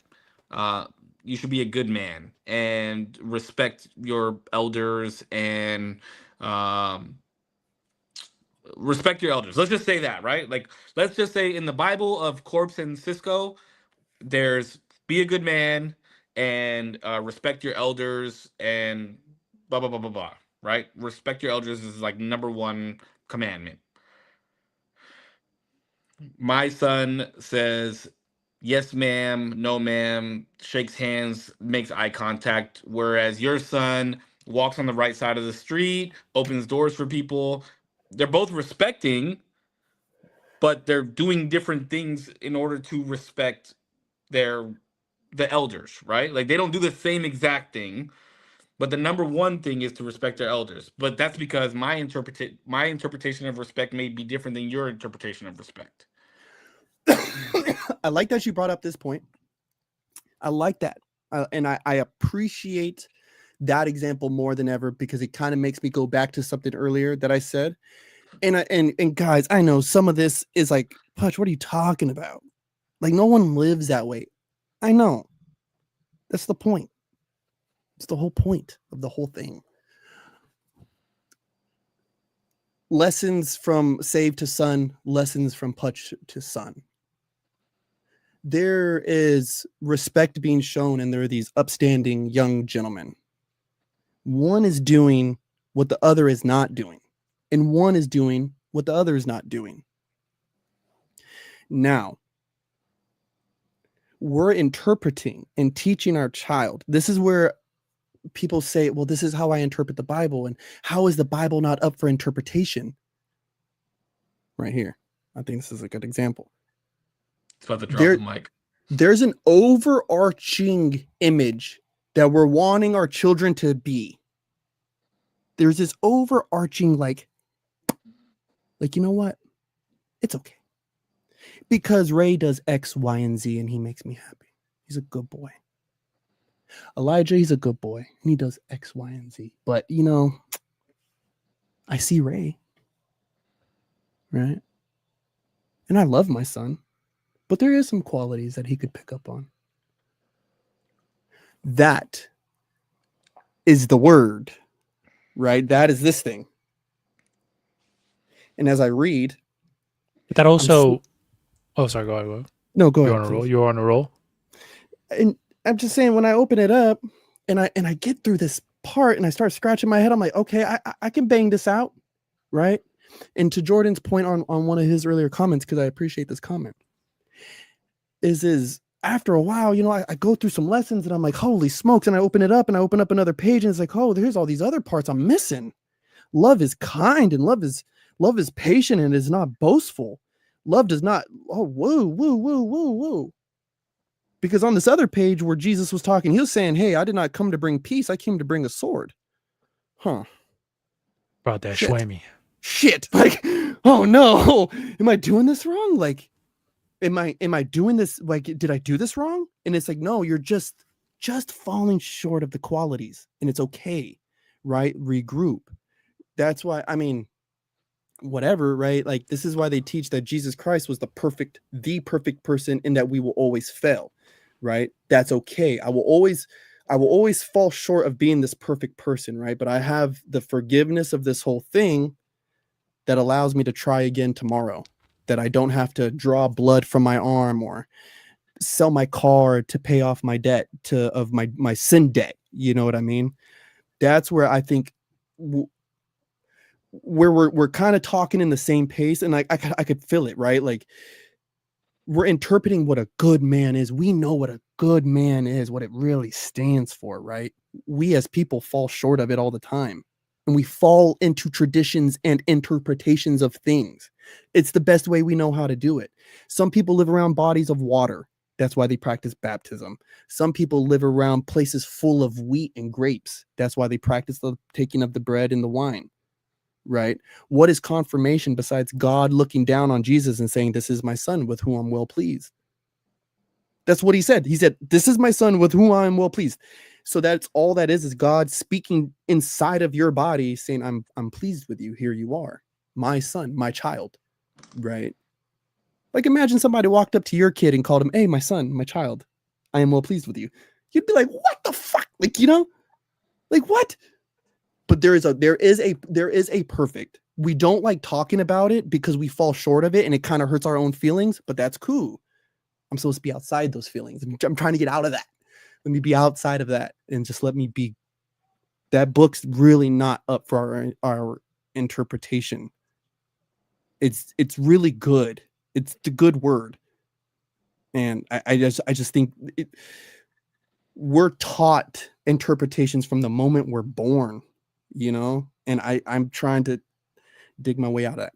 A: you should be a good man and respect your elders and um respect your elders. Let's just say that, right? Like let's just say in the Bible of Korpsx and Cisco, there's be a good man and respect your elders and blah blah blah blah blah. Right? Respect your elders is like number one commandment. My son says yes ma'am, no ma'am, shakes hands, makes eye contact, whereas your son walks on the right side of the street, opens doors for people. They're both respecting, but they're doing different things in order to respect their the elders, right? Like they don't do the same exact thing, but the number one thing is to respect their elders. But that's because my interpretation of respect may be different than your interpretation of respect.
C: I like that you brought up this point. I like that. And I appreciate that example more than ever because it kind of makes me go back to something earlier that I said. And guys, I know some of this is like, Putch, what are you talking about? Like, no one lives that way. I know. That's the point. It's the whole point of the whole thing. Lessons from Save to Son, lessons from Putch to Son. There is respect being shown, and there are these upstanding young gentlemen. One is doing what the other is not doing, and one is doing what the other is not doing. Now, we're interpreting and teaching our child. This is where people say, well, this is how I interpret the Bible, and how is the Bible not up for interpretation? Right here. I think this is a good example.
A: It's about to drop the mic.
C: There's an overarching image that we're wanting our children to be. There's this overarching, like, you know what? It's okay. Because Ray does X, Y, and Z, and he makes me happy. He's a good boy. Elijah, he's a good boy, and he does X, Y, and Z. But, you know, I see Ray. Right? And I love my son. But there is some qualities that he could pick up on. That is the word, right? That is this thing. And as I read,
B: but that also. Oh, sorry. Go ahead.
C: No, go ahead.
B: You're on a roll. You're on a roll.
C: And I'm just saying, when I open it up, and I get through this part, and I start scratching my head, I'm like, okay, I can bang this out, right? And to Jordan's point on one of his earlier comments, because I appreciate this comment. Is after a while, you know, I go through some lessons and I'm like, holy smokes. And I open it up and I open up another page and it's like, oh, there's all these other parts I'm missing. Love is kind and love is patient and is not boastful. Love does not, woo. Because on this other page where Jesus was talking, he was saying, hey, I did not come to bring peace. I came to bring a sword. Huh.
B: Brought that shwammy.
C: Shit. Like, oh no, am I doing this wrong? Like, Am I doing this? Like, did I do this wrong? And it's like, no, you're just falling short of the qualities, and it's okay, right? Regroup. That's why, I mean, whatever, right? Like, this is why they teach that Jesus Christ was the perfect person, and that we will always fail, right? That's okay. I will always fall short of being this perfect person, right? But I have the forgiveness of this whole thing that allows me to try again tomorrow. That I don't have to draw blood from my arm or sell my car to pay off my debt of my sin debt. You know what I mean? That's where I think where we're kind of talking in the same pace, and I could feel it, right? Like, we're interpreting what a good man is. We know what a good man is, what it really stands for, right? We as people fall short of it all the time. And we fall into traditions and interpretations of things. It's the best way we know how to do it. Some people live around bodies of water. That's why they practice baptism. Some people live around places full of wheat and grapes. That's why they practice the taking of the bread and the wine, right? What is confirmation besides God looking down on Jesus and saying, this is my son with whom I'm well pleased? That's what he said. He said, this is my son with whom I am well pleased. So that's all that is God speaking inside of your body saying, I'm pleased with you. Here you are, my son, my child, right? Like, imagine somebody walked up to your kid and called him, hey, my son, my child, I am well pleased with you. You'd be like, what the fuck? Like, you know, like what? But there is a perfect. We don't like talking about it because we fall short of it and it kind of hurts our own feelings, but that's cool. I'm supposed to be outside those feelings. I'm trying to get out of that. Let me be outside of that and just let me be. That book's really not up for our interpretation. It's really good. It's the good word. And I just think we're taught interpretations from the moment we're born, you know? And I'm trying to dig my way out of that.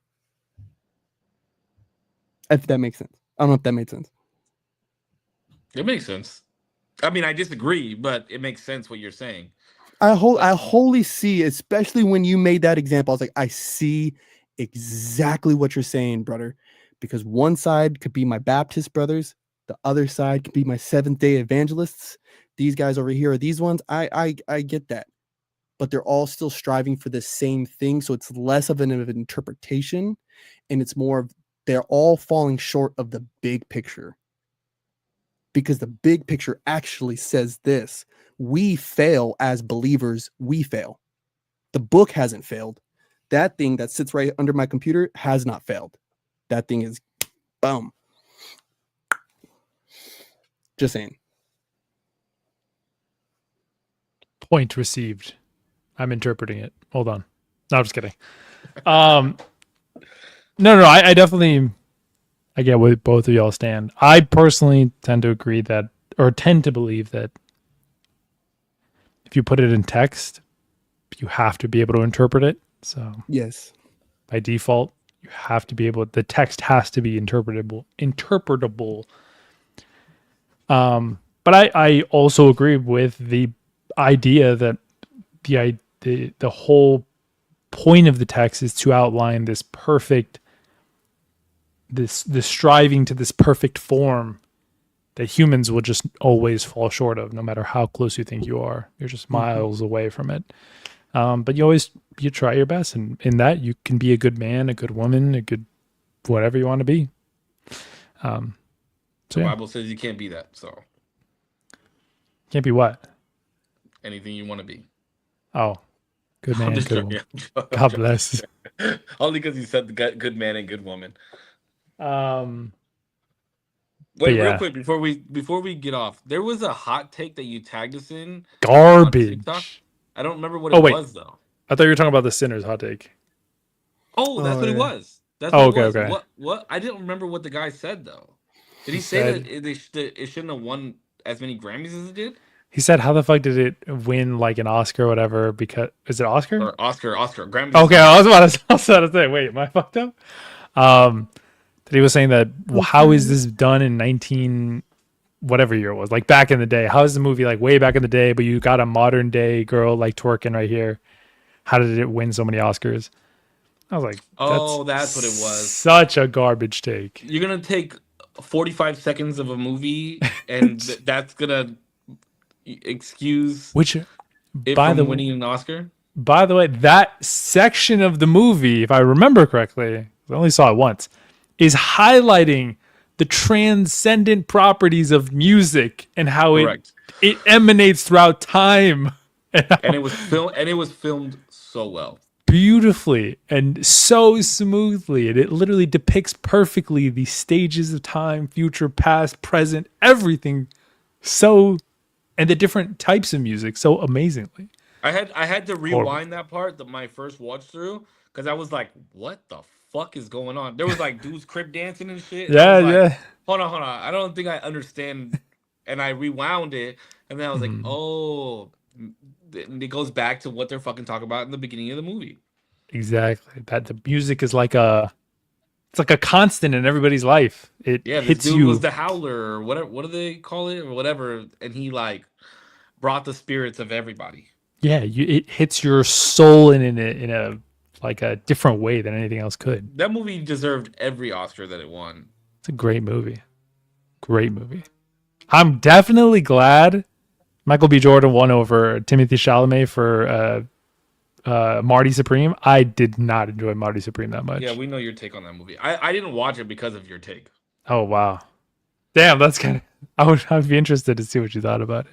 C: If that makes sense. I don't know if that made sense.
A: It makes sense. I mean, I disagree, but it makes sense what you're saying.
C: I wholly see, especially when you made that example. I was like, I see exactly what you're saying, brother. Because one side could be my Baptist brothers, the other side could be my Seventh-day evangelists. These guys over here are these ones. I get that, but they're all still striving for the same thing. So it's less of an interpretation, and it's more of they're all falling short of the big picture. Because the big picture actually says this: we fail as believers. We fail. The book hasn't failed. That thing that sits right under my computer has not failed. That thing is boom. Just saying.
B: Point received. I'm interpreting it. Hold on. No, I'm just kidding. No, I definitely, I get where both of y'all stand. I personally tend to agree that, or tend to believe that if you put it in text, you have to be able to interpret it. So
C: Yes.
B: by default, you have to be able, the text has to be interpretable. But I also agree with the idea that the whole point of the text is to outline this perfect, this striving to this perfect form that humans will just always fall short of, no matter how close you think you are. You're just miles away from it. But you try your best, and in that you can be a good man, a good woman, a good whatever you want to be.
A: The Bible says you can't be that, so
B: can't be what?
A: Anything you want to be.
B: Oh, good man, good woman. God bless.
A: Only because you said the good man and good woman.
B: But
A: Wait,
B: yeah.
A: real quick before we get off, there was a hot take that you tagged us in.
B: Garbage.
A: I don't remember what it was though.
B: I thought you were talking about the sinner's hot take.
A: Oh, that's what it was. That's
B: what
A: it was.
B: Okay.
A: What? I didn't remember what the guy said though. Did he say that it shouldn't have won as many Grammys as it did?
B: He said, "How the fuck did it win like an Oscar or whatever? Because is it Oscar
A: or Oscar Grammys?"
B: Okay, I was about to say, wait, am I fucked up? That he was saying that how is this done in 19 whatever year it was, like back in the day? How is the movie like way back in the day, but you got a modern day girl like twerking right here? How did it win so many Oscars? I was like,
A: that's what it was.
B: Such a garbage take.
A: You're gonna take 45 seconds of a movie, and that's gonna excuse winning an Oscar.
B: By the way, that section of the movie, if I remember correctly, I only saw it once, is highlighting the transcendent properties of music and how it emanates throughout time.
A: And it was filmed so well.
B: Beautifully and so smoothly. And it literally depicts perfectly the stages of time, future, past, present, everything. And the different types of music so amazingly.
A: I had to rewind that part, my first watch through, because I was like, what the fuck is going on? There was like dudes crip dancing and shit.
B: Yeah.
A: Hold on. I don't think I understand. And I rewound it, and then I was like, oh, it goes back to what they're fucking talking about in the beginning of the movie.
B: Exactly. That the music is like a constant in everybody's life. It hits
A: this dude
B: you.
A: Was the howler or whatever? What do they call it or whatever? And he like brought the spirits of everybody.
B: Yeah, it hits your soul in a like a different way than anything else could.
A: That movie deserved every Oscar that it won.
B: It's a great movie. Great movie. I'm definitely glad Michael B. Jordan won over Timothée Chalamet for Marty Supreme. I did not enjoy Marty Supreme that much.
A: Yeah, we know your take on that movie. I didn't watch it because of your take.
B: Oh wow, damn, that's kind of. I'd be interested to see what you thought about it.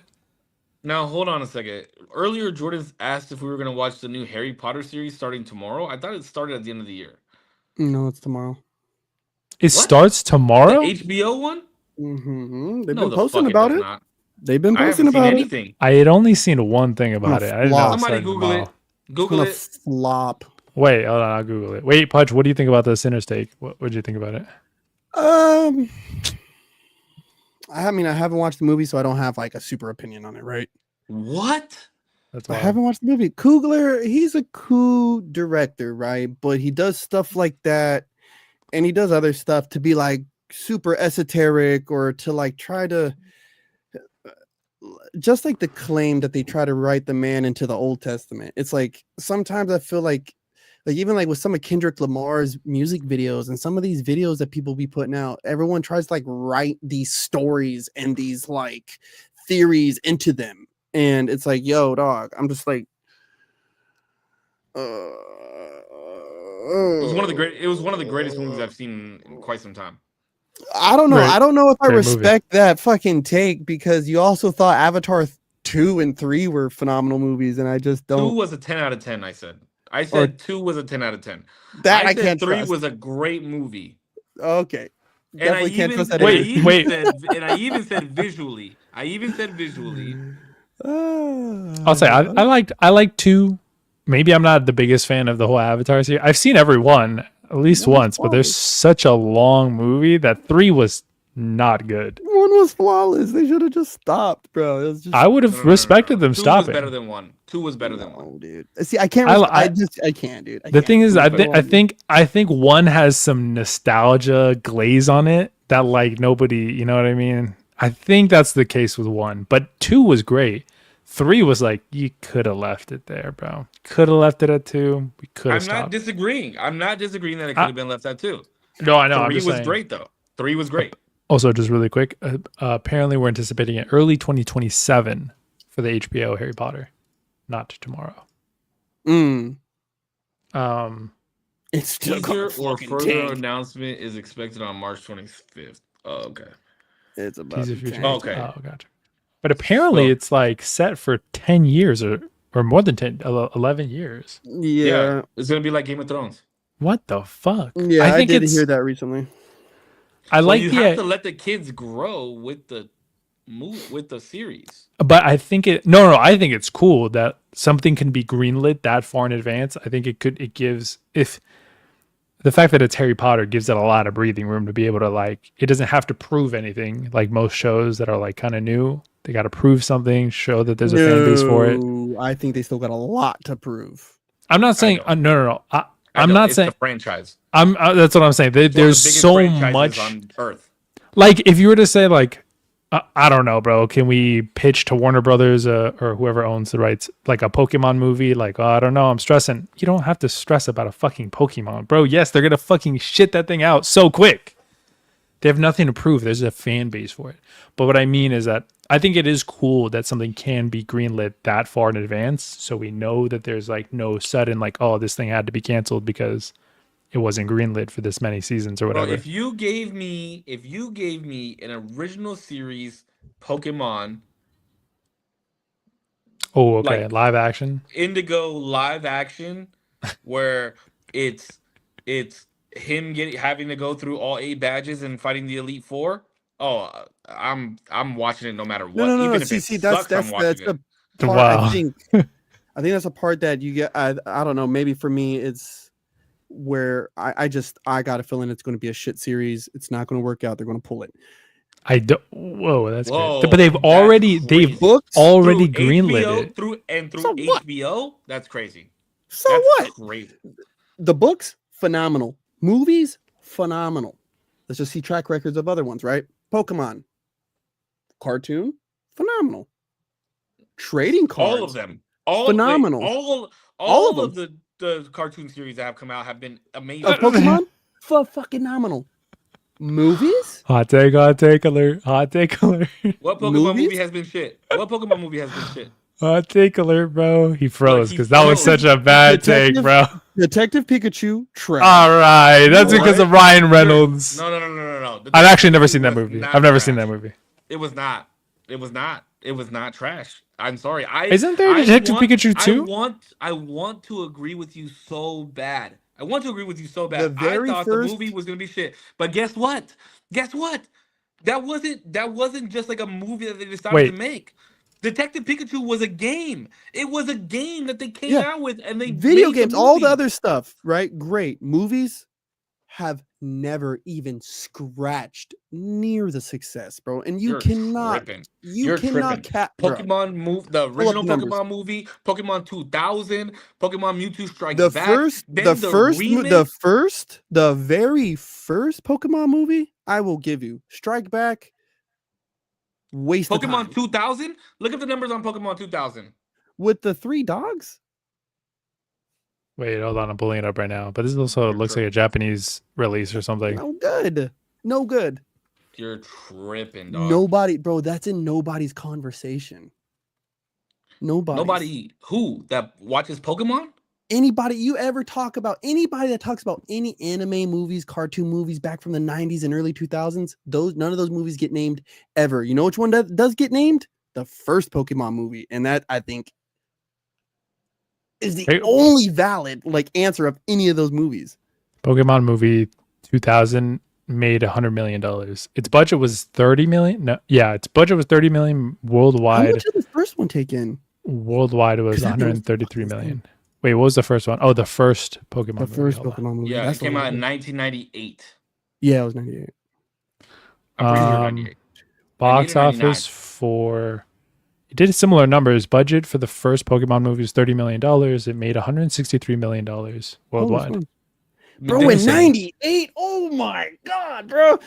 A: Now hold on a second. Earlier, Jordan asked if we were going to watch the new Harry Potter series starting tomorrow. I thought it started at the end of the year.
C: No, it's tomorrow.
B: It starts tomorrow.
A: The HBO one?
C: They've
A: No,
C: been
A: the
C: posting
A: fuck
C: about
A: does
C: it.
A: not.
C: They've been
A: I
C: posting
A: haven't seen
C: about it.
A: anything.
B: I had only seen one thing about
C: gonna
B: it. I didn't know
C: flop.
B: it
A: Somebody
B: started
A: Google it.
B: tomorrow.
C: It's
A: Google
C: gonna
A: it.
C: flop.
B: Wait, hold on, I'll Google it. Wait, Pudge, what do you think about the Sinner Steak? What did you think about it?
C: I mean, I haven't watched the movie, so I don't have like a super opinion on it, right?
A: What?
B: That's
C: I
B: why.
C: haven't watched the movie. Kugler, he's a cool director, right? But he does stuff like that, and he does other stuff to be like super esoteric or to like try to just like the claim that they try to write the man into the Old Testament. It's like sometimes I feel like even like with some of Kendrick Lamar's music videos and some of these videos that people be putting out, everyone tries to like write these stories and these like theories into them. And it's like, yo, dog, I'm just like,
A: It was one of the greatest movies I've seen in quite some time.
C: I don't know.
B: Great-
C: I don't know if I
B: great movie.
C: respect that fucking take because you also thought Avatar 2 and 3 were phenomenal movies, and I just
A: 2
C: don't.
A: was a 10 out of 10, I said 2 was a 10 out of 10.
C: That I
A: said
C: can't
A: 3
C: trust.
A: was a great movie.
C: Okay.
A: And I
C: Definitely can't
A: even
C: trust that.
B: Wait,
C: either.
B: wait.
A: and I even said visually.
B: I'll say I liked 2. Maybe I'm not the biggest fan of the whole Avatar series. I've seen every one at least
C: One was
B: once, but there's
C: flawless.
B: such a long movie that 3 was not good.
C: One was flawless. They should have just stopped, bro. It was just.
B: I would have respected them
A: 2
B: stopping.
A: was better than 1. 2 was better than 1.
C: No, dude. See, I can't. I can't, dude.
B: The thing is, I
C: think.
B: think 1 has some nostalgia glaze on it that like nobody, you know what I mean? I think that's the case with 1, but 2 was great. 3 was like you could have left it there, bro. Could have left it at 2. We could have
A: I'm not
B: stopped.
A: disagreeing. I'm not disagreeing that it could have been left at 2.
B: No, I know.
A: 3 was great though. 3 was great.
B: Also, just really quick, apparently we're anticipating it early 2027 for the HBO Harry Potter, not tomorrow.
C: It's still
A: Teaser
C: gonna
A: or
C: fucking
A: further
C: tank.
A: announcement is expected on March 25th. Oh, okay.
C: It's about
B: Teaser
C: to
B: future.
C: tank.
A: Oh, okay.
B: Oh, gotcha. But apparently it's like set for 10 years or more than 10, 11 years.
C: Yeah.
A: It's gonna be like Game of Thrones.
B: What the fuck?
C: Yeah, I
B: think
C: did
B: it's.
C: hear that recently.
B: I like
A: you
B: the.
A: have to let the kids grow with the series.
B: But I think it. No, I think it's cool that something can be greenlit that far in advance. I think it gives if. The fact that it's Harry Potter gives it a lot of breathing room to be able to like. It doesn't have to prove anything like most shows that are like kind of new. They got to prove something, show that there's a fan base for it.
C: I think they still got a lot to prove.
B: I'm not saying no. I'm not saying
A: the franchise.
B: That's what I'm saying. There's
A: the biggest
B: so
A: franchises
B: much
A: on Earth.
B: Like if you were to say like I don't know, bro, can we pitch to Warner Brothers or whoever owns the rights like a Pokemon movie? Like, I don't know, I'm stressing. You don't have to stress about a fucking Pokemon, bro. Yes, they're gonna fucking shit that thing out so quick. They have nothing to prove. There's a fan base for it. But what I mean is that I think it is cool that something can be greenlit that far in advance, so we know that there's like no sudden like, oh, this thing had to be canceled because it wasn't greenlit for this many seasons or whatever.
A: Bro, if you gave me an original series Pokemon,
B: oh, okay,
A: like
B: live action,
A: Indigo live action, where it's him having to go through all 8 badges and fighting the Elite Four. Oh, I'm watching it no matter what.
C: No.
A: Even if
C: See,
A: it
C: that's
A: sucks, I'm watching it.
C: the part
B: Wow.
C: I think that's a part that you get. I don't know. Maybe for me, it's where I got a feeling it's going to be a shit series. It's not going to work out. They're going to pull it.
B: I don't. Whoa, that's
A: Whoa,
B: good. But they've
A: that's
B: already
A: crazy.
B: already
A: Through
B: greenlit
A: HBO,
B: it.
A: through
C: So what?
A: HBO. That's crazy.
C: So
A: That's
C: what?
A: Crazy.
C: The books, phenomenal. Movies, phenomenal. Let's just see track records of other ones, right? Pokemon, cartoon, phenomenal. Trading cards,
A: All of them. All
C: phenomenal.
A: all
C: of
A: of the cartoon series that have come out have been amazing.
C: Of Pokemon, fucking phenomenal. Movies,
B: Hot take alert. Hot take alert.
A: What Pokemon
C: Movies?
A: movie has been shit? What Pokemon movie has been shit?
B: Hot take alert, bro. He froze
A: he
B: because that was
A: froze.
B: such a bad take,
C: Detective-
B: bro.
C: Detective Pikachu, trash.
B: All right, that's
A: What?
B: because of Ryan Reynolds.
A: No.
B: I've actually never seen that
A: was
B: movie.
A: not
B: I've never seen
A: trash.
B: that movie.
A: It was not. It was not trash. I'm sorry.
B: Isn't there Detective Pikachu too?
A: I want to agree with you so bad.
C: The
A: I
C: very
A: thought
C: first-
A: the movie was gonna be shit. But guess what? That wasn't just like a movie that they decided
B: Wait.
A: to make. Detective Pikachu was a game. It was a game that they came
C: Yeah.
A: out with, and they
C: Video
A: made
C: games,
A: the
C: all the
A: movie.
C: other stuff, right? Great. Movies have never even scratched near the success, bro. And you
A: You're
C: cannot,
A: tripping.
C: you
A: You're
C: cannot
A: tripping.
C: bro.
A: Pokemon move the
C: Pull up
A: original
C: the numbers.
A: Pokemon movie, Pokemon 2000, Pokemon Mewtwo Strikes
C: The
A: Back,
C: the very first Pokemon movie, I will give you. Strike Back, waste of
A: Pokemon
C: time.
A: 2000. Look at the numbers on Pokemon 2000.
C: With the 3 dogs?
B: Wait, hold on. I'm pulling it up right now. But this also
A: You're
B: looks like a Japanese release or something.
C: No good. No good.
A: You're tripping, dog.
C: Nobody, bro, that's in nobody's conversation.
A: Nobody who that watches Pokemon?
C: Anybody you ever talk about, anybody that talks about any anime movies, cartoon movies back from the 90s and early 2000s, none of those movies get named ever. You know which one does get named? The first Pokemon movie. And that, I think, is the only valid like answer of any of those movies.
B: Pokemon movie 2000 made $100 million. Its budget was 30 million. No, yeah, its budget was 30 million worldwide.
C: How much did the first one take in?
B: Worldwide, it was 133 million. Wait, what was the first one? Oh, the first Pokemon movie.
C: The first Pokemon movie.
A: Yeah, it came out in 1998.
C: Yeah, it was 98.
A: I'm pretty sure 98.
B: Box office for... It did similar numbers. Budget for the first Pokemon movie was $30 million. It made $163 million worldwide.
C: Bro, in 98? Oh my God, bro.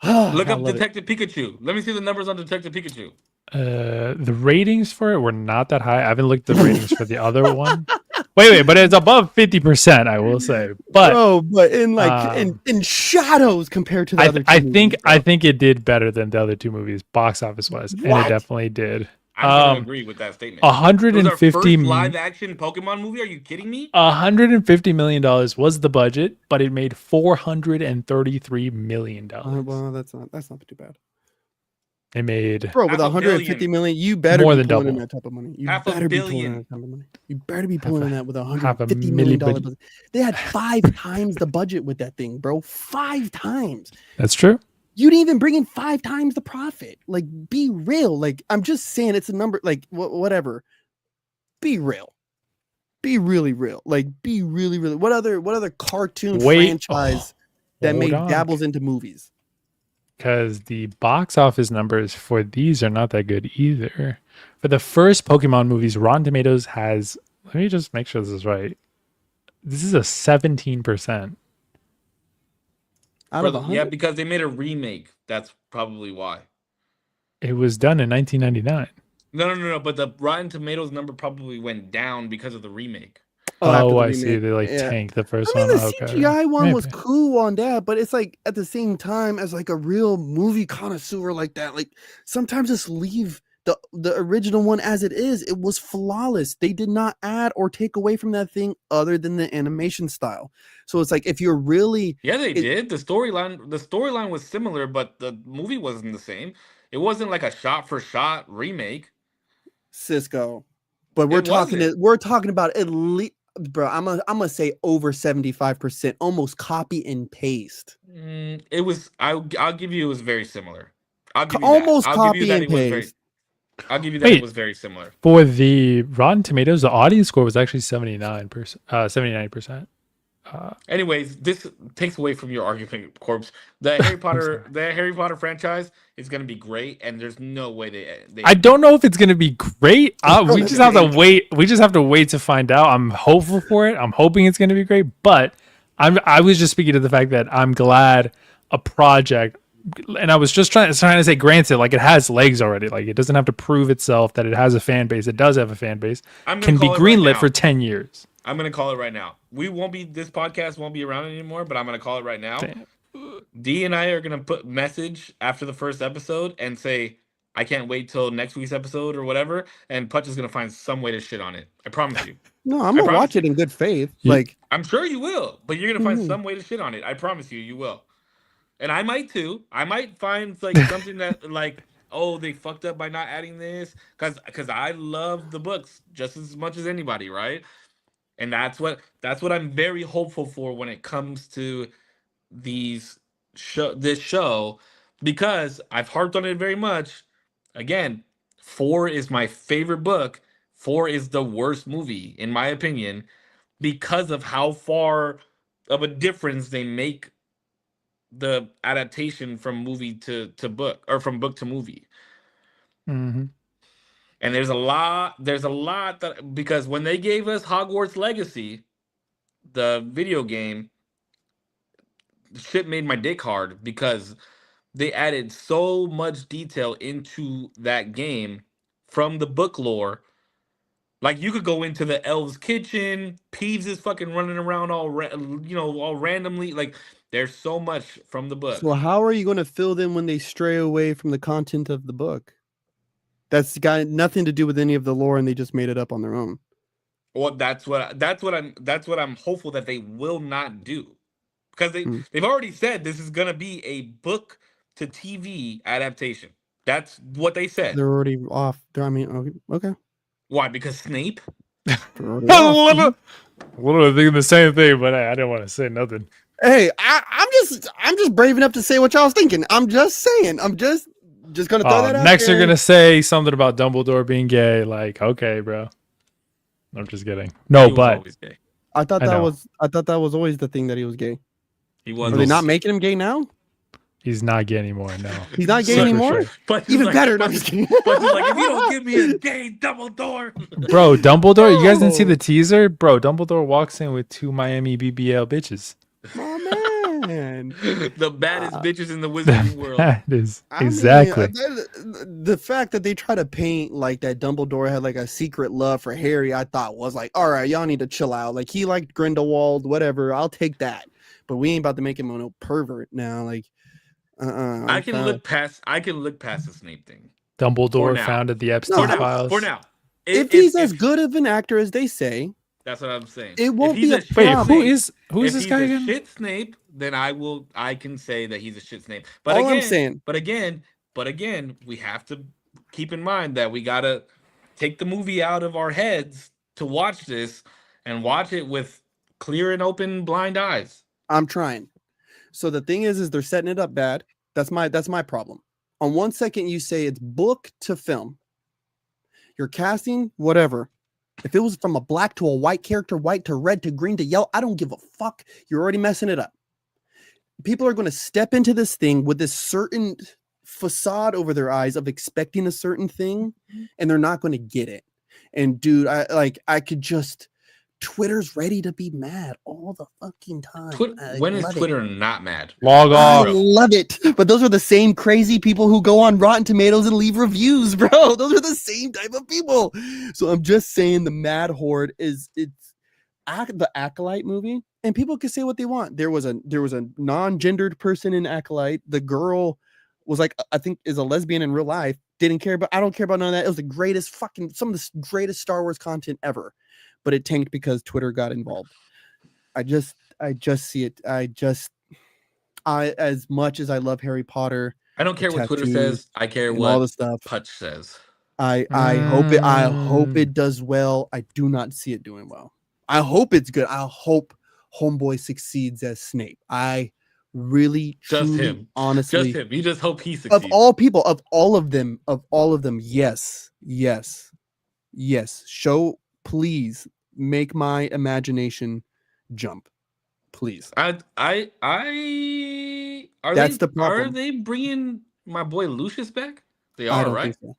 A: Look up Detective Pikachu. Let me see the numbers on Detective Pikachu.
B: The ratings for it were not that high. I haven't looked at the ratings for the other one. Wait, but it's above 50%, I will say. But
C: bro, but in like in shadows compared to the other two
B: I think it did better than the other two movies, box office wise, and it definitely did.
A: I'm gonna agree with that statement.
B: 150
A: live action Pokemon movie? Are you kidding me?
B: $150 million was the budget, but it made $433 million.
C: Well, that's not too bad.
B: It made
C: with 150 million, you better
B: more
C: be
B: than
C: pulling
B: double.
C: in that type of money. You better be pulling in that type of money. You better be pulling in that with $150 million budget. They had 5 times the budget with that thing, bro. 5 times.
B: That's true.
C: You didn't even bring in 5 times the profit. Like, be real. Like, I'm just saying it's a number. Like, whatever. Be real. Be really real. Like, be really, really. What other cartoon franchise that made dabbles into movies?
B: Because the box office numbers for these are not that good either. For the first Pokemon movies, Rotten Tomatoes has, let me just make sure this is right. This is a 17%.
A: Yeah, because they made a remake. That's probably why.
B: It was done in 1999.
A: No. But the Rotten Tomatoes number probably went down because of the remake.
B: Oh, I see. They tanked the first one.
C: The CGI one was cool on that, but it's like at the same time as like a real movie connoisseur like that, like sometimes just leave the original one as it is. It was flawless. They did not add or take away from that thing other than the animation style. So it's like if you're really
A: they did. The storyline was similar, but the movie wasn't the same. It wasn't like a shot for shot remake.
C: Cisco. But we're talking about at least, bro, I'm gonna say over 75%, almost copy and paste.
A: It was. I'll give you. It was very similar. I'll give you
C: almost
A: that.
C: copy and paste.
A: I'll give you that. It was very similar.
B: For the Rotten Tomatoes, the audience score was actually 79%. 79%.
A: Anyways, this takes away from your argument, Korpsx. The Harry Potter franchise is going to be great, and there's no way they
B: I don't know if it's going to be great. We just have to wait. We just have to wait to find out. I'm hopeful for it. I'm hoping it's going to be great, but I was just speaking to the fact that I'm glad a project, and I was just trying to say, granted, like it has legs already. Like it doesn't have to prove itself that it has a fan base. It does have a fan base. Can be greenlit for 10 years.
A: I'm going to call it right now. This podcast won't be around anymore, but I'm going to call it right now. Damn. D and I are going to put message after the first episode and say, I can't wait till next week's episode or whatever. And Putch is going to find some way to shit on it. I promise you.
C: No, I'm going to watch it in good faith. Like
A: I'm sure you will, but you're going to find some way to shit on it. I promise you will. And I might too. I might find like something that like, oh, they fucked up by not adding this. Because I love the books just as much as anybody, right? And that's what I'm very hopeful for when it comes to this show, because I've harped on it very much. Again, 4 is my favorite book. 4 is the worst movie, in my opinion, because of how far of a difference they make the adaptation from movie to book, or from book to movie.
B: Mm-hmm.
A: And there's a lot that, because when they gave us Hogwarts Legacy, the video game, shit made my dick hard because they added so much detail into that game from the book lore. Like, you could go into the elves' kitchen. Peeves is fucking running around all randomly. Like, there's so much from the book.
C: So how are you going to fill them when they stray away from the content of the book? That's got nothing to do with any of the lore, and they just made it up on their own.
A: Well, that's what I'm hopeful that they will not do, because they've already said this is gonna be a book to TV adaptation. That's what they said.
C: They're already off. I mean, okay.
A: Why? Because Snape.
C: They're already off.
B: Literally thinking the same thing, but I didn't want to say nothing.
C: Hey, I'm just brave enough to say what y'all was thinking. I'm just saying. I'm just gonna throw that out
B: next
C: there.
B: you're gonna say something about Dumbledore being gay. Like, okay, bro. I'm just kidding. No,
A: He was
B: but
A: always gay.
C: I thought
B: I
C: that
B: know.
C: was always the thing that he was gay.
A: He was.
C: Are they not making him gay now?
B: he's not gay anymore. No,
C: He's not gay
B: For
C: anymore.
B: sure.
A: But he's
C: Even
A: like,
C: better. No,
A: But,
C: I'm just kidding.
A: but he's like, if you don't give me a gay Dumbledore,
B: Bro, Dumbledore. You guys didn't see
C: No.
B: the teaser, bro? Dumbledore walks in with 2 Miami BBL bitches.
C: My man.
A: the baddest bitches in the wizarding world.
B: That is
C: I mean,
B: exactly.
C: the fact that they try to paint like that Dumbledore had like a secret love for Harry, I thought was like, all right, y'all need to chill out. Like, he liked Grindelwald, whatever. I'll take that, but we ain't about to make him a no pervert now. Like,
A: I can look past the Snape thing.
B: Dumbledore
A: now.
B: founded the
A: For
B: Epstein
A: now.
B: files.
A: For now.
C: If he's as good of an actor as they say,
A: That's what I'm saying.
C: it won't
A: If he's
C: be a
A: shit
B: Wait,
C: problem.
B: who
A: Snape-
B: is
A: if
B: this
A: he's
B: guy
A: a
B: again?
A: shit Snape, then I can say that he's a shit Snape. But
C: All
A: again,
C: I'm saying,
A: but again, we have to keep in mind that we gotta take the movie out of our heads to watch this, and watch it with clear and open blind eyes.
C: I'm trying. So the thing is they're setting it up bad. That's my problem. On one second, you say it's book to film. You're casting, whatever. If it was from a black to a white character, white to red to green to yellow, I don't give a fuck. You're already messing it up. People are going to step into this thing with this certain facade over their eyes of expecting a certain thing, and they're not going to get it. And dude, I could just, Twitter's ready to be mad all the fucking time.
A: When is
C: love it.
A: Twitter not mad?
B: Log
C: I
B: off.
C: love it. But those are the same crazy people who go on Rotten Tomatoes and leave reviews, bro. Those are the same type of people. So I'm just saying the Mad Horde it's the Acolyte movie, and people can say what they want. There was a non-gendered person in Acolyte. The girl was like, I think is a lesbian in real life. Didn't care, but I don't care about none of that. It was the greatest some of the greatest Star Wars content ever. But it tanked because Twitter got involved. I just see it. As much as I love Harry Potter,
A: I don't care what Twitter
C: tattoos
A: says. I care
C: and
A: what
C: all the stuff,
A: Putch says.
C: I hope it does well. I do not see it doing well. I hope it's good. I hope Homeboy succeeds as Snape. I really,
A: Just
C: truly,
A: him.
C: honestly,
A: Just him. You just hope he succeeds.
C: of all people, of all of them, yes. Show, please make my imagination jump, please.
A: Are
C: That's
A: they,
C: the problem.
A: Are they bringing my boy Lucius back? They
C: I
A: are,
C: don't
A: right?
C: think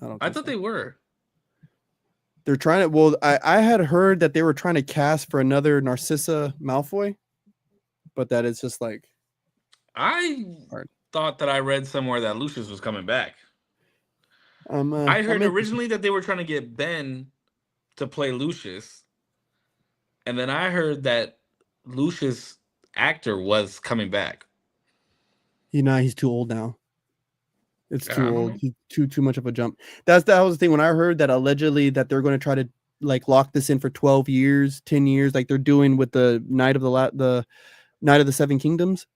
C: so.
A: I thought they were.
C: They're trying to. Well, I had heard that they were trying to cast for another Narcissa Malfoy, but that is just like
A: I
C: hard.
A: thought that I read somewhere that Lucius was coming back.
C: I
A: heard originally that they were trying to get Ben to play Lucius, and then I heard that Lucius actor was coming back.
C: he's too old now. It's
A: I
C: too
A: don't
C: old.
A: know.
C: He's too much of a jump. That was the thing when I heard that allegedly that they're going to try to like lock this in for 12 years, 10 years, like they're doing with the Night of the Night of the Seven Kingdoms,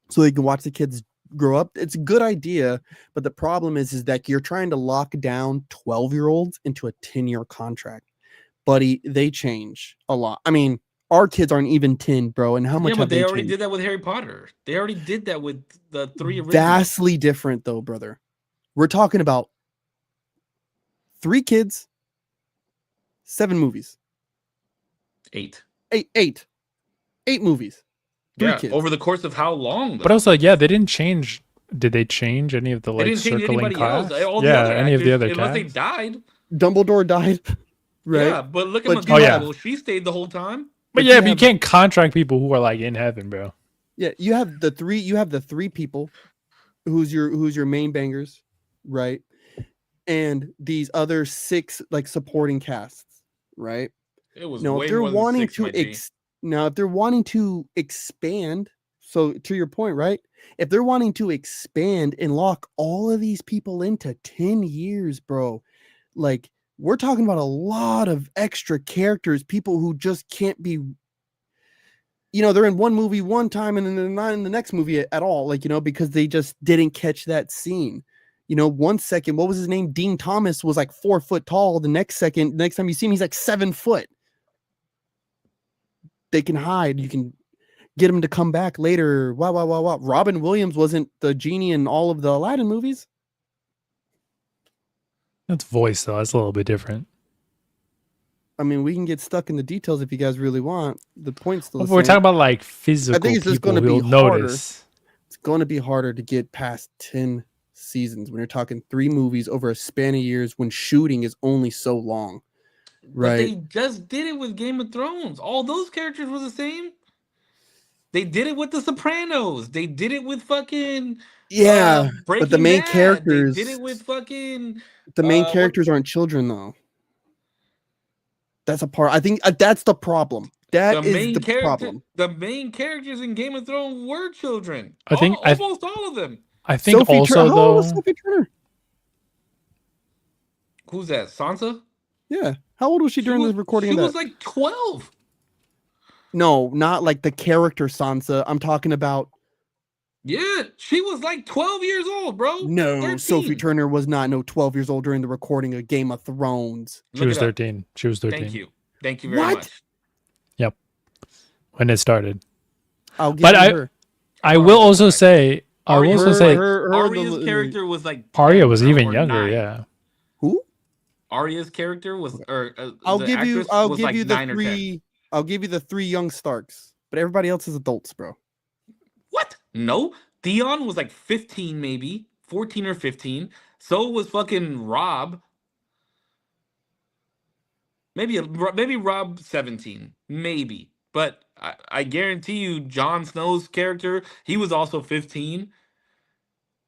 C: so they can watch the kids grow up. It's a good idea, but the problem is that you're trying to lock down 12-year-olds into a 10-year contract. Buddy, they change a lot. I mean, our kids aren't even 10, bro. And how much
A: Yeah,
C: have
A: but they
C: they
A: already
C: changed?
A: did that with Harry Potter. They already did that with the 3 originals.
C: Vastly different, though, brother. We're talking about 3 kids, 7 movies.
A: 8.
C: 8 movies. 3
A: Yeah,
C: kids.
A: over the course of how long?
B: But
A: though?
B: also, yeah, they didn't change. Did they change any of the
A: They
B: like
A: didn't change
B: circling
A: anybody else.
B: cast?
A: All the
B: Yeah,
A: other
B: any of the
A: actors,
B: other
A: unless they
B: cast.
A: died.
C: Dumbledore died, right?
A: Yeah, but look at
C: But
B: you have-
A: McGonagall. She stayed the whole time.
B: But yeah, but you can't contract people who are like in heaven, bro.
C: Yeah, you have the 3 people who's your main bangers, right? And these other 6 like supporting casts, right?
A: It was
C: Now,
A: way
C: if they're
A: more than
C: wanting
A: 6,
C: to
A: my G.
C: now if they're wanting to expand, so to your point, right? If they're wanting to expand and lock all of these people into 10 years, bro, like we're talking about a lot of extra characters, people who just can't be, they're in one movie one time and then they're not in the next movie at all, like, because they just didn't catch that scene. 1 second, what was his name? Dean Thomas was like 4 foot tall. The next time you see him, he's like 7 foot. They can hide. You can get him to come back later. Wow. Robin Williams wasn't the genie in all of the Aladdin movies.
B: That's voice though. That's a little bit different.
C: I mean, we can get stuck in the details if you guys really want. The point's still
B: Well,
C: the
B: if we're
C: same.
B: talking about like physical
C: it's just
B: people
C: gonna be
B: who'll
C: harder.
B: notice.
C: It's going to be harder to get past 10 seasons when you're talking 3 movies over a span of years when shooting is only so long. Right.
A: But they just did it with Game of Thrones. All those characters were the same. They did it with The Sopranos. They did it with fucking
C: but the main
A: Bad.
C: characters
A: They did it with fucking
C: characters aren't children though. That's a part. I think that's the problem. That is the problem.
A: The main characters in Game of Thrones were children.
B: I think
A: almost all of them.
B: I think
C: Sophie
B: also
C: how old was
B: though.
C: Sophie Turner?
A: Who's that? Sansa?
C: Yeah. How old was she during the recording of that?
A: She was like 12.
C: No, not like the character Sansa. I'm talking about.
A: Yeah, she was like 12 years old, bro.
C: No,
A: 13.
C: Sophie Turner was not 12 years old during the recording of Game of Thrones.
B: She was 13. She was 13.
A: Thank you very much.
B: Yep. When it started.
C: I'll give her.
B: I will also say
A: Arya's character was like 10
B: Arya was even
A: or
B: younger,
A: 9.
B: yeah.
C: Who?
A: Arya's character was
C: I'll give you the
A: 9 or 10.
C: 3. I'll give you the 3 young Starks, but everybody else is adults, bro.
A: What? No, Theon was like 15, maybe 14 or 15. So was fucking Rob. Maybe Rob 17, maybe. But I guarantee you, Jon Snow's character, he was also 15.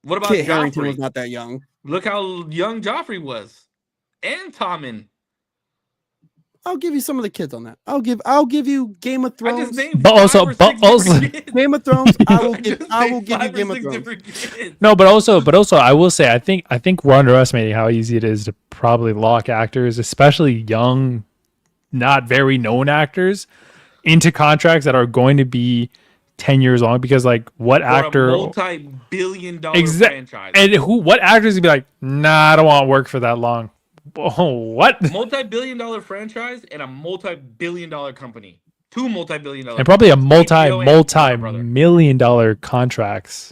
A: What about
C: Kit
A: Joffrey?
C: Harington was not that young.
A: Look how young Joffrey was, and Tommen.
C: I'll give you some of the kids on that. I'll give you Game of Thrones.
A: I just named
B: But also
C: Game of Thrones. I will give you Game of Thrones.
B: No, but also I will say I think we're underestimating how easy it is to probably lock actors, especially young, not very known actors, into contracts that are going to be 10 years long, because like what actor
A: a multi-billion-dollar franchise.
B: And what actors would be like, nah, I don't want to work for that long. Oh, what?
A: Multi-billion-dollar franchise and a multi-billion-dollar company. 2 multi-billion-dollar
B: and probably a
A: HBO
B: multi-million-dollar contracts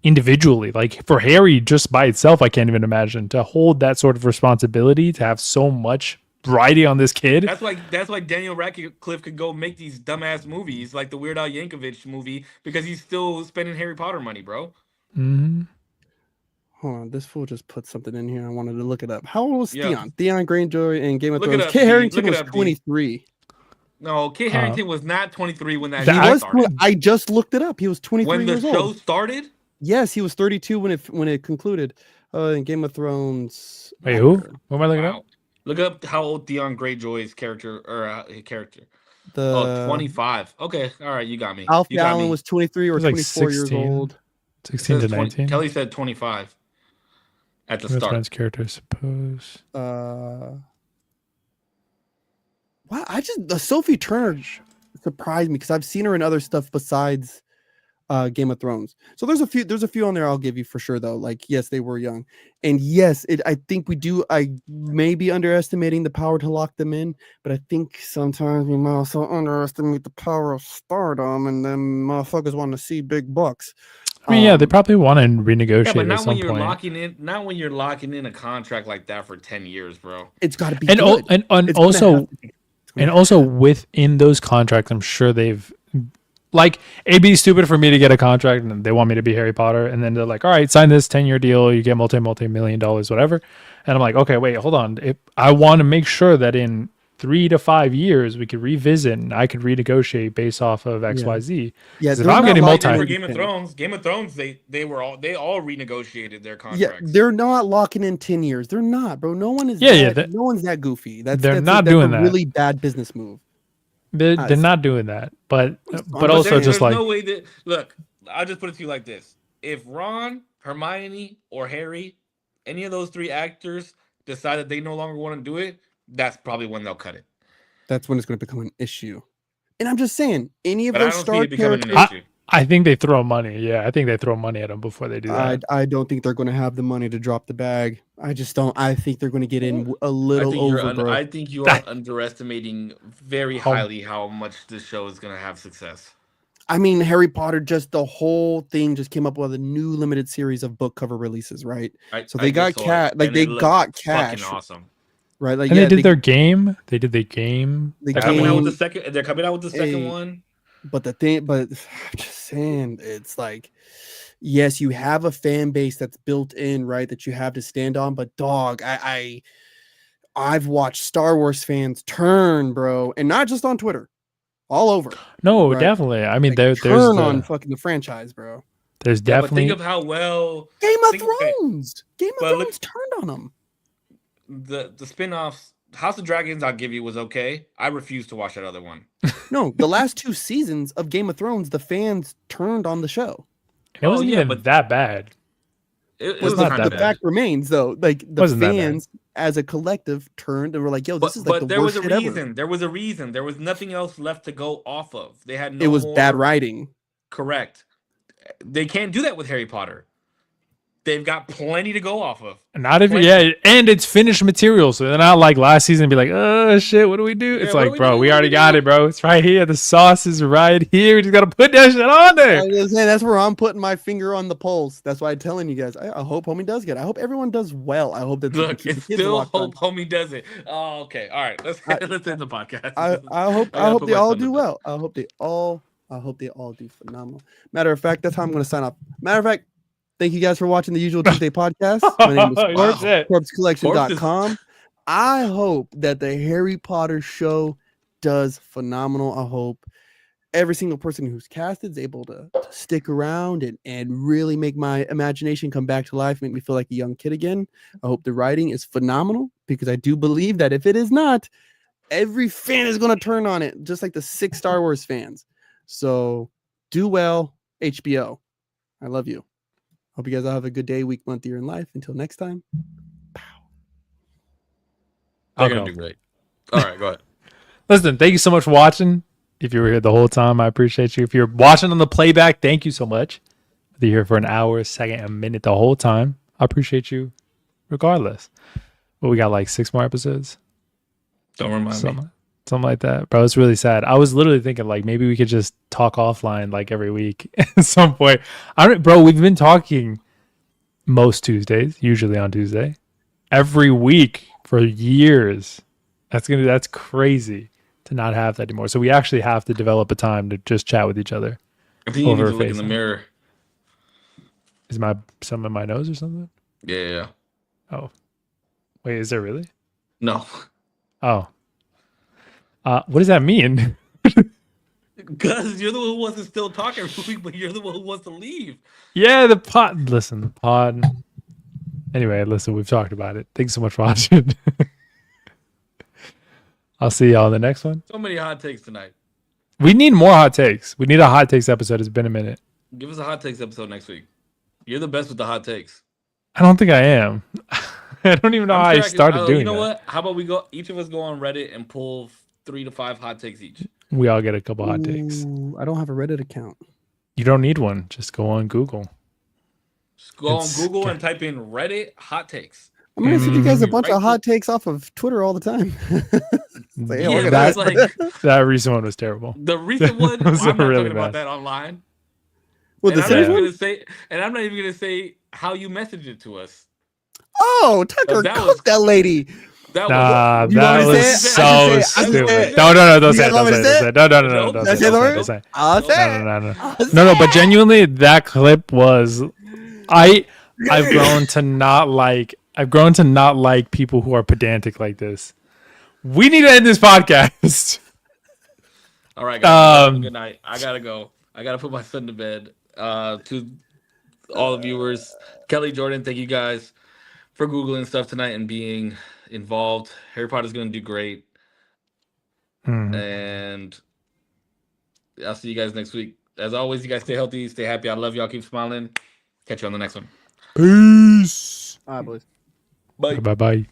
B: individually. Like for Harry just by itself, I can't even imagine to hold that sort of responsibility, to have so much riding on this kid.
A: That's why Daniel Radcliffe could go make these dumbass movies like the Weird Al Yankovic movie, because he's still spending Harry Potter money, bro.
B: Mm-hmm.
C: Hold on, this fool just put something in here. I wanted to look it up. How old was
A: Yeah.
C: Theon? Theon Greyjoy in Game of
A: Look it
C: Thrones.
A: up,
C: Kit
A: D.
C: Harington
A: Look it
C: was
A: up, D.
C: 23.
A: No, Kit Harington was not 23 when that
C: He
A: show
C: was.
A: started.
C: I just looked it up. He was 23
A: When the
C: years
A: show
C: old.
A: started?
C: Yes, he was 32 when it concluded. In Game of Thrones.
B: Wait, who? What am I looking
A: Wow.
B: up?
A: Look up how old Theon Greyjoy's character
C: The
A: 25. Okay, all right, you got me.
C: Alfie
A: You got
C: Allen
A: me.
C: was 23 or
B: He was like
C: 24 years
B: 16.
C: old.
B: 16 to
A: 20
B: 19.
A: Kelly said 25 at the
B: Game of
A: start.
B: Thrones character, I suppose.
C: Wow, the Sophie Turner surprised me because I've seen her in other stuff besides Game of Thrones. So there's a few on there I'll give you for sure though. Like yes, they were young, and yes, I think we do. I may be underestimating the power to lock them in, but I think sometimes we might also underestimate the power of stardom, and then motherfuckers want to see big bucks.
B: I mean, yeah, they probably want to
A: Yeah,
B: renegotiate
A: but
B: at
A: not when
B: some
A: you're
B: point.
A: locking in. Not when you're locking in a contract like that for 10 years, bro.
C: It's got to be
B: And
C: good.
B: and
C: It's gonna
B: also
C: have to be.
B: and also within those contracts, I'm sure they've like it'd be stupid for me to get a contract and they want me to be Harry Potter, and then they're like, all right, sign this 10-year deal, you get multi-million dollars, whatever. And I'm like, okay, wait, hold on. I want to make sure that in 3 to 5 years we could revisit and I could renegotiate based off of XYZ.
C: Yeah,
B: If
C: they're
B: I'm
C: not
B: getting
C: locked
A: They did
B: multi,
A: for Game of Thrones, they all renegotiated their
C: Yeah,
A: contracts.
C: they're not locking in 10 years. They're not, bro. No one is.
B: Yeah,
C: no one's that goofy.
B: they're not doing
C: a
B: that.
C: really bad business move.
B: they're not doing that. But
C: But
B: also
A: there's
B: just like
A: no way that look. I'll just put it to you like this: if Ron, Hermione, or Harry, any of those 3 actors decide that they no longer want to do it, that's probably when they'll cut it.
C: That's when it's going to become an issue. And I'm just saying, any of
A: But I
C: those
A: don't see
C: star
A: it becoming an
C: characters,
A: issue.
B: I think they throw money. Yeah, I think they throw money at them before they do that.
C: I don't think they're going to have the money to drop the bag. I just don't. I think they're going to get in a little over, bro.
A: I think you are underestimating very highly how much this show is going to have success.
C: I mean, Harry Potter, just the whole thing just came up with a new limited series of book cover releases, right? So they got cash, like they got cash,
A: fucking awesome.
C: right? Like
B: And they did their game. They did the game.
C: The
A: They're coming out with
C: game-
A: the second. They're coming out with the second one.
C: But I'm just saying, it's like, yes, you have a fan base that's built in, right? That you have to stand on. But dog, I've watched Star Wars fans turn, bro, and not just on Twitter, all over.
B: No,
C: Right.
B: definitely. I mean,
C: Like,
B: there's
C: turn on fucking the franchise, bro.
B: there's
A: Yeah, but
B: definitely
A: think of how well
C: Game of
A: Think- okay.
C: Thrones. Game of
A: But look-
C: Thrones turned on them.
A: the spin-offs. House of Dragons, I'll give you, was okay. I refuse to watch that other one.
C: No, the last 2 seasons of Game of Thrones, the fans turned on the show.
B: it wasn't
A: yeah,
B: even
A: but-
B: that bad.
A: It
B: It's
A: was
B: not
A: kind
B: that
C: The
A: of
C: fact remains, though, like the
B: Wasn't that bad.
C: fans as a collective turned and were like, "Yo, this is like the
A: there
C: worst
A: was a
C: shit ever."
A: reason. There was a reason. There was nothing else left to go off of. They had no.
C: It was
A: more-
C: bad writing.
A: Correct. They can't do that with Harry Potter. They've got plenty to go off of.
B: Not if
A: Plenty.
B: yeah, and it's finished material. So they're not like last season be like, oh shit, what do we do?
A: Yeah,
B: It's
A: what
B: like,
A: do we
B: bro,
A: do?
B: we
A: What do
B: already
A: we
B: got
A: do?
B: it, bro. It's right here. The sauce is right here. We just gotta put that shit on there.
C: I was saying, that's where I'm putting my finger on the pulse. That's why I'm telling you guys. I hope Homie does get it. I hope everyone does well. I hope that they
A: Look,
C: keep the
A: it's
C: kids
A: still
C: locked on.
A: hope homie does it. Oh, okay. All right. Let's let's end the podcast.
C: I hope
A: I
C: I
A: gotta
C: hope
A: put
C: they
A: my
C: all
A: son to
C: do
A: bed.
C: well. I hope they all do phenomenal. Matter of fact, that's how I'm going to sign off. Matter of fact, thank you guys for watching the Usual Tuesday podcast. My name is
B: Wow.
C: Korpsx,
B: Shit.
C: Korpscollection.com. I hope that the Harry Potter show does phenomenal. I hope every single person who's casted is able to stick around and really make my imagination come back to life, make me feel like a young kid again. I hope the writing is phenomenal because I do believe that if it is not, every fan is going to turn on it, just like the 6 Star Wars fans. So do well, HBO. I love you. Hope you guys all have a good day, week, month, year in life. Until next time.
A: They're
B: I'll
A: gonna
B: go.
A: do great. All right, go ahead.
B: Listen, thank you so much for watching. If you were here the whole time, I appreciate you. If you're watching on the playback, thank you so much. If you're here for an hour, a second, a minute, the whole time, I appreciate you regardless. But we got like 6 more episodes.
A: Don't remind me.
B: Something like that. Bro, it's really sad. I was literally thinking like maybe we could just talk offline like every week at some point. Bro, we've been talking most Tuesdays, usually on Tuesday, every week for years. That's crazy to not have that anymore. So we actually have to develop a time to just chat with each other.
A: I think you need
B: Over
A: to look in the
B: FaceTime.
A: mirror.
B: Is some in my nose or something?
A: Yeah.
B: Oh. Wait, is there really?
A: No.
B: Oh. What does that mean?
A: Because you're the one who wants to still talk every week, but you're the one who wants to leave.
B: Yeah, the pod. Listen, the pod. Anyway, listen, we've talked about it. Thanks so much for watching. I'll see y'all in the next one.
A: So many hot takes tonight.
B: We need more hot takes. We need a hot takes episode. It's been a minute.
A: Give us a hot takes episode next week. You're the best with the hot takes.
B: I don't think I am. I don't even know how I
A: sure can-
B: started doing
A: You know
B: that.
A: what? How about we go? Each of us go on Reddit and pull 3 to 5 hot takes each.
B: We all get a couple hot takes.
C: Ooh, I don't have a Reddit account.
B: You don't need one. Just go on Google.
A: Just go on
B: It's
A: Google
B: ca-
A: and type in Reddit hot takes.
C: I'm gonna send you guys a
A: Mhm.
C: bunch of hot takes off of Twitter all the time. Say, hey, look
A: Yeah,
C: at
A: but it's
C: that.
A: like
B: that recent one was terrible.
A: the recent one.
B: It was
A: I'm not
B: really
A: talking about
B: bad.
A: that online,
C: What,
A: and
C: the
A: I'm not
C: Sinners
A: even
C: one?
A: gonna say, and I'm not even gonna say how you messaged it to us.
C: Oh, Tucker
A: That was
C: cooked that lady.
A: that
B: Nah,
A: was.
C: You want
B: that
C: me to
B: was
C: say it? I can
B: so
C: say it. I can
A: That's
C: say
B: stupid.
C: it.
A: it.
B: No, don't
C: You
B: say
C: guys
B: it.
C: want me to say it?
B: No,
A: Nope.
B: don't
C: Did I
B: say
C: say
B: it.
C: the
B: Don't say it.
C: word?
B: Don't say it.
C: I'll
A: Nope.
C: say it.
B: No.
C: I'll say
B: No, but
C: it.
B: genuinely, that clip was. I've grown to not like. I've grown to not like people who are pedantic like this. We need to end this podcast.
A: All right, guys. You guys have a
B: Um,
A: good night. I gotta go. I gotta put my son to bed. To all the viewers, Kelly, Jordan, thank you guys for googling stuff tonight and being involved. Harry Potter's gonna do great, and I'll see you guys next week. As always, you guys stay healthy, stay happy. I love y'all. Keep smiling. Catch you on the next one.
B: Peace.
C: All right, boys.
A: Bye.
B: Bye.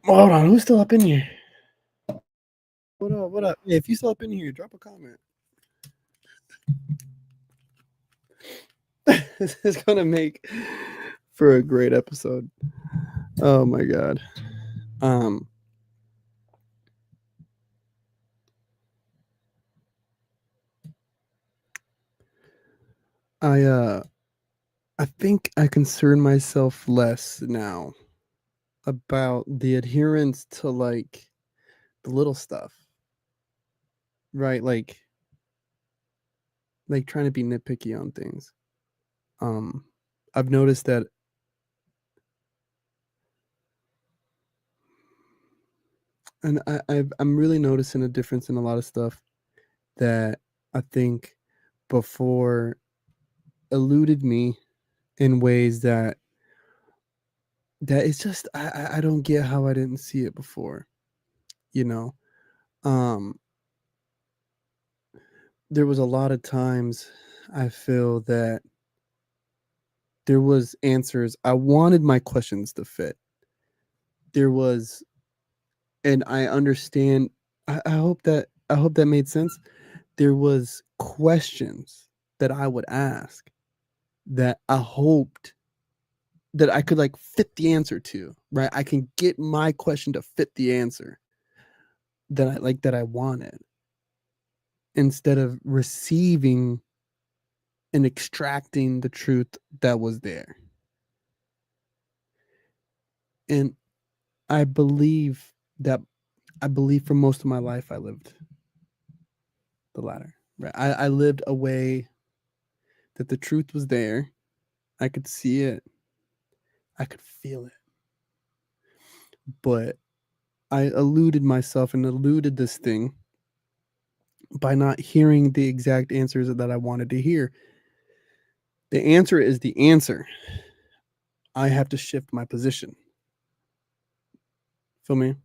C: Hold on, who's still up in here? What up? What up? Yeah, if you still up in here, drop a comment. This is gonna make for a great episode. Oh my god. I think I concern myself less now about the adherence to like the little stuff. Right? Like trying to be nitpicky on things. I've noticed that and I'm really noticing a difference in a lot of stuff that I think before eluded me in ways that it's just I don't get how I didn't see it before. You know, there was a lot of times I feel that there was answers. I wanted my questions to fit. There was, and I understand. I hope that made sense. There was questions that I would ask that I hoped that I could like fit the answer to, right? I can get my question to fit the answer that I wanted, instead of receiving and extracting the truth that was there. And I believe that I believe for most of my life I lived the latter. Right. I lived a way that the truth was there. I could see it. I could feel it. But I eluded myself and eluded this thing by not hearing the exact answers that I wanted to hear. The answer is the answer. I have to shift my position. Feel me?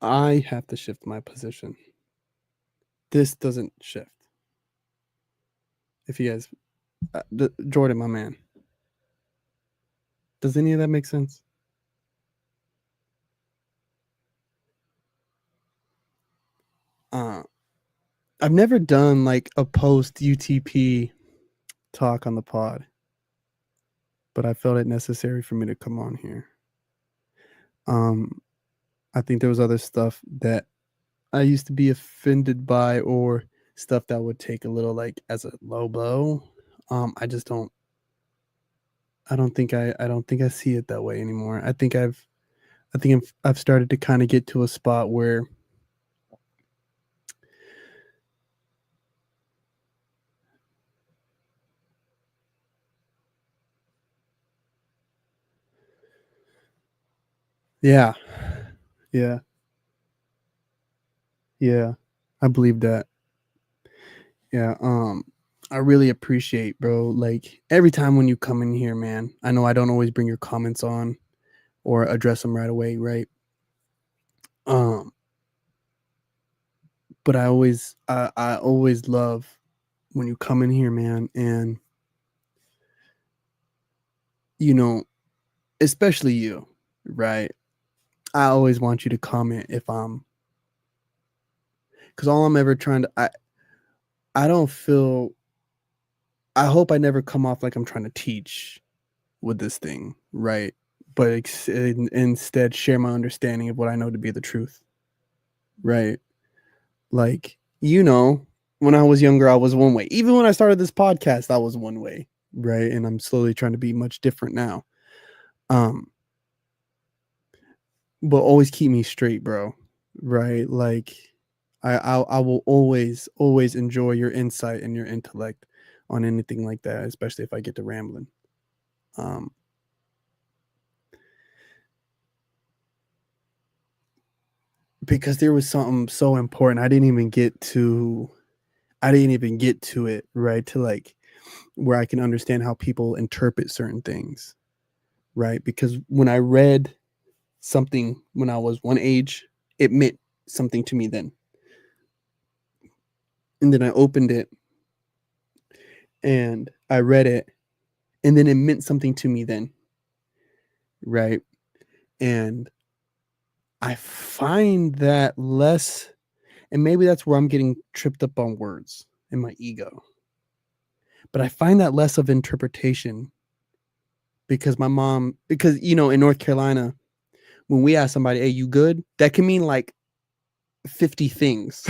C: I have to shift my position. This doesn't shift. If you guys, Jordan, my man, does any of that make sense? I've never done like a post UTP talk on the pod, but I felt it necessary for me to come on here. I think there was other stuff that I used to be offended by, or stuff that would take a little like as a low blow. I just don't. I don't think I see it that way anymore. I've started to kind of get to a spot where yeah. Yeah. Yeah. I believe that. Yeah. I really appreciate, bro. Like every time when you come in here, man, I know I don't always bring your comments on or address them right away, right? But I always love when you come in here, man, and you know, especially you, right? I always want you to comment if I'm, because all I'm ever trying to, I don't feel, I hope I never come off like I'm trying to teach with this thing, right? But instead share my understanding of what I know to be the truth, right? Like, when I was younger, I was one way. Even when I started this podcast, I was one way, right? And I'm slowly trying to be much different now. But always keep me straight, bro. Right? Like, I will always enjoy your insight and your intellect on anything like that, especially if I get to rambling. Because there was something so important. I didn't even get to it, right? To like where I can understand how people interpret certain things, right? Because when I read something when I was one age, it meant something to me then. And then I opened it and I read it, and then it meant something to me then, right? And I find that less, and maybe that's where I'm getting tripped up on words and my ego. But I find that less of interpretation because in North Carolina, when we ask somebody, "Hey, you good?" that can mean like 50 things.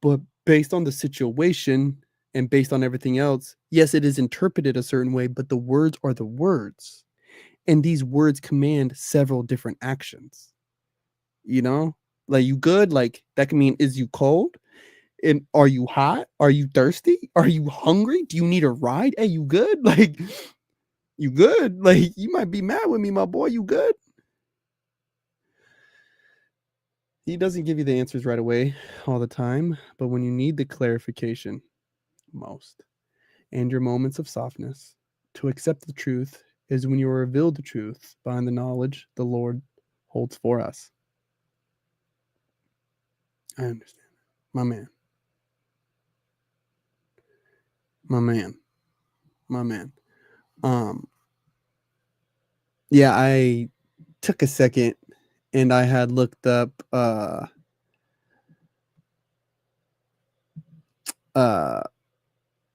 C: But based on the situation and based on everything else, yes, it is interpreted a certain way, but the words are the words. And these words command several different actions. Like, you good? Like, that can mean, is you cold? And are you hot? Are you thirsty? Are you hungry? Do you need a ride? Hey, you good? Like, you good? Like, you might be mad with me, my boy. You good? He doesn't give you the answers right away all the time, but when you need the clarification most, and your moments of softness to accept the truth, is when you are revealed the truth behind the knowledge the Lord holds for us. I understand. My man. My man. My man. Yeah, I took a second and I had looked up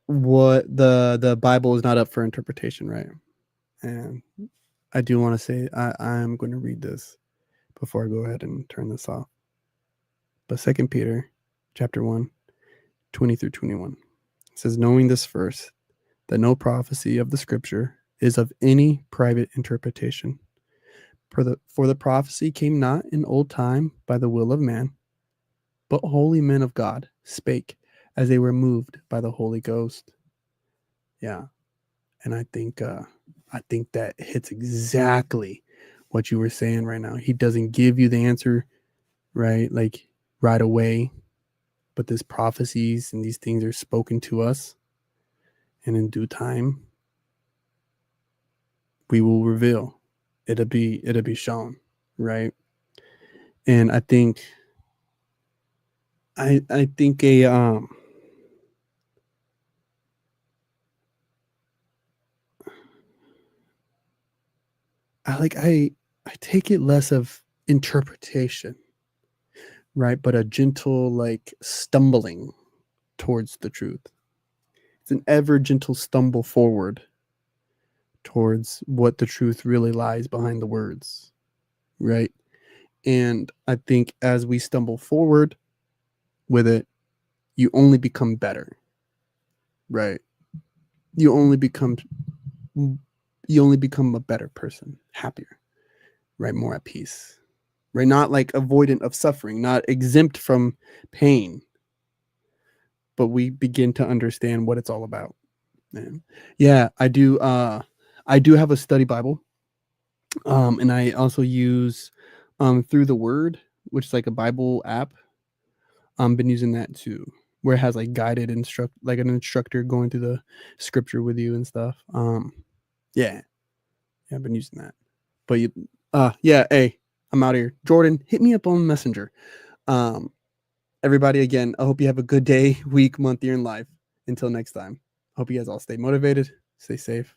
C: what the Bible is not up for interpretation, right? And I do want to say I'm going to read this before I go ahead and turn this off. But 2 Peter chapter 1, 20 through 21. It says, knowing this first, that no prophecy of the scripture is of any private interpretation. For the prophecy came not in old time by the will of man, but holy men of God spake as they were moved by the Holy Ghost. Yeah. And I think that hits exactly what you were saying right now. He doesn't give you the answer, right? Like right away. But these prophecies and these things are spoken to us. And in due time, we will reveal. It'll be shown, right? And I think I think I take it less of interpretation, right? But a gentle like stumbling towards the truth. It's an ever gentle stumble forward towards what the truth really lies behind the words, right? And I think as we stumble forward with it, you only become better, right? You only become a better person, happier, right? More at peace, right? Not like avoidant of suffering, not exempt from pain, but we begin to understand what it's all about. And yeah, I do have a study Bible. And I also use Through the Word, which is like a Bible app. Been using that too, where it has like guided like an instructor going through the scripture with you and stuff. Yeah, I've been using that. But yeah, hey, I'm out here. Jordan, hit me up on Messenger. Everybody, again, I hope you have a good day, week, month, year in life. Until next time, hope you guys all stay motivated, stay safe.